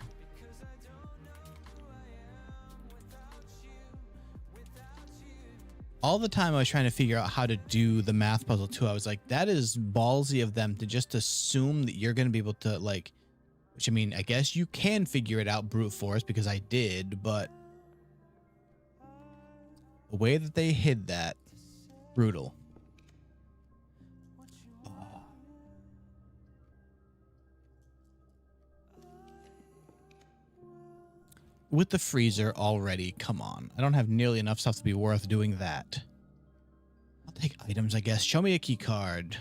A: All the time I was trying to figure out how to do the math puzzle too. I was like, that is ballsy of them to just assume that you're going to be able to, like, which I mean, I guess you can figure it out brute force because I did, but the way that they hid that, brutal. With the freezer already, come on. I don't have nearly enough stuff to be worth doing that. I'll take items, I guess. Show me a key card.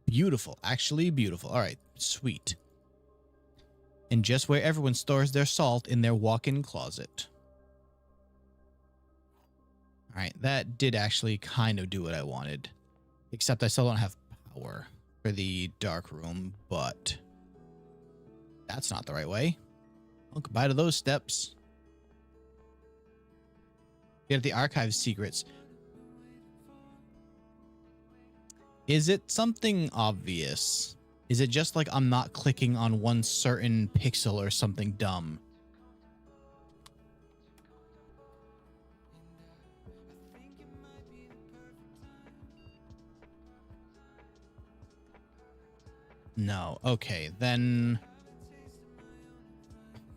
A: Beautiful. Actually beautiful. All right. Sweet. And just where everyone stores their salt, in their walk-in closet. All right. That did actually kind of do what I wanted. Except I still don't have power for the dark room, but that's not the right way. Well, goodbye to those steps. Get the archive secrets. Is it something obvious? Is it just like I'm not clicking on one certain pixel or something dumb? No. Okay, then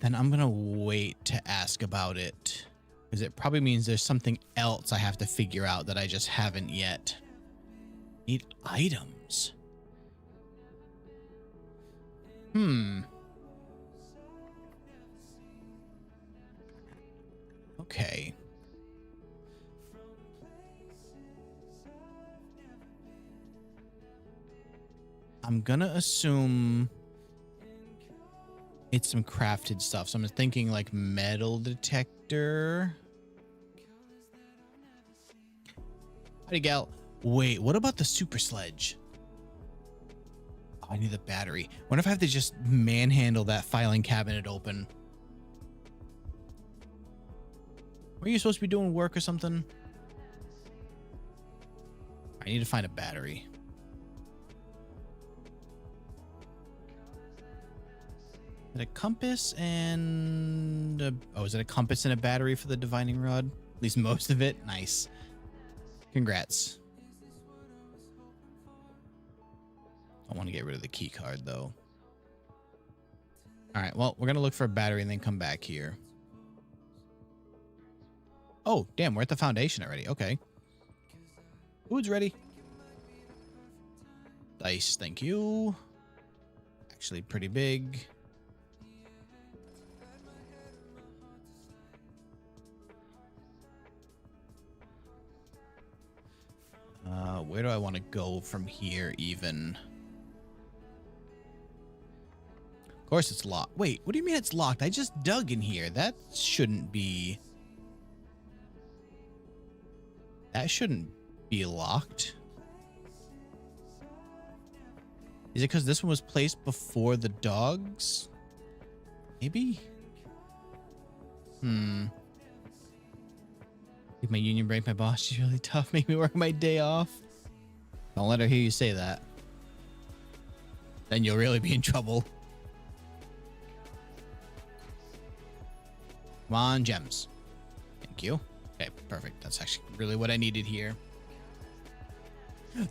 A: I'm gonna wait to ask about it, because it probably means there's something else I have to figure out that I just haven't yet. Need items. Okay. I'm gonna assume it's some crafted stuff. So I'm thinking like metal detector. Howdy, gal. Wait, what about the super sledge? Oh, I need the battery. Wonder if I have to just manhandle that filing cabinet open. Were you supposed to be doing work or something? I need to find a battery. Is it a compass and oh, is it a compass and a battery for the divining rod? At least most of it. Nice. Congrats. I want to get rid of the key card though. All right, well, we're gonna look for a battery and then come back here. Oh, damn, we're at the foundation already. Okay. Food's ready. Dice, thank you. Actually pretty big. Where do I want to go from here even? Of course it's locked. Wait, what do you mean it's locked? I just dug in here. That shouldn't be... That shouldn't be locked. Is it because this one was placed before the dogs? Maybe? If my union break, my boss, she's really tough. Make me work my day off. Don't let her hear you say that. Then you'll really be in trouble. Come on, gems. Thank you. Okay, perfect. That's actually really what I needed here.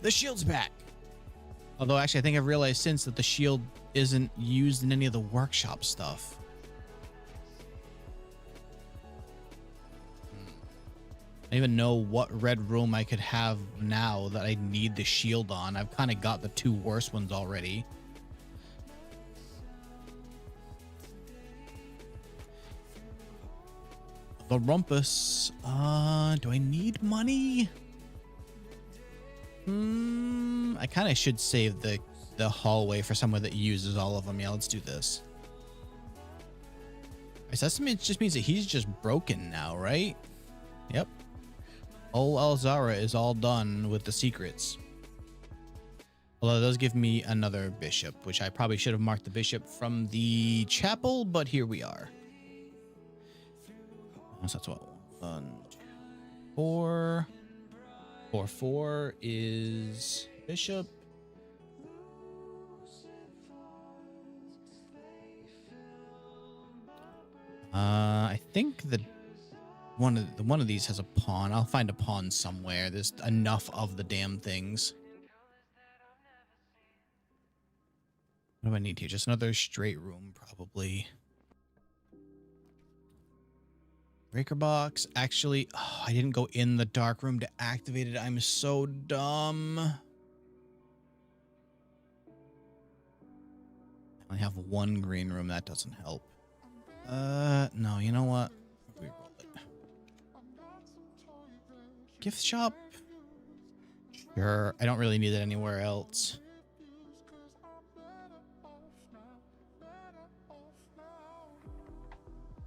A: The shield's back. Although, actually, I think I've realized since that the shield isn't used in any of the workshop stuff. I don't even know what red room I could have now that I need the shield on. I've kind of got the two worst ones already. The rumpus. Do I need money? I kind of should save the hallway for somewhere that uses all of them. Yeah, let's do this. I guess that just means that he's just broken now, right? Yep. Ol Alzara is all done with the secrets. Although it does give me another bishop, which I probably should have marked the bishop from the chapel, but here we are. So that's what? 1, 2, 4. 4, 4 is bishop. I think that one of these has a pawn. I'll find a pawn somewhere. There's enough of the damn things. What do I need here? Just another straight room, probably. Breaker box. Actually, I didn't go in the dark room to activate it. I'm so dumb. I only have one green room. That doesn't help. No, you know what? Reroll it. Gift shop? Sure. I don't really need it anywhere else.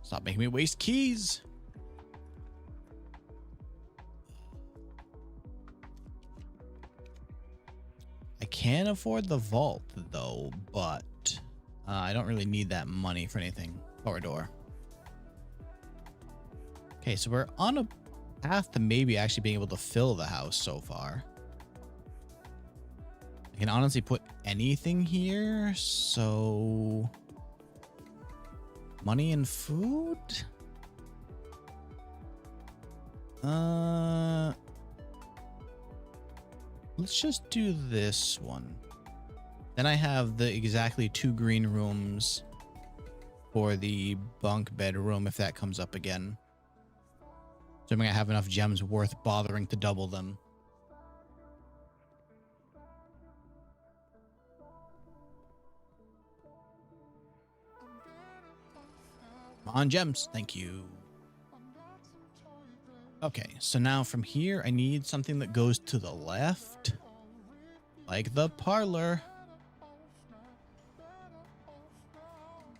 A: Stop making me waste keys. I can afford the vault, though, but I don't really need that money for anything. Corridor. Okay, so we're on a path to maybe actually being able to fill the house so far. I can honestly put anything here, so... Money and food? Let's just do this one. Then I have the exactly 2 green rooms for the bunk bedroom if that comes up again. Assuming I have enough gems worth bothering to double them. Come on, gems. Thank you. Okay, so now from here, I need something that goes to the left. Like the parlor.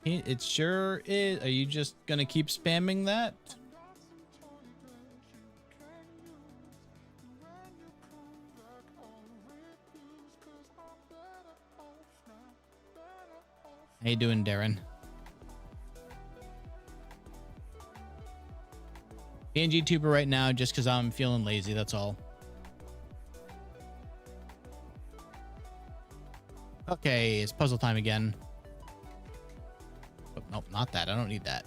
A: It sure is. Are you just gonna keep spamming that? How you doing, Darren? PNG tuber right now just because I'm feeling lazy, that's all. Okay, it's puzzle time again. Oh, nope, not that. I don't need that.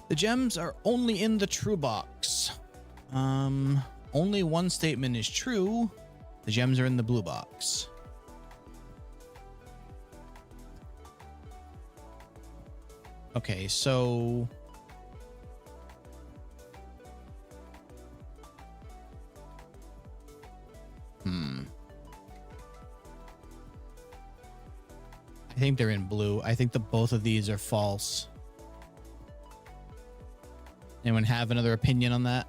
A: The gems are only in the true box. Only one statement is true. The gems are in the blue box. Okay, so... I think they're in blue. I think both of these are false. Anyone have another opinion on that?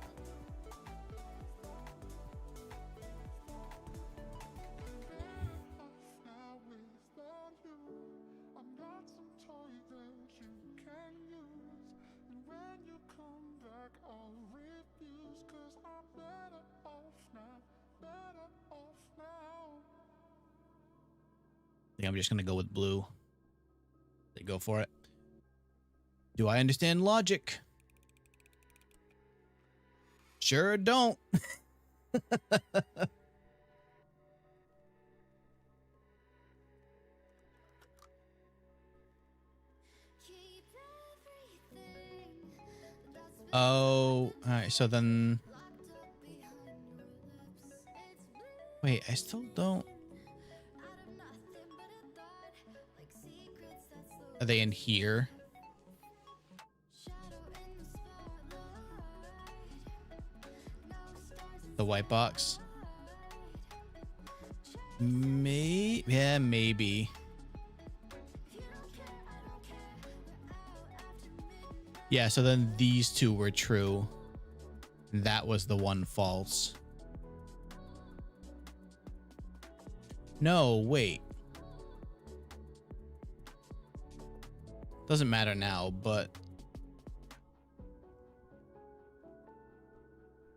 A: I think I'm just going to go with blue. They go for it. Do I understand logic? Sure don't. Oh, all right. So then, wait, I still don't. Are they in here? The white box? Yeah, maybe. Yeah, so then these two were true. That was the one false. No, wait. Doesn't matter now, but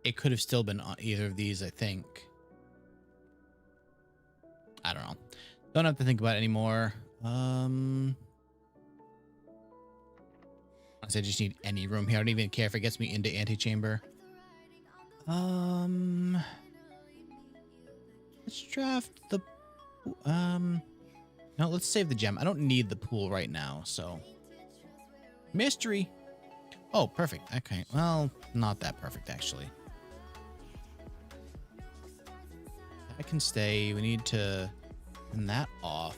A: it could have still been on either of these, I think. I don't know. Don't have to think about it anymore. Honestly, I just need any room here. I don't even care if it gets me into antechamber. Let's draft the no, let's save the gem. I don't need the pool right now, so mystery. Oh, perfect. Okay. Well, not that perfect actually. I can stay. We need to turn that off.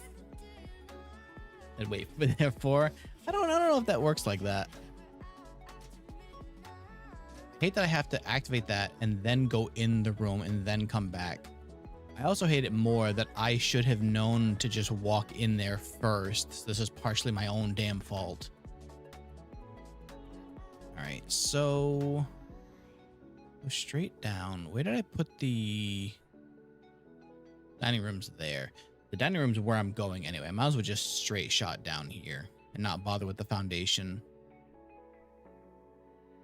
A: And wait for therefore. I don't know if that works like that. I hate that I have to activate that and then go in the room and then come back. I also hate it more that I should have known to just walk in there first. This is partially my own damn fault. All right, so go straight down. Where did I put the dining room's there? The dining room's where I'm going anyway. I might as well just straight shot down here and not bother with the foundation.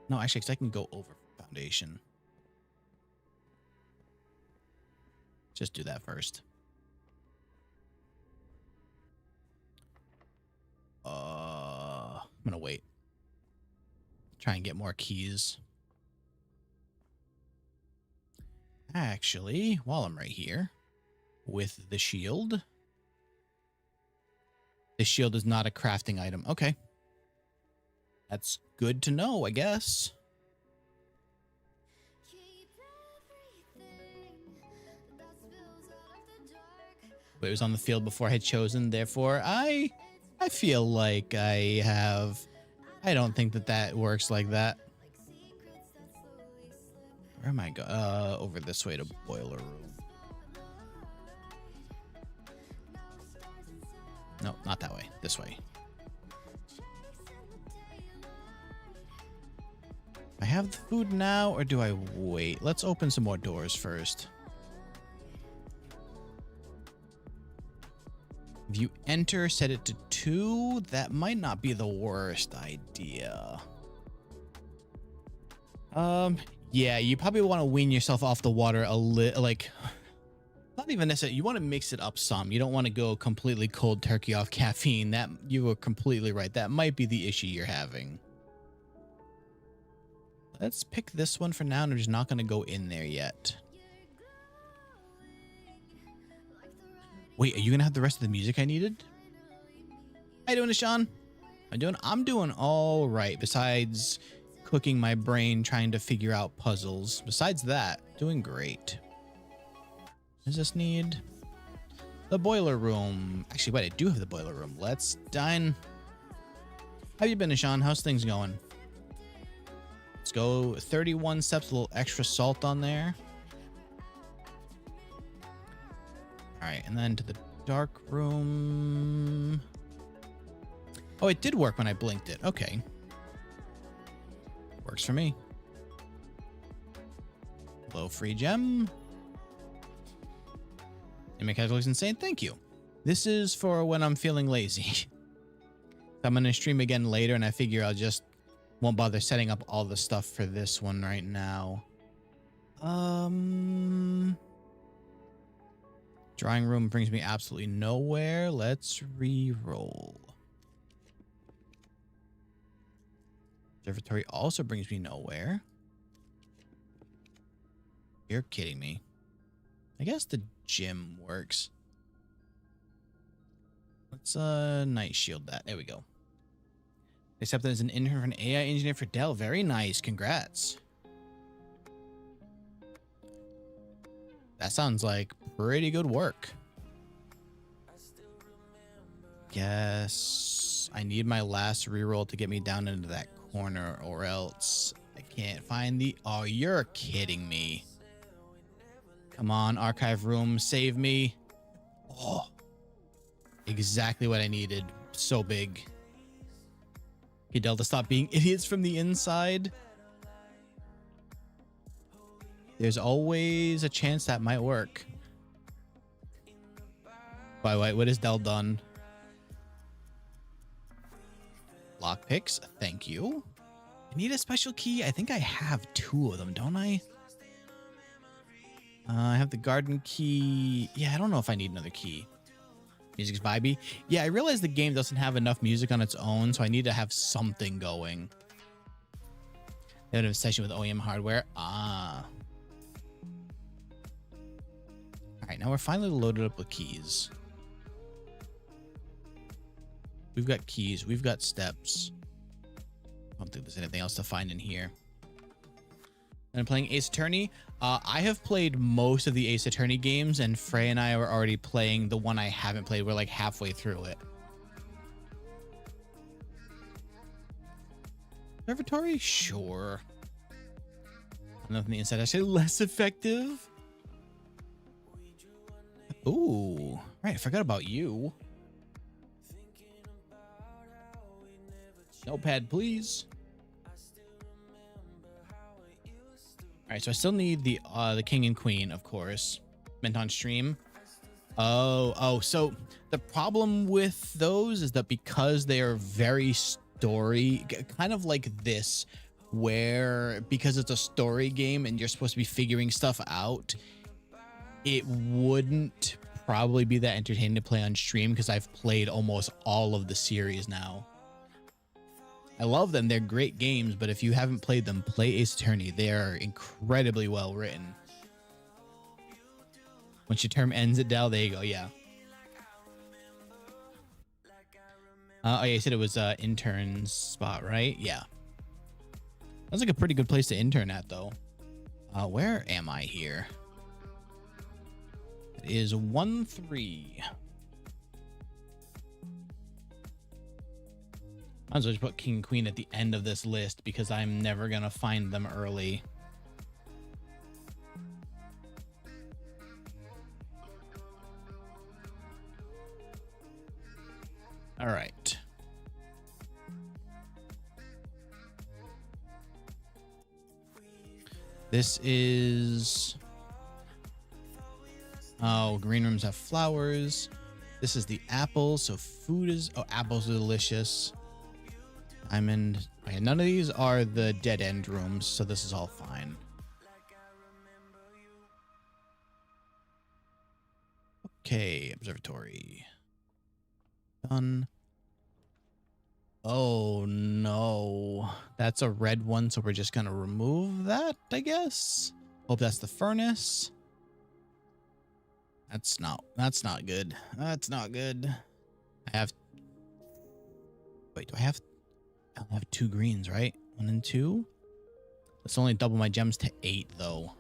A: No, actually, because I can go over foundation. Just do that first. I'm gonna wait. Try and get more keys. Actually, while I'm right here with the shield. The shield is not a crafting item. Okay. That's good to know, I guess. But it was on the field before I had chosen, therefore I feel like I have. I don't think that works like that. Where am I going? Over this way to boiler room. No, not that way. This way. I have the food now, or do I wait? Let's open some more doors first. If you enter, set it to 2. That might not be the worst idea. Yeah, you probably want to wean yourself off the water a little, like, not even necessarily. You want to mix it up some. You don't want to go completely cold turkey off caffeine. That, you were completely right. That might be the issue you're having. Let's pick this one for now, and I'm just not going to go in there yet. Wait, are you going to have the rest of the music I needed? How you doing, Sean? I'm doing all right, besides cooking my brain trying to figure out puzzles. Besides that, doing great. Does this need the boiler room? Actually, wait, I do have the boiler room. Let's dine. How you been, Sean? How's things going? Let's go 31 steps, a little extra salt on there. All right, and then to the dark room. Oh, it did work when I blinked it. Okay. Works for me. Low free gem. And my calculations insane. Thank you. This is for when I'm feeling lazy. I'm going to stream again later, and I figure I'll just won't bother setting up all the stuff for this one right now. Drawing room brings me absolutely nowhere. Let's re-roll. Observatory also brings me nowhere. You're kidding me. I guess the gym works. Let's night shield that. There we go. Accepted as an intern for an AI engineer for Dell. Very nice. Congrats. That sounds like pretty good work. Guess I need my last reroll to get me down into that corner, or else I can't find the... Oh, you're kidding me. Come on, archive room, save me. Oh, exactly what I needed. So big. Okay, Delta, stop being idiots from the inside. There's always a chance that might work. Wait, what has Dell done? Lockpicks, thank you. I need a special key. I think I have 2 of them, don't I? I have the garden key. Yeah, I don't know if I need another key. Music's vibey. Yeah, I realize the game doesn't have enough music on its own, so I need to have something going. They have a session with OEM hardware. Ah. All right, now we're finally loaded up with keys. We've got keys. We've got steps. I don't think there's anything else to find in here. I'm playing Ace Attorney. I have played most of the Ace Attorney games, and Frey and I are already playing the one I haven't played. We're like halfway through it. Observatory? Sure. Nothing on the inside. Actually, less effective. Ooh. Right, I forgot about you. Notepad, please. All right, so I still need the king and queen, of course, meant on stream. So the problem with those is that because they are very story, kind of like this, where because it's a story game and you're supposed to be figuring stuff out, it wouldn't probably be that entertaining to play on stream because I've played almost all of the series now. I love them. They're great games, but if you haven't played them, play Ace Attorney. They are incredibly well written. Once your term ends at Dell, there you go. Yeah. Oh, yeah, you said it was intern spot, right? Yeah. That's like a pretty good place to intern at, though. Where am I here? It is 1-3. Might as well just put king and queen at the end of this list because I'm never gonna find them early. All right. This is... Oh, green rooms have flowers. This is the apples, so food is... Oh, apples are delicious. I'm in... Okay, none of these are the dead end rooms, so this is all fine. Okay, observatory. Done. Oh, no. That's a red one, so we're just gonna remove that, I guess. Hope that's the furnace. That's not good. That's not good. I have... Wait, do I have... I only have 2 greens, right? 1 and 2. Let's only double my gems to 8, though.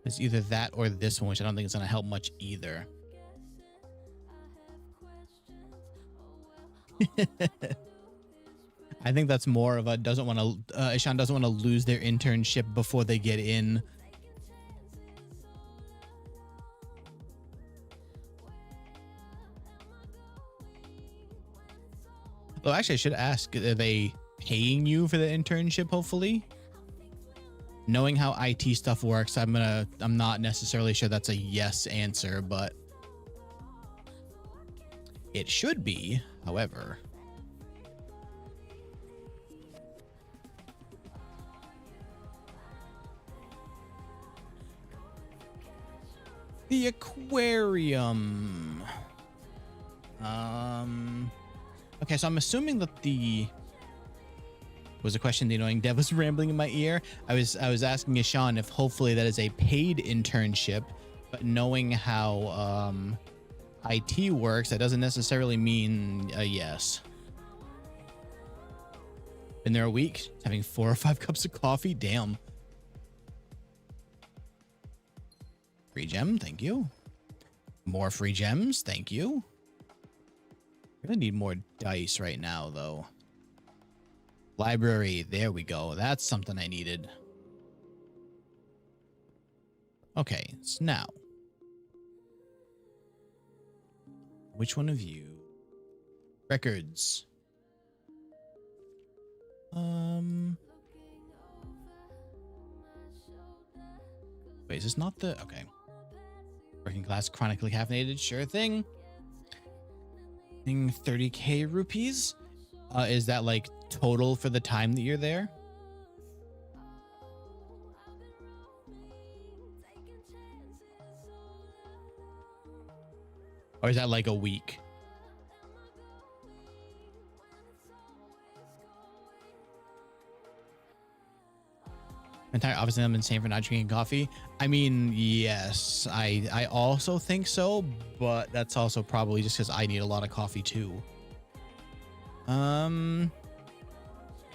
A: It's either that or this one, which I don't think is gonna help much either. I think that's more of a doesn't want to. Ishan doesn't want to lose their internship before they get in. Well, actually, I should ask, are they paying you for the internship, hopefully? Knowing how IT stuff works, I'm not necessarily sure that's a yes answer, but it should be, however. The aquarium. Okay, so I'm assuming that was a question the annoying dev was rambling in my ear. I was asking Ishan if hopefully that is a paid internship, but knowing how IT works, that doesn't necessarily mean a yes. Been there a week, having 4 or 5 cups of coffee. Damn. Free gem, thank you. More free gems, thank you. Really need more dice right now, though. Library, there we go. That's something I needed. Okay, so now. Which one of you? Records. Wait, is this not the... Okay. Working class, chronically caffeinated, sure thing. 30k rupees. Is that like total for the time that you're there? Or is that like a week? Entire office I'm insane for not drinking coffee. I mean, yes, I also think so, but that's also probably just because I need a lot of coffee too.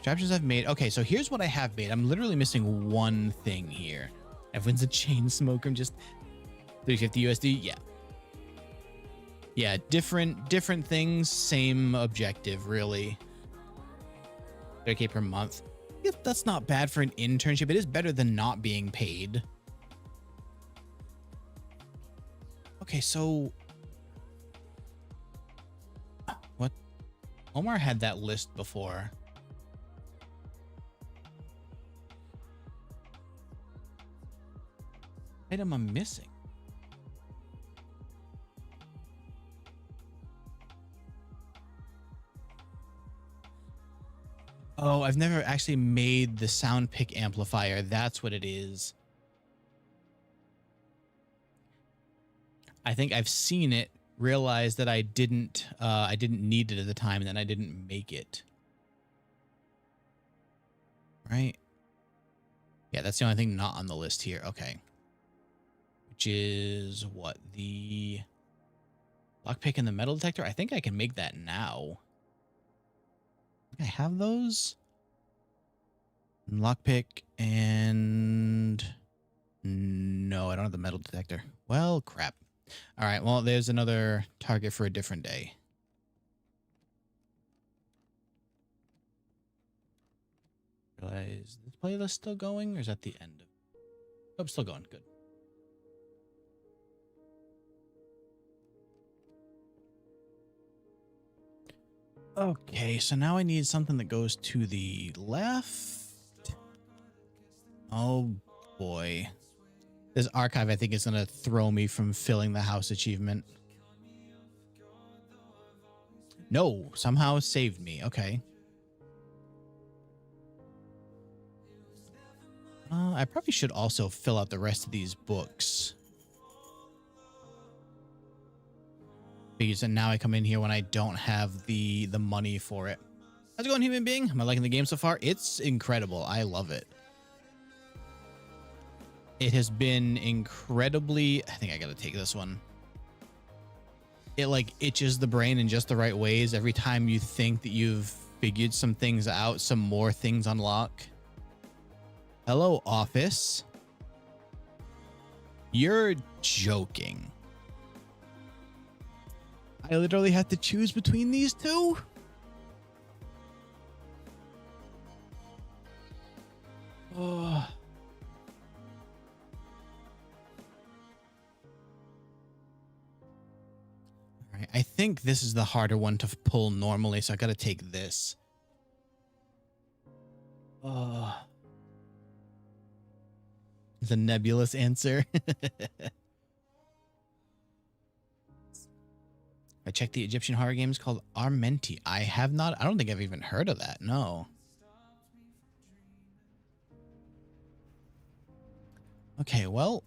A: Captions I've made. Okay, so here's what I have made. I'm literally missing one thing here. Everyone's a chain smoker. I'm just 350 USD. Yeah. Yeah, different things, same objective, really. 30k per month. Yeah, that's not bad for an internship. It is better than not being paid. Okay, so what? Omar had that list before. Item I'm missing. Oh, I've never actually made the sound pick amplifier. That's what it is. I think I've seen it, realized that I didn't need it at the time, and then I didn't make it. Right? Yeah, that's the only thing not on the list here. Okay. Which is what? The lockpick and the metal detector? I think I can make that now. I have those. Lockpick and no, I don't have the metal detector. Well, crap. All right, well, there's another target for a different day. Realize this playlist still going, or is that the end of? Oh, still going. Good. Okay, so now I need something that goes to the left. Oh boy. This archive, I think, is going to throw me from filling the house achievement. No, somehow saved me. Okay. I probably should also fill out the rest of these books. Because now I come in here when I don't have the money for it. How's it going, human being? Am I liking the game so far? It's incredible. I love it. It has been incredibly... I think I gotta take this one. It like itches the brain in just the right ways. Every time you think that you've figured some things out, some more things unlock. Hello, office. You're joking. I literally have to choose between these two? Oh. All right, I think this is the harder one to pull normally, so I gotta take this. Oh. It's a nebulous answer. I checked the Egyptian horror games called Armenti. I have not. I don't think I've even heard of that. No. Okay, well,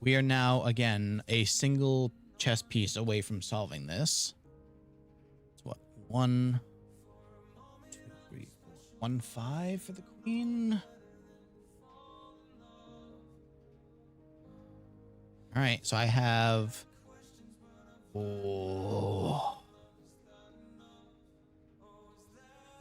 A: we are now, again, a single chess piece away from solving this. It's what? 1, 2, 3, 4. 1, 5 for the queen. All right, so I have Oh.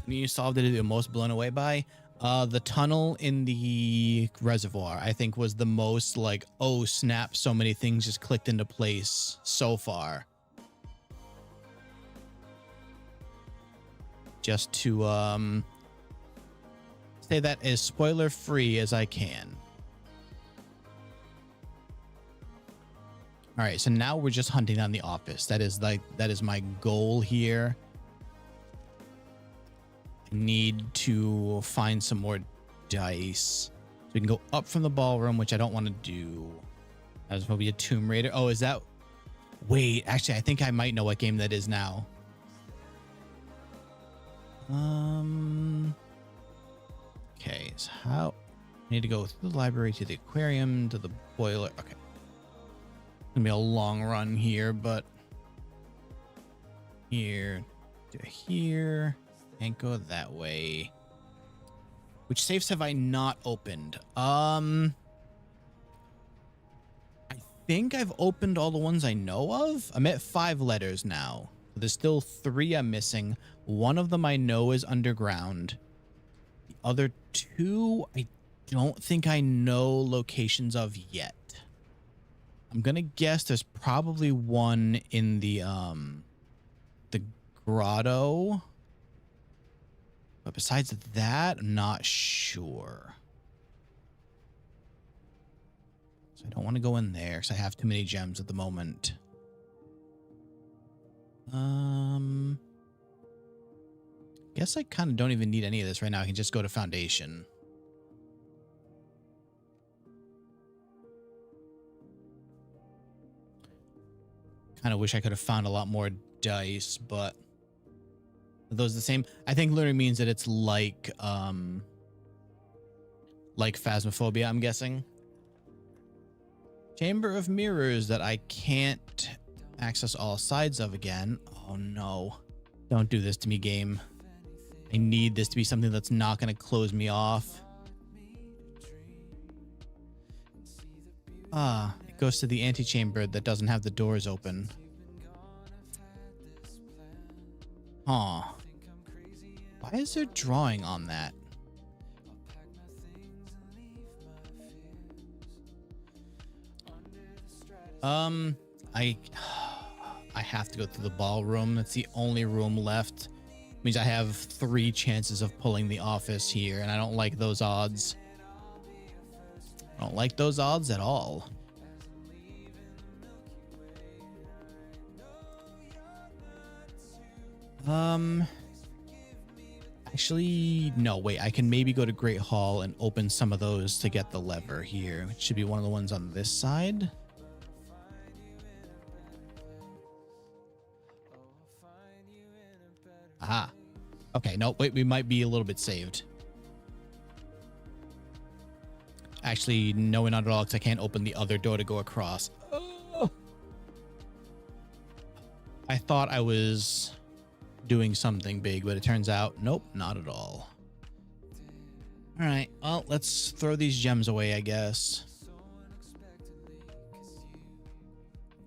A: You solved it, the most blown away by the tunnel in the reservoir. I think was the most like, oh snap, so many things just clicked into place so far. Just to say that as spoiler free as I can. All right, so now we're just hunting down the office. That is my goal here. I need to find some more dice so we can go up from the ballroom, which I don't want to do. That was probably a Tomb Raider. Oh, is that? Wait, actually, I think I might know what game that is now. Okay, so how? I need to go through the library to the aquarium to the boiler. Okay, it's gonna be a long run here, but here to here. Can't go that way. Which safes have I not opened? I think I've opened all the ones I know of. I'm at 5 letters now. There's still 3 I'm missing. One of them I know is underground. The other 2, I don't think I know locations of yet. I'm gonna guess there's probably one in the grotto. But besides that, I'm not sure. So I don't want to go in there because I have too many gems at the moment. Guess I kind of don't even need any of this right now. I can just go to Foundation. Kind of wish I could have found a lot more dice, but are those the same? I think literally means that it's like Phasmophobia, I'm guessing. Chamber of Mirrors that I can't access all sides of again. Oh no. Don't do this to me, game. I need this to be something that's not going to close me off. Ah, it goes to the antechamber that doesn't have the doors open. Huh. Why is there drawing on that? I have to go through the ballroom. That's the only room left. Means I have 3 chances of pulling the office here, and I don't like those odds. I don't like those odds at all. Actually, no, wait, I can maybe go to Great Hall and open some of those to get the lever here. It should be one of the ones on this side. Aha. Okay, no, wait, we might be a little bit saved. Actually, no, not at all, because I can't open the other door to go across. Oh. I thought I was doing something big, but it turns out, nope, not at all. All right, well, let's throw these gems away, I guess.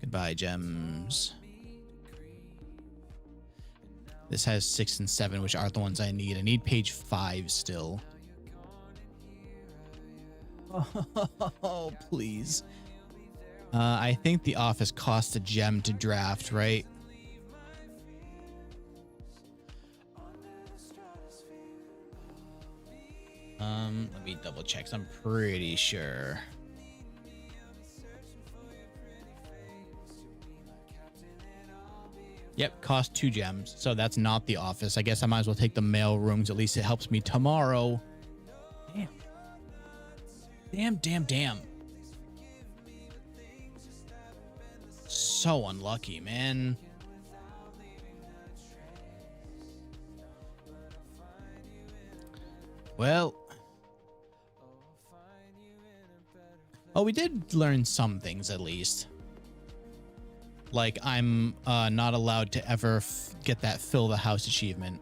A: Goodbye, gems. This has 6 and 7, which aren't the ones I need. I need page 5 still. Oh, please. I think the office costs a gem to draft, right? Let me double check. I'm pretty sure. Yep, cost 2 gems. So that's not the office. I guess I might as well take the mail rooms. At least it helps me tomorrow. Damn. Damn, damn, damn. So unlucky, man. Well. Oh, we did learn some things at least. Like, I'm not allowed to ever get that fill the house achievement.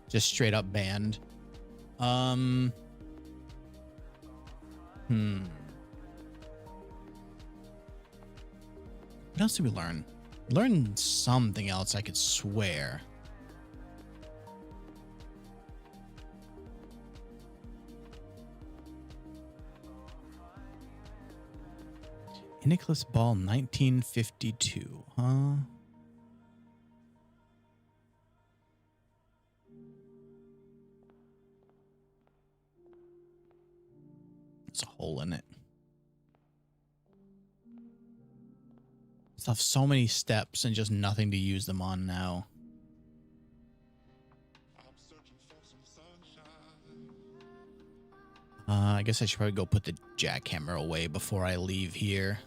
A: Just straight up banned. What else did we learn? Learned something else, I could swear. Nicholas Ball, 1952, huh? There's a hole in it. Stuff so many steps and just nothing to use them on now. I guess I should probably go put the jackhammer away before I leave here.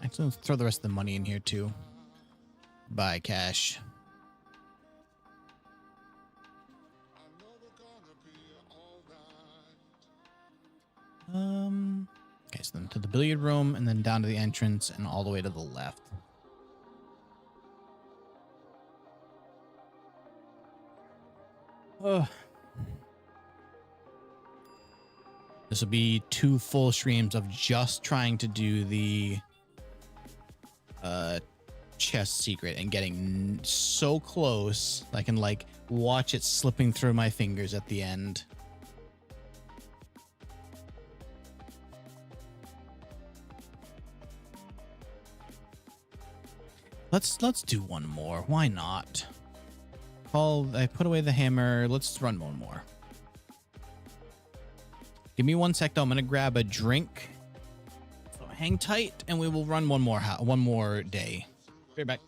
A: Actually, let's throw the rest of the money in here too. Buy cash. Okay, so then to the billiard room and then down to the entrance and all the way to the left. This will be 2 full streams of just trying to do the chest secret and getting so close I can like watch it slipping through my fingers at the end. Let's do one more. Why not? I put away the hammer. Let's run one more. Give me 1 sec though. I'm gonna grab a drink. So hang tight, and we will run one more day. Be right back.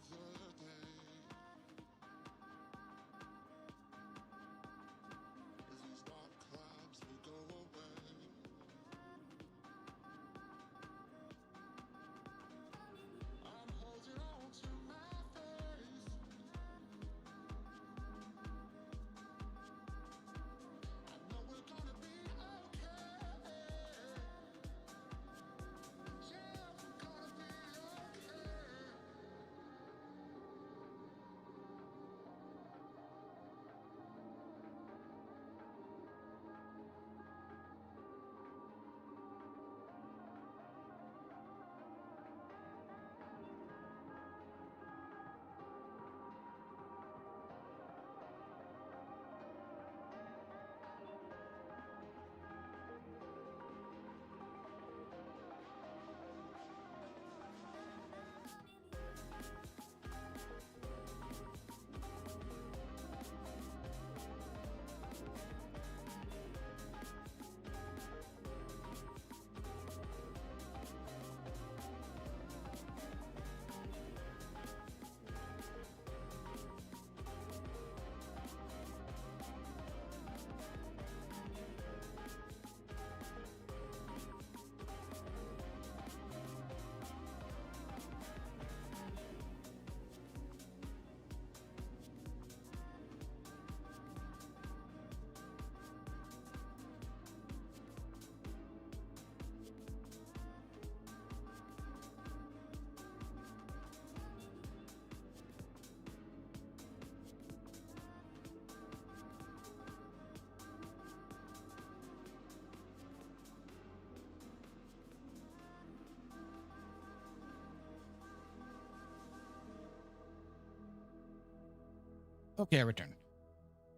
A: Okay, I return.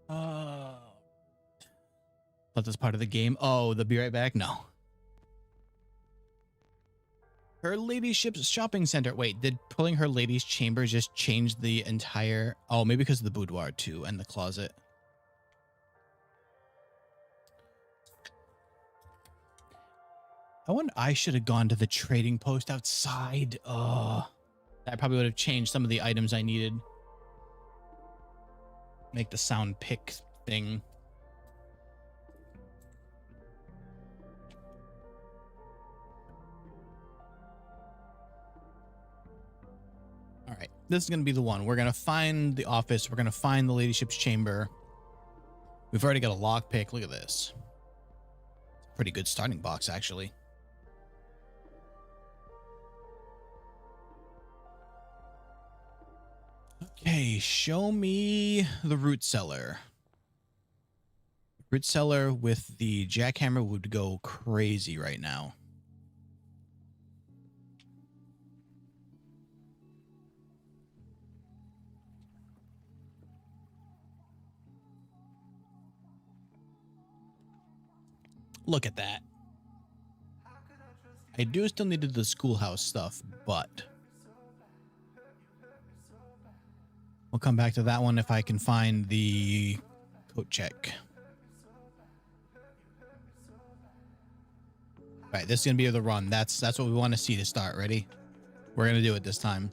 A: But that's part of the game. Oh, the be right back? No. Her ladyship's shopping center. Wait, did pulling her lady's chamber just change the entire... Oh, maybe because of the boudoir too and the closet. I should have gone to the trading post outside. That probably would have changed some of the items I needed. Make the sound pick thing. All right, this is going to be the one. We're going to find the office. We're going to find the ladyship's chamber. We've already got a lockpick. Look at this. Pretty good starting box, actually. Okay, show me the root cellar. Root cellar with the jackhammer would go crazy right now. Look at that. I do still need to do the schoolhouse stuff, but we'll come back to that one if I can find the coat check. All right, this is gonna be the run. That's what we want to see to start. Ready? We're gonna do it this time.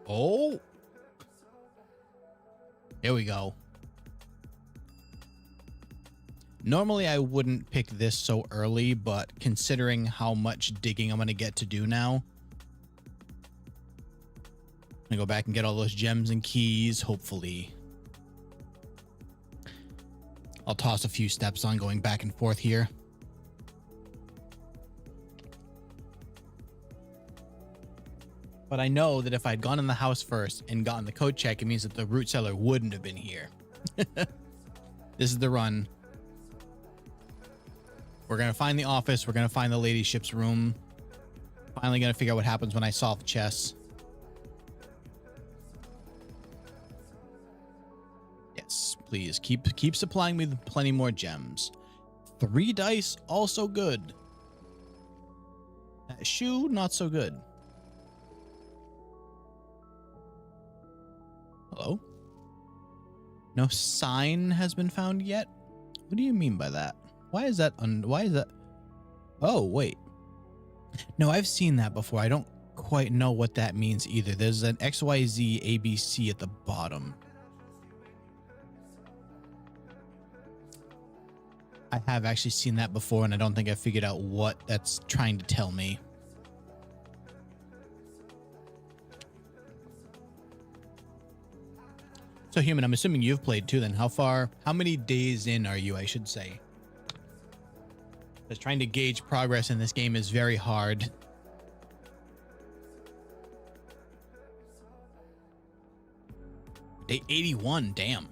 A: Oh, here we go. Normally, I wouldn't pick this so early, but considering how much digging I'm going to get to do now, I'm going to go back and get all those gems and keys, hopefully. I'll toss a few steps on going back and forth here. But I know that if I'd gone in the house first and gotten the code check, it means that the root cellar wouldn't have been here. This is the run. We're going to find the office. We're going to find the lady ship's room. Finally going to figure out what happens when I solve chess. Yes, please. Keep supplying me with plenty more gems. 3 dice, also good. That shoe, not so good. Hello? No sign has been found yet? What do you mean by that? Why is that? Oh, wait. No, I've seen that before. I don't quite know what that means either. There's an XYZ ABC at the bottom. I have actually seen that before, and I don't think I figured out what that's trying to tell me. So, Human, I'm assuming you've played too then. How many days in are you, I should say? Because trying to gauge progress in this game is very hard. Day 81, damn.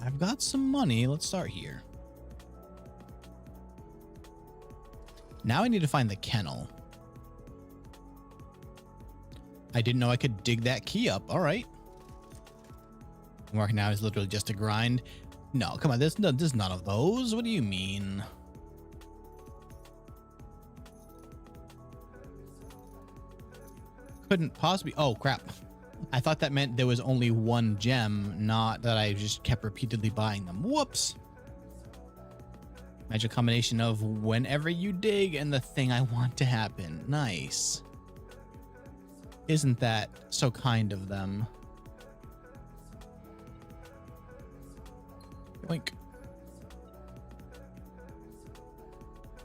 A: I've got some money. Let's start here. Now I need to find the kennel. I didn't know I could dig that key up. All right. Working now is literally just a grind. No, come on. There's none of those. What do you mean? Couldn't possibly. Oh, crap. I thought that meant there was only one gem, not that I just kept repeatedly buying them. Whoops. Magic combination of whenever you dig and the thing I want to happen. Nice. Isn't that so kind of them? Boink.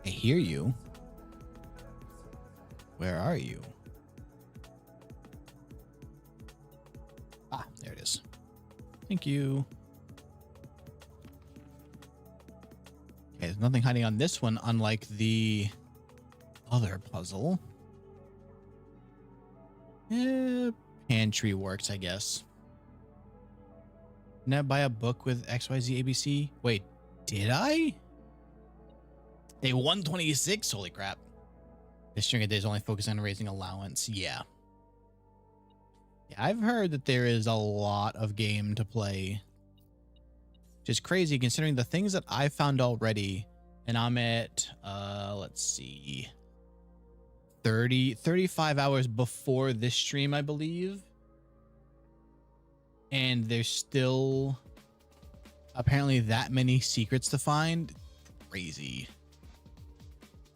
A: I hear you. Where are you? Ah, there it is. Thank you. Okay, there's nothing hiding on this one, unlike the other puzzle. Pantry works, I guess. Didn't I buy a book with XYZ ABC? Wait, did I? Day 126? Holy crap. This string of days only focus on raising allowance. Yeah. Yeah, I've heard that there is a lot of game to play. Which is crazy considering the things that I've found already. And I'm at, let's see, 35 hours before this stream, I believe. And there's still apparently that many secrets to find. Crazy.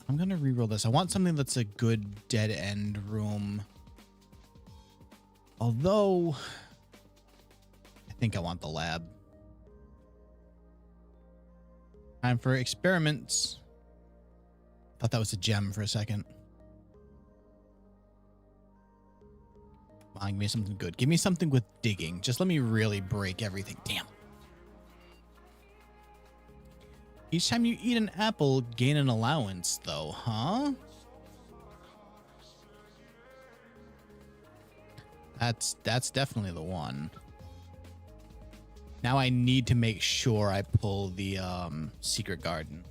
A: I'm going to reroll this. I want something that's a good dead end room. Although, I think I want the lab. Time for experiments. Thought that was a gem for a second. Come on, give me something good. Give me something with digging. Just let me really break everything. Damn. Each time you eat an apple, gain an allowance, though, huh? That's definitely the one. Now I need to make sure I pull the secret garden.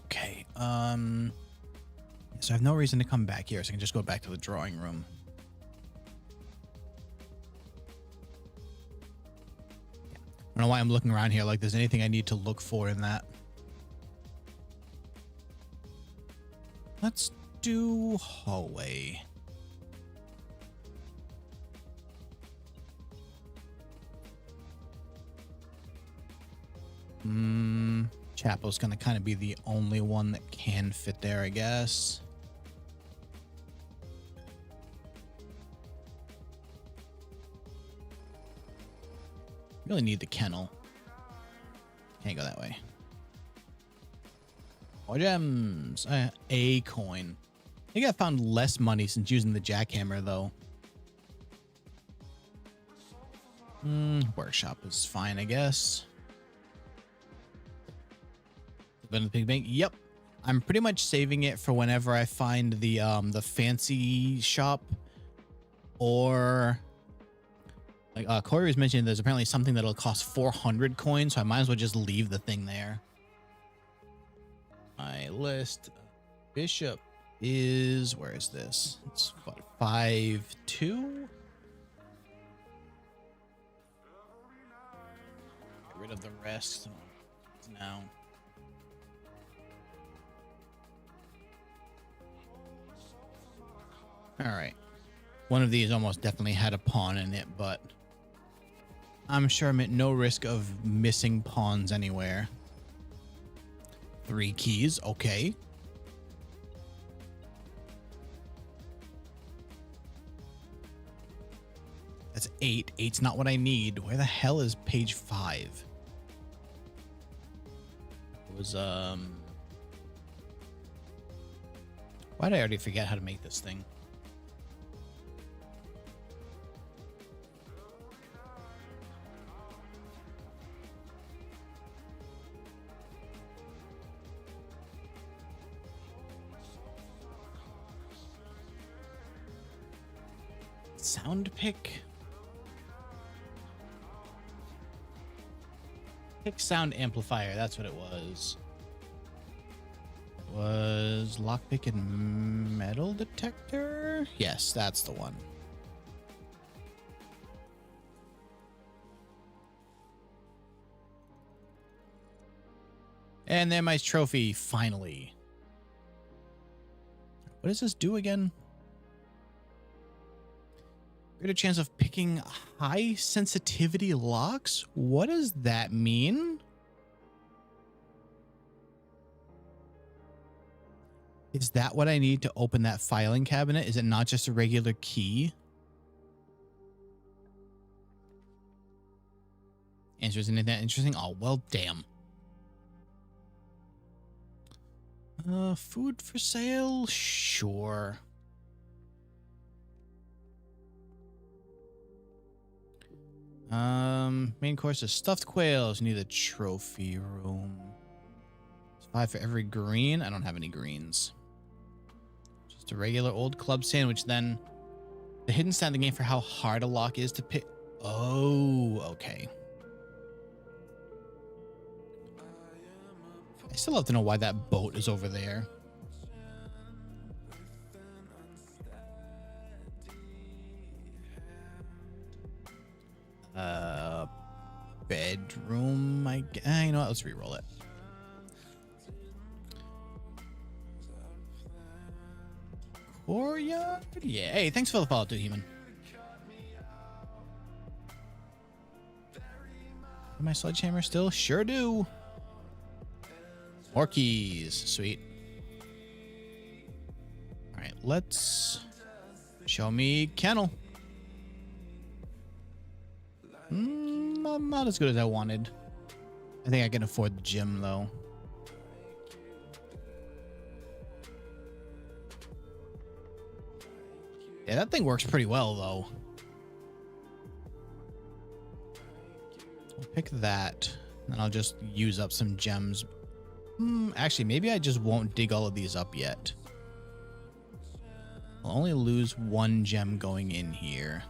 A: Okay. So I have no reason to come back here, so I can just go back to the drawing room. I don't know why I'm looking around here like there's anything I need to look for in that. Let's do hallway. Chapel's gonna kind of be the only one that can fit there, I guess. Really need the kennel. Can't go that way. More gems. A coin. I think I found less money since using the jackhammer, though. Workshop is fine, I guess. Go to the pig bank. Yep. I'm pretty much saving it for whenever I find the fancy shop, or like Corey was mentioning, there's apparently something that'll cost 400 coins, so I might as well just leave the thing there. My list. Bishop is, where is this? It's what, 5-2? Get rid of the rest now. All right. One of these almost definitely had a pawn in it, but I'm sure I'm at no risk of missing pawns anywhere. 3 keys. Okay. That's 8. 8's not what I need. Where the hell is page 5? It was, why did I already forget how to make this thing? Sound pick? Pick sound amplifier, that's what it was. It was lockpick and metal detector? Yes, that's the one. And then my trophy, finally. What does this do again? Greater chance of picking high sensitivity locks? What does that mean? Is that what I need to open that filing cabinet? Is it not just a regular key? Answer, isn't that interesting? Oh, well, damn. Food for sale? Sure. Main course is stuffed quails. You need a trophy room. It's 5 for every green. I don't have any greens. Just a regular old club sandwich then. The hidden stat in the game for how hard a lock is to pick. Oh, okay. I still have to know why that boat is over there. Bedroom, you know what, let's re-roll it. Courtyard? Yeah, hey, thanks for the follow too, human. My sledgehammer still? Sure do. More keys. Sweet. All right, let's show me kennel. Not as good as I wanted. I think I can afford the gym though. Yeah, that thing works pretty well though. We'll pick that, and I'll just use up some gems. Actually, maybe I just won't dig all of these up yet. I'll only lose one gem going in here.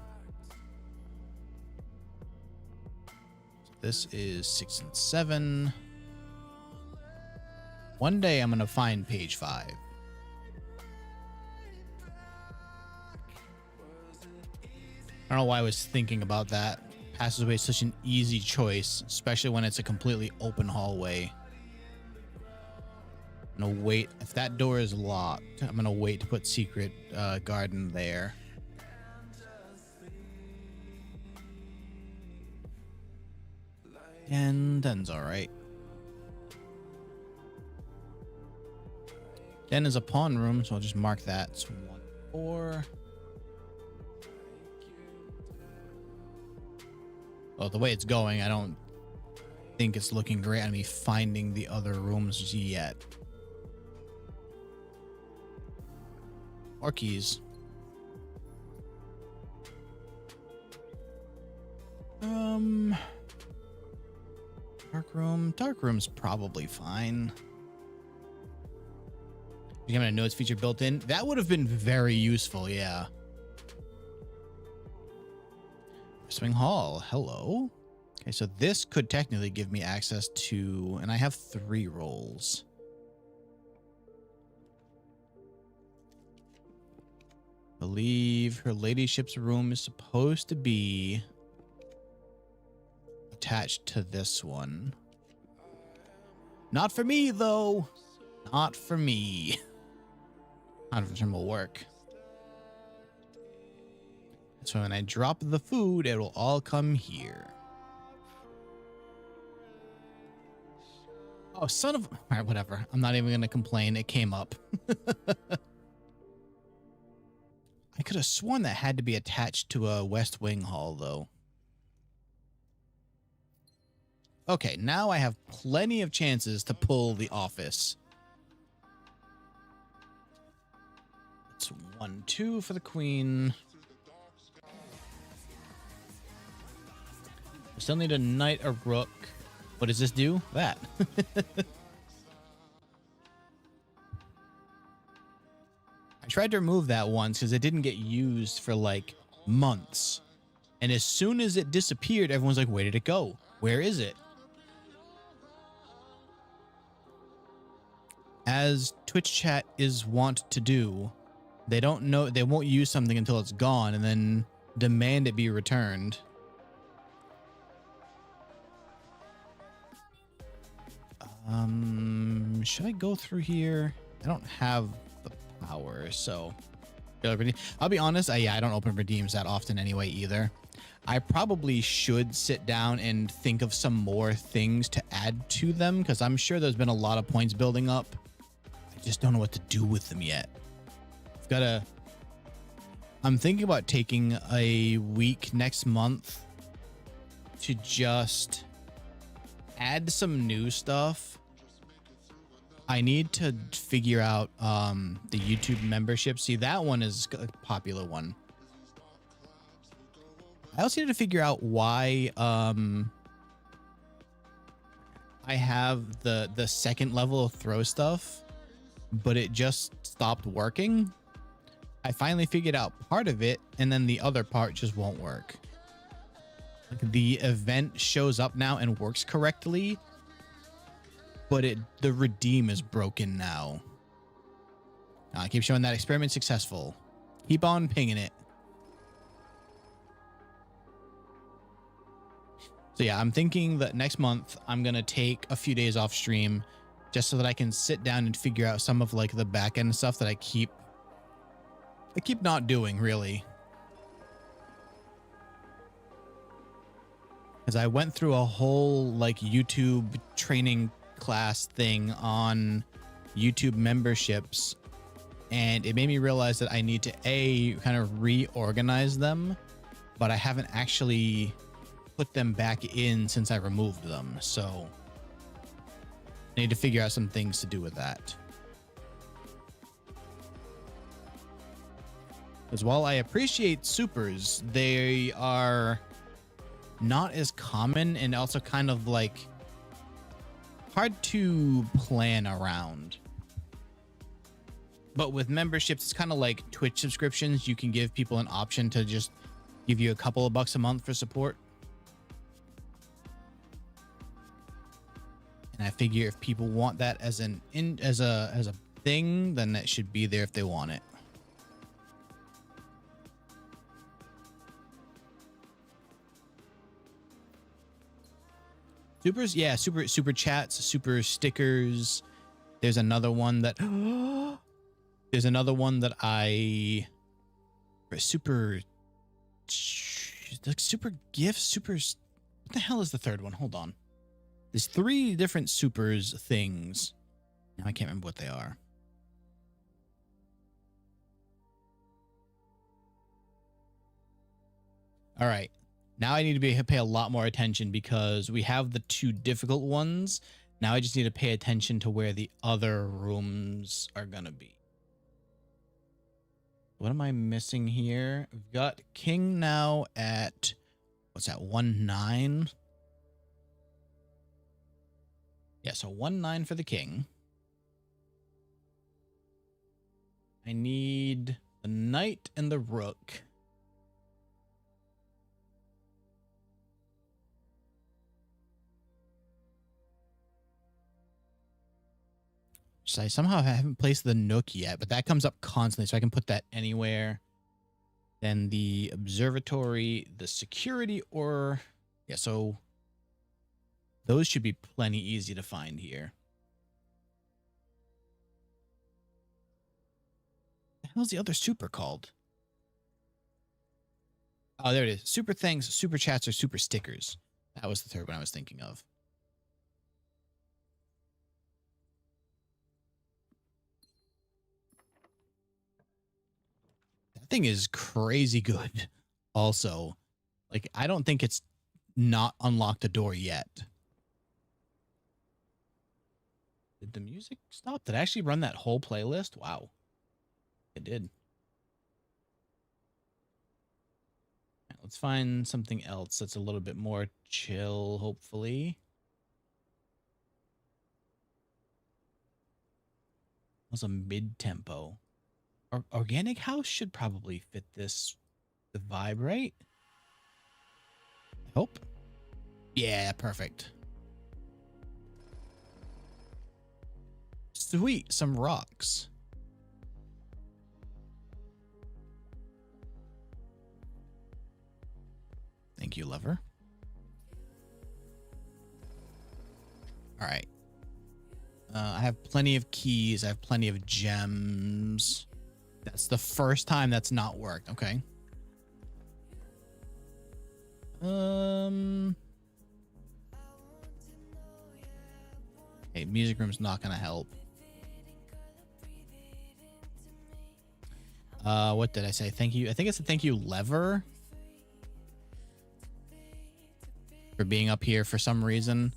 A: This is 6 and 7. One day I'm going to find page 5. I don't know why I was thinking about that. Passageway is such an easy choice, especially when it's a completely open hallway. I'm going to wait. If that door is locked, I'm going to wait to put secret garden there. And then's all right. Den is a pawn room, so I'll just mark that. It's 1, 4. Well, the way it's going, I don't think it's looking great on me finding the other rooms yet. More keys. Dark room. Dark room's probably fine. Becoming a notes feature built in. That would have been very useful, yeah. Swing hall. Hello. Okay, so this could technically give me access to, and I have 3 rolls. Believe her ladyship's room is supposed to be attached to this one. Not for me, though. Not for me. Not if it will work. So when I drop the food, it will all come here. Oh, son of... All right, whatever. I'm not even going to complain. It came up. I could have sworn that had to be attached to a West Wing hall, though. Okay, now I have plenty of chances to pull the office. It's 1, 2 for the queen. We still need a knight, a rook. What does this do? That. I tried to remove that once because it didn't get used for like months. And as soon as it disappeared, everyone's like, where did it go? Where is it? As Twitch chat is wont to do, they don't know, they won't use something until it's gone and then demand it be returned. Should I go through here? I don't have the power, so I'll be honest. I don't open redeems that often anyway either. I probably should sit down and think of some more things to add to them because I'm sure there's been a lot of points building up. I just don't know what to do with them yet. I'm thinking about taking a week next month to just add some new stuff. I need to figure out the YouTube membership. See, that one is a popular one. I also need to figure out why I have the second level of throw stuff, but it just stopped working. I finally figured out part of it, and then the other part just won't work. Like the event shows up now and works correctly, but the redeem is broken now. I keep showing that experiment successful. Keep on pinging it. So yeah, I'm thinking that next month I'm going to take a few days off stream just so that I can sit down and figure out some of like the back end stuff that I keep not doing really. Because I went through a whole like YouTube training class thing on YouTube memberships, and it made me realize that I need to kind of reorganize them, but I haven't actually put them back in since I removed them. So I need to figure out some things to do with that. Because while I appreciate supers, they are not as common and also kind of like hard to plan around. But with memberships, it's kind of like Twitch subscriptions. You can give people an option to just give you a couple of bucks a month for support. And I figure if people want that as a thing, then that should be there if they want it. Supers, yeah, super chats, super stickers. There's another one that I super gifts, supers. What the hell is the third one? Hold on. There's 3 different supers things. Now I can't remember what they are. All right. Now I need to pay a lot more attention because we have the 2 difficult ones. Now I just need to pay attention to where the other rooms are going to be. What am I missing here? We've got King now at, what's that, 1-9? Yeah, so 1-9 for the King. I need the Knight and the Rook. So I somehow haven't placed the Nook yet, but that comes up constantly, so I can put that anywhere. Then the Observatory, the Security, or... Yeah, so those should be plenty easy to find here. What the hell's the other super called? Oh, there it is. Super things, super chats, or super stickers. That was the third one I was thinking of. Thing is crazy good. Also, like, I don't think it's not unlocked a door yet. Did the music stop? Did I actually run that whole playlist? Wow, it did. Right, let's find something else that's a little bit more chill, hopefully. It was a mid-tempo. Organic house should probably fit the vibe, right? I hope. Yeah, perfect. Sweet, some rocks. Thank you, lover. All right. I have plenty of keys. I have plenty of gems. That's the first time that's not worked. Okay. Hey, music room's not gonna help. What did I say? Thank you. I think it's a thank you, lever, for being up here for some reason.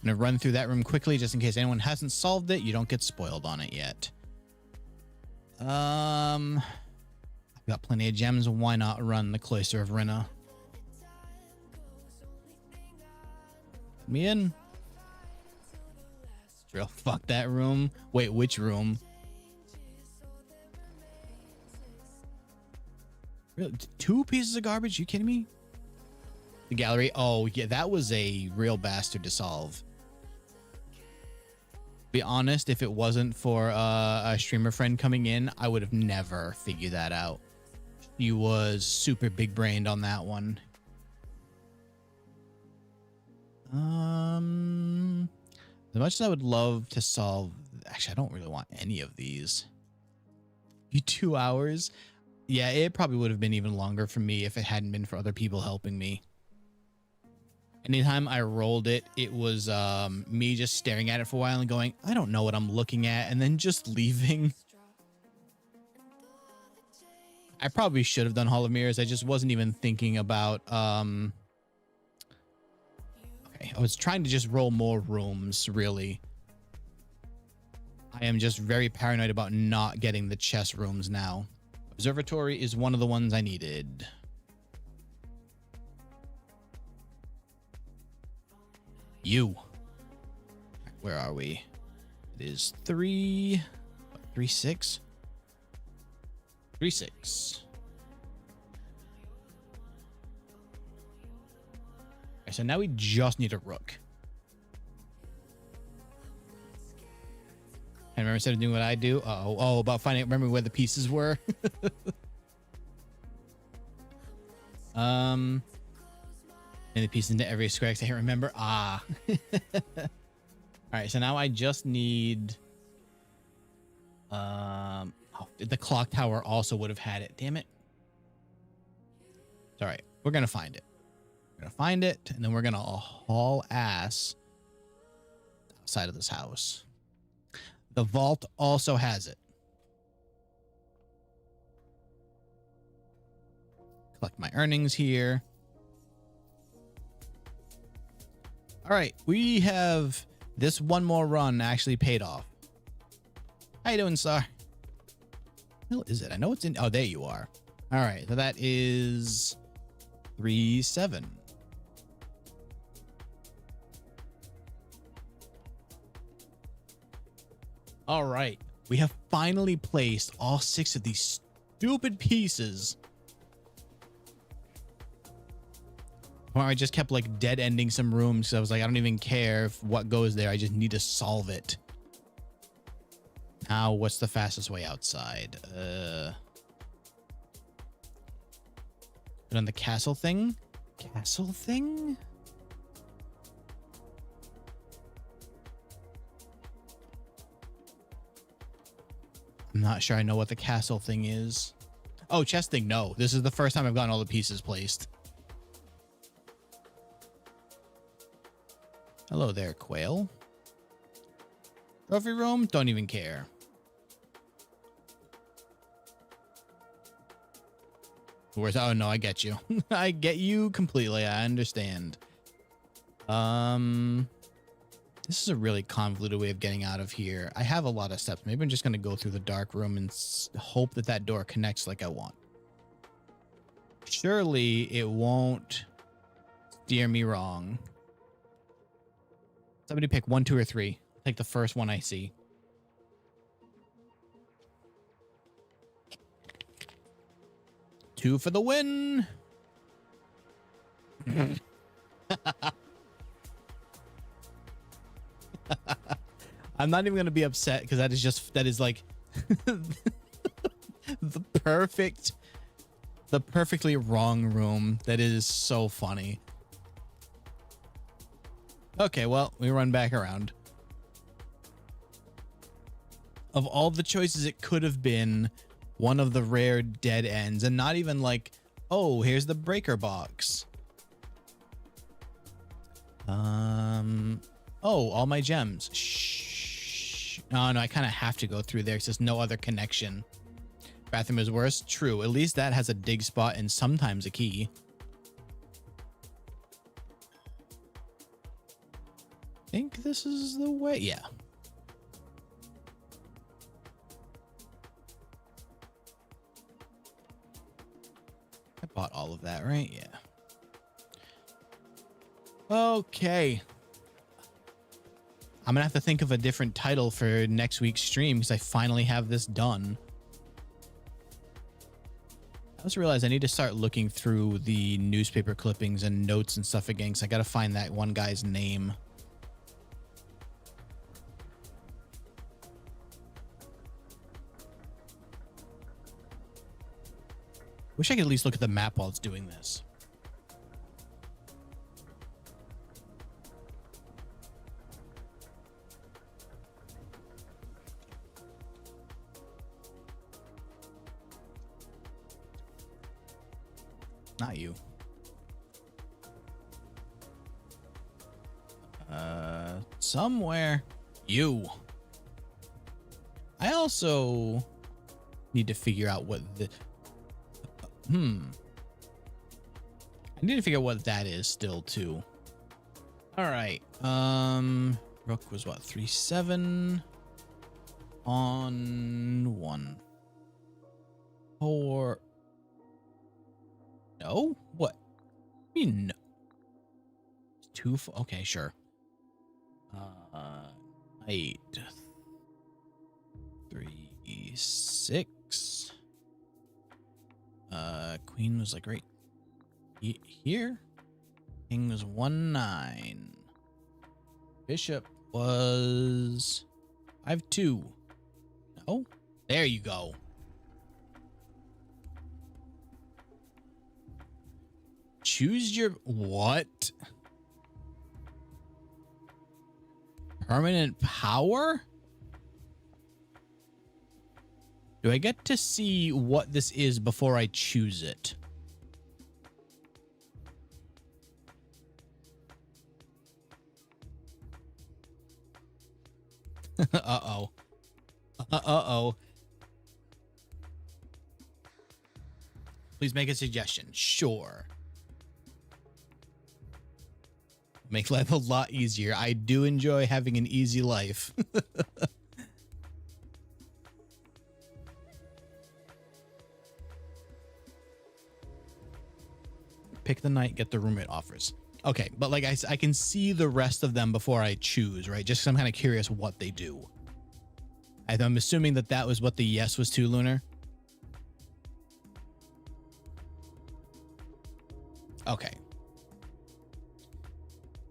A: I'm gonna run through that room quickly just in case anyone hasn't solved it. You don't get spoiled on it yet. I've got plenty of gems. Why not run the Cloister of Rinna? Let me in. Real fuck that room. Wait, which room? Really? 2 pieces of garbage? You kidding me? The gallery. Oh yeah, that was a real bastard to solve. Be honest, if it wasn't for a streamer friend coming in, I would have never figured that out. He was super big brained on that one. As much as I would love to solve, actually, I don't really want any of these. 2 hours. Yeah, it probably would have been even longer for me if it hadn't been for other people helping me. Anytime I rolled it, it was me just staring at it for a while and going, I don't know what I'm looking at, and then just leaving. I probably should have done Hall of Mirrors. I just wasn't even thinking about... Okay, I was trying to just roll more rooms, really. I am just very paranoid about not getting the chess rooms now. Observatory is one of the ones I needed. You. Where are we? It is 3, 3, 6. 3, 6. Okay, so now we just need a rook. And remember, instead of doing what I do, about finding, remember where the pieces were. And the piece into every square because I can't remember. All right, so now I just need. The clock tower also would have had it. Damn it. It's all right. We're gonna find it. We're gonna find it, and then we're gonna haul ass outside of this house. The vault also has it. Collect my earnings here. All right, we have this one more run actually paid off. How you doing, sir? Where is it? I know it's in. Oh, there you are. All right, so that is 3, 7. All right, we have finally placed all 6 of these stupid pieces. Or I just kept like dead ending some rooms. So I was like, I don't even care if what goes there. I just need to solve it. Now, what's the fastest way outside? Put on the castle thing. Castle thing? I'm not sure I know what the castle thing is. Oh, chest thing. No, this is the first time I've gotten all the pieces placed. Hello there, quail. Trophy room? Don't even care. Where's... Oh, no, I get you. I get you completely. I understand. This is a really convoluted way of getting out of here. I have a lot of steps. Maybe I'm just going to go through the dark room and hope that that door connects like I want. Surely it won't steer me wrong. Somebody pick 1, 2, or 3. Take the first one I see. Two for the win. I'm not even going to be upset because that is like the perfectly wrong room. That is so funny. Okay, well, we run back around. Of all the choices, it could have been one of the rare dead ends, and not even like, oh, here's the breaker box. Oh, all my gems. Shh. No, I kind of have to go through there because there's no other connection. Bathroom is worse. True. At least that has a dig spot and sometimes a key. Think this is the way. Yeah. I bought all of that, right? Yeah. Okay. I'm gonna have to think of a different title for next week's stream because I finally have this done. I also realized I need to start looking through the newspaper clippings and notes and stuff again because I gotta find that one guy's name. Wish I could at least look at the map while it's doing this. Not you. Somewhere. You. I also need to figure out what the... I need to figure out what that is still, too. All right. Rook was what? 3, 7. on 1, 4. No? What? You mean no? 2, 4. Okay, sure. 8, 3, 6. Queen was like right here. King was 1, 9. Bishop was 5, 2. No? There you go. Choose your what? Permanent power? Do I get to see what this is before I choose it? Uh-oh. Uh-oh. Please make a suggestion. Sure. Make life a lot easier. I do enjoy having an easy life. Pick the knight, get the roommate offers. Okay, but like I can see the rest of them before I choose, right? Just 'cause I'm kind of curious what they do. I'm assuming that that was what the yes was to, Lunar. Okay.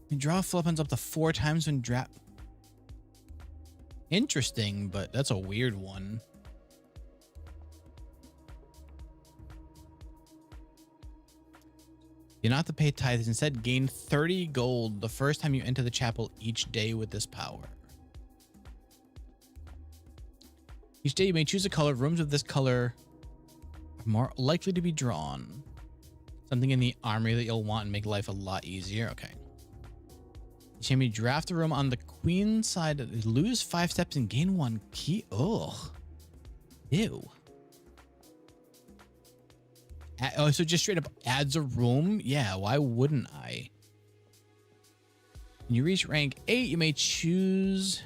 A: You draw weapons up to 4 times when drop. Interesting, but that's a weird one. You don't have to pay tithes. Instead, gain 30 gold the first time you enter the chapel each day with this power. Each day you may choose a color. Rooms of this color are more likely to be drawn. Something in the armory that you'll want and make life a lot easier. Okay. Each time you draft a room on the queen side, lose 5 steps and gain 1 key. Ugh. Ew. Oh, so just straight up adds a room? Yeah, why wouldn't I? When you reach rank 8, you may choose...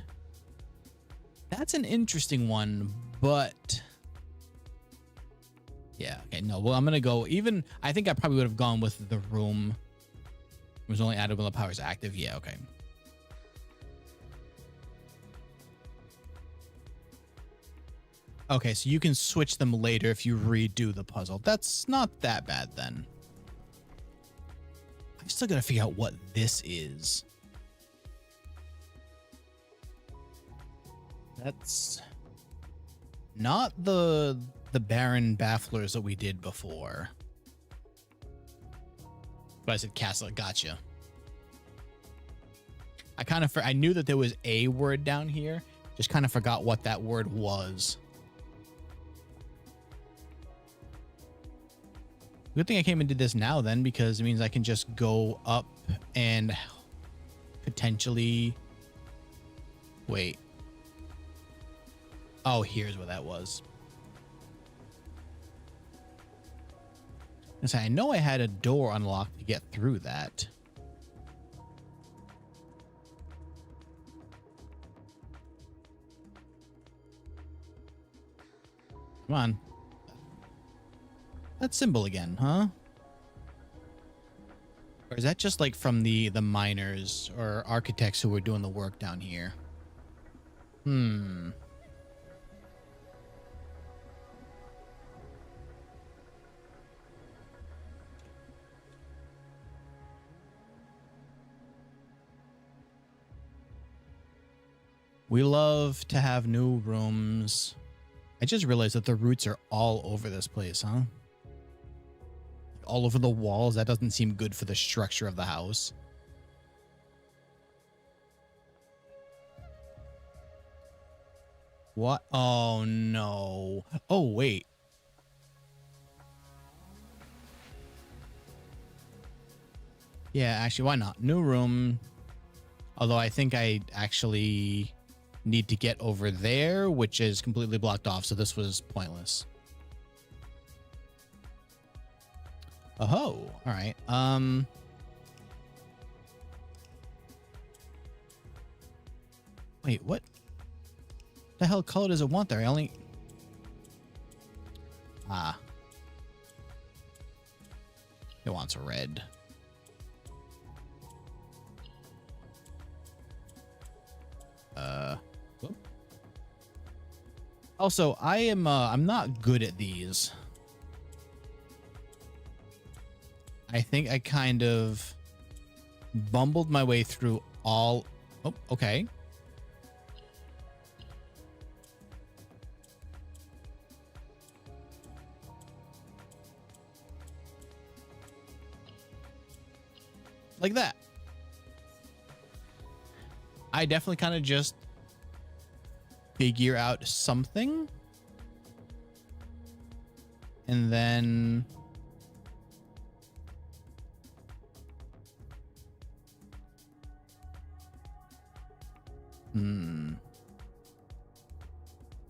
A: That's an interesting one, but... Yeah, okay, no, well, I'm going to go even... I think I probably would have gone with the room. It was only added when the power is active. Yeah, okay. Okay, so you can switch them later if you redo the puzzle. That's not that bad then. I'm still got to figure out what this is. That's not the Baron Bafflers that we did before. But I said castle. Gotcha. I knew that there was a word down here. Just kind of forgot what that word was. Good thing I came and did this now then, because it means I can just go up and potentially... Wait. Oh, here's what that was. I know I had a door unlocked to get through that. Come on. That symbol again, huh? Or is that just like from the miners or architects who were doing the work down here? We love to have new rooms. I just realized that the roots are all over this place, huh? All over the walls. That doesn't seem good for the structure of the house. What? Oh, no. Oh, wait. Yeah, actually, why not? New room. Although I think I actually need to get over there, which is completely blocked off, so this was pointless. Oh, all right. Wait, what the hell color does it want there? I only... Ah. It wants red. Whoop. Also, I'm not good at these. I think I kind of bumbled my way through all... Oh, okay. Like that. I definitely kind of just figure out something. And then...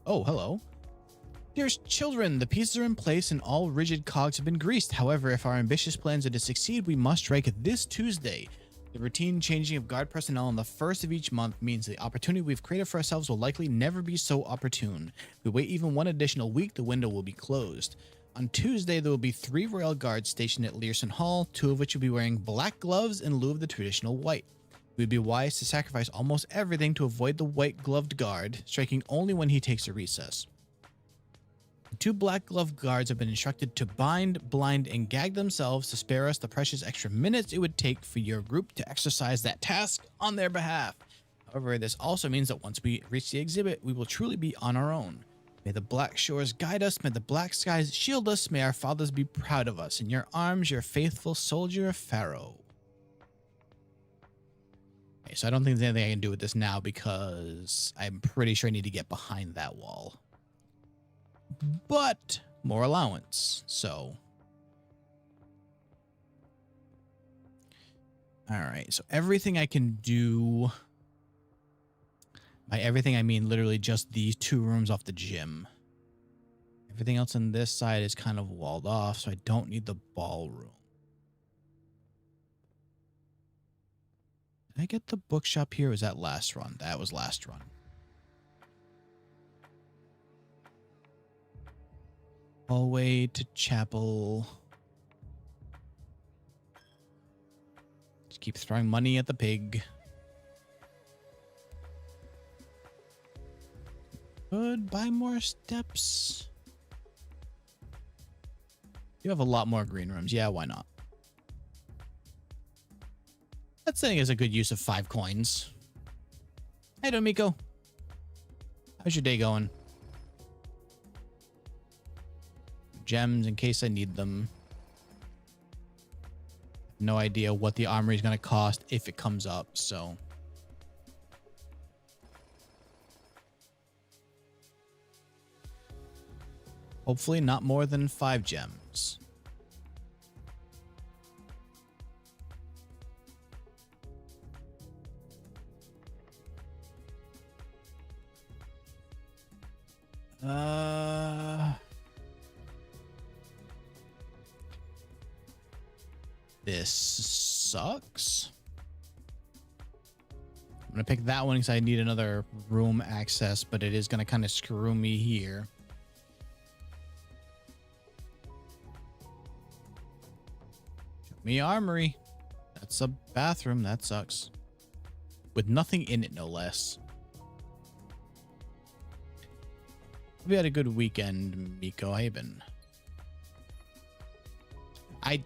A: Oh, hello. Dearest children, the pieces are in place and all rigid cogs have been greased. However, if our ambitious plans are to succeed, we must strike this Tuesday. The routine changing of guard personnel on the first of each month means the opportunity we've created for ourselves will likely never be so opportune. If we wait even one additional week, the window will be closed. On Tuesday, there will be 3 royal guards stationed at Learson Hall, 2 of which will be wearing black gloves in lieu of the traditional white. It would be wise to sacrifice almost everything to avoid the white-gloved guard, striking only when he takes a recess. The 2 black-gloved guards have been instructed to bind, blind, and gag themselves to spare us the precious extra minutes it would take for your group to exercise that task on their behalf. However, this also means that once we reach the exhibit, we will truly be on our own. May the black shores guide us, may the black skies shield us, may our fathers be proud of us. In your arms, your faithful soldier, Pharaoh. Okay, so I don't think there's anything I can do with this now because I'm pretty sure I need to get behind that wall. But more allowance, so. All right, so everything I can do. By everything, I mean literally just these 2 rooms off the gym. Everything else on this side is kind of walled off, so I don't need the ballroom. Did I get the bookshop here? Or was that last run? That was last run. Hallway to chapel. Just keep throwing money at the pig. Could buy more steps. You have a lot more green rooms. Yeah, why not? That thing is a good use of 5 coins. Hey, Domiko. How's your day going? Gems in case I need them. No idea what the armory is going to cost if it comes up, so. Hopefully not more than 5 gems. This sucks. I'm gonna pick that one because I need another room access, but it is gonna kind of screw me here. Show me armory. That's a bathroom. That sucks. With nothing in it, no less. We had a good weekend, Miko. How you been?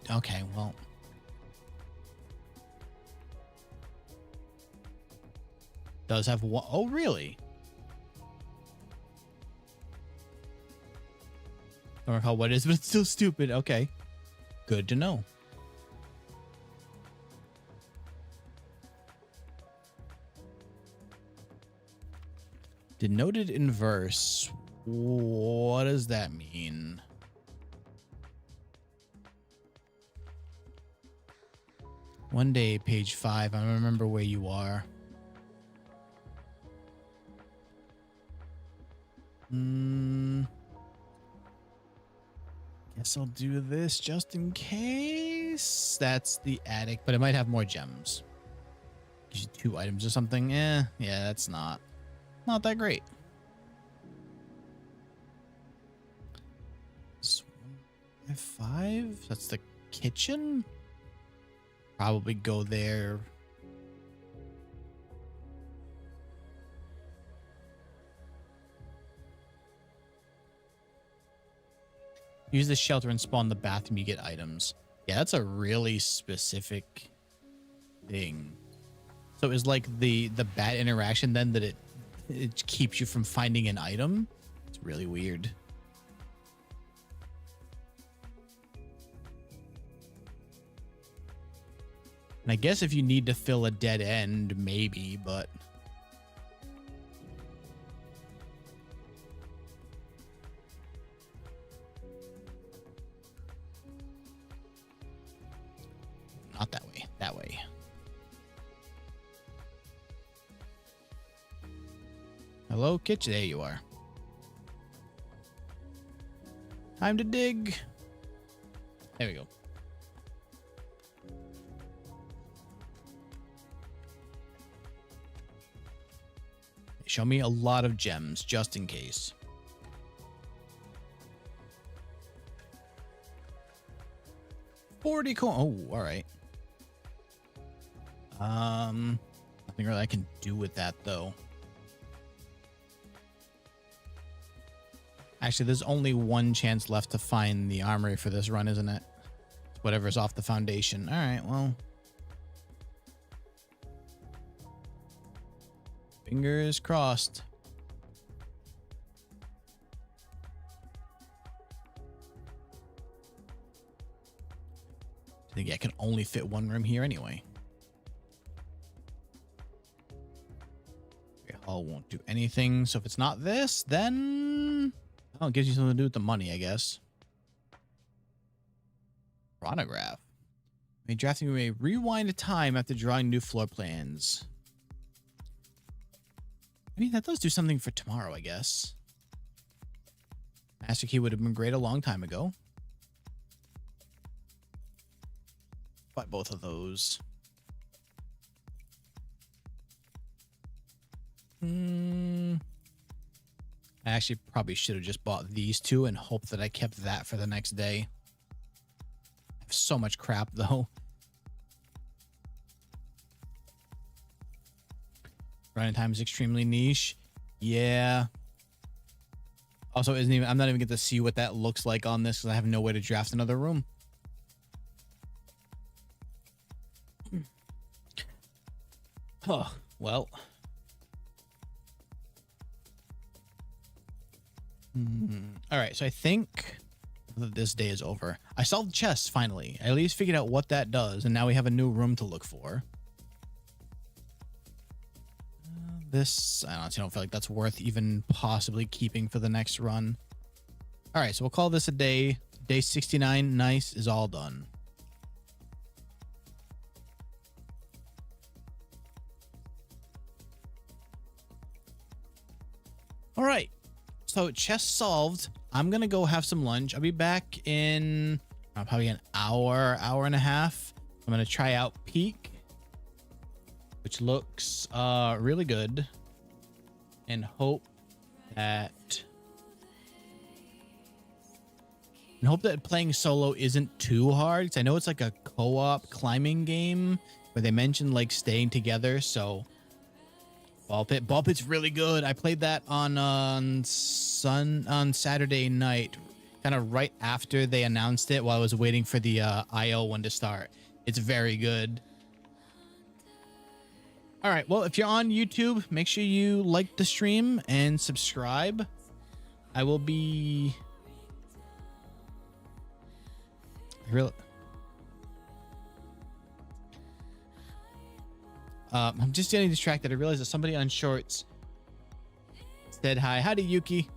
A: Okay, well. Does have one. Oh, really? Don't recall what it is, but it's still stupid. Okay. Good to know. Denoted in verse. What does that mean? One day, page 5. I remember where you are. Guess I'll do this just in case. That's the attic, but it might have more gems. Gives you 2 items or something. Yeah, that's not that great. 5. That's the kitchen. Probably go there. Use the shelter and spawn the bathroom. You get items. Yeah, that's a really specific thing. So it's like the bad interaction then that it keeps you from finding an item. It's really weird. And I guess if you need to fill a dead end, maybe, but not that way. That way. Hello, kitchen. There you are. Time to dig. There we go. Show me a lot of gems, just in case. $40 coin. Oh, all right. Nothing really I can do with that though. Actually, there's only one chance left to find the armory for this run, isn't it? Whatever's off the foundation. All right, well. Fingers crossed. I think I can only fit one room here anyway. Okay, hall won't do anything. So if it's not this, then oh, it gives you something to do with the money, I guess. Chronograph. May drafting may rewind time after drawing new floor plans. I mean, that does do something for tomorrow, I guess. Master key would have been great a long time ago. But both of those. I actually probably should have just bought these two and hoped that I kept that for the next day. I have so much crap, though. Running time is extremely niche. Yeah. Also, I'm not even get to see what that looks like on this because I have no way to draft another room. Oh, well. All right, so I think that this day is over. I solved chess finally. I at least figured out what that does, and now we have a new room to look for. This, I honestly don't feel like that's worth even possibly keeping for the next run. All right, so we'll call this a day. Day 69, nice, is all done. All right, so chess solved. I'm gonna go have some lunch. I'll be back in probably an hour, hour and a half. I'm gonna try out Peak, which looks really good, and hope that playing solo isn't too hard, because I know it's like a co-op climbing game where they mentioned like staying together. So ball pit's really good. I played that on Saturday night, kind of right after they announced it, while I was waiting for the IO one to start. It's very good. All right, well, if you're on YouTube, make sure you like the stream and subscribe. I will be I'm just getting distracted. I realized that somebody on Shorts said hi. Hi to Yuki.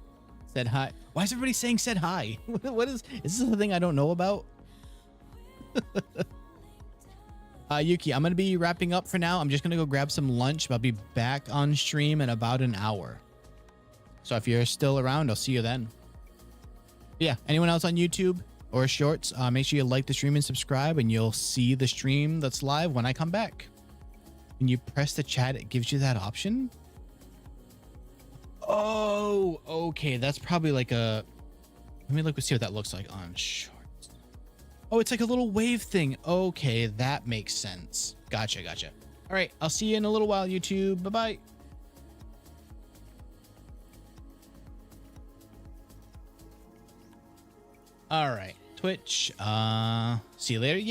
A: Said hi. Why is everybody saying said hi? What is this a thing I don't know about? Yuki, I'm going to be wrapping up for now. I'm just going to go grab some lunch. I'll be back on stream in about an hour. So if you're still around, I'll see you then. Yeah, anyone else on YouTube or Shorts, make sure you like the stream and subscribe, and you'll see the stream that's live when I come back. When you press the chat, it gives you that option. Oh, okay. That's probably like a... Let me look and see what that looks like on Shorts. Oh, it's like a little wave thing. Okay, that makes sense. Gotcha, gotcha. All right, I'll see you in a little while, YouTube. Bye-bye. All right, Twitch. See you later. Yeah.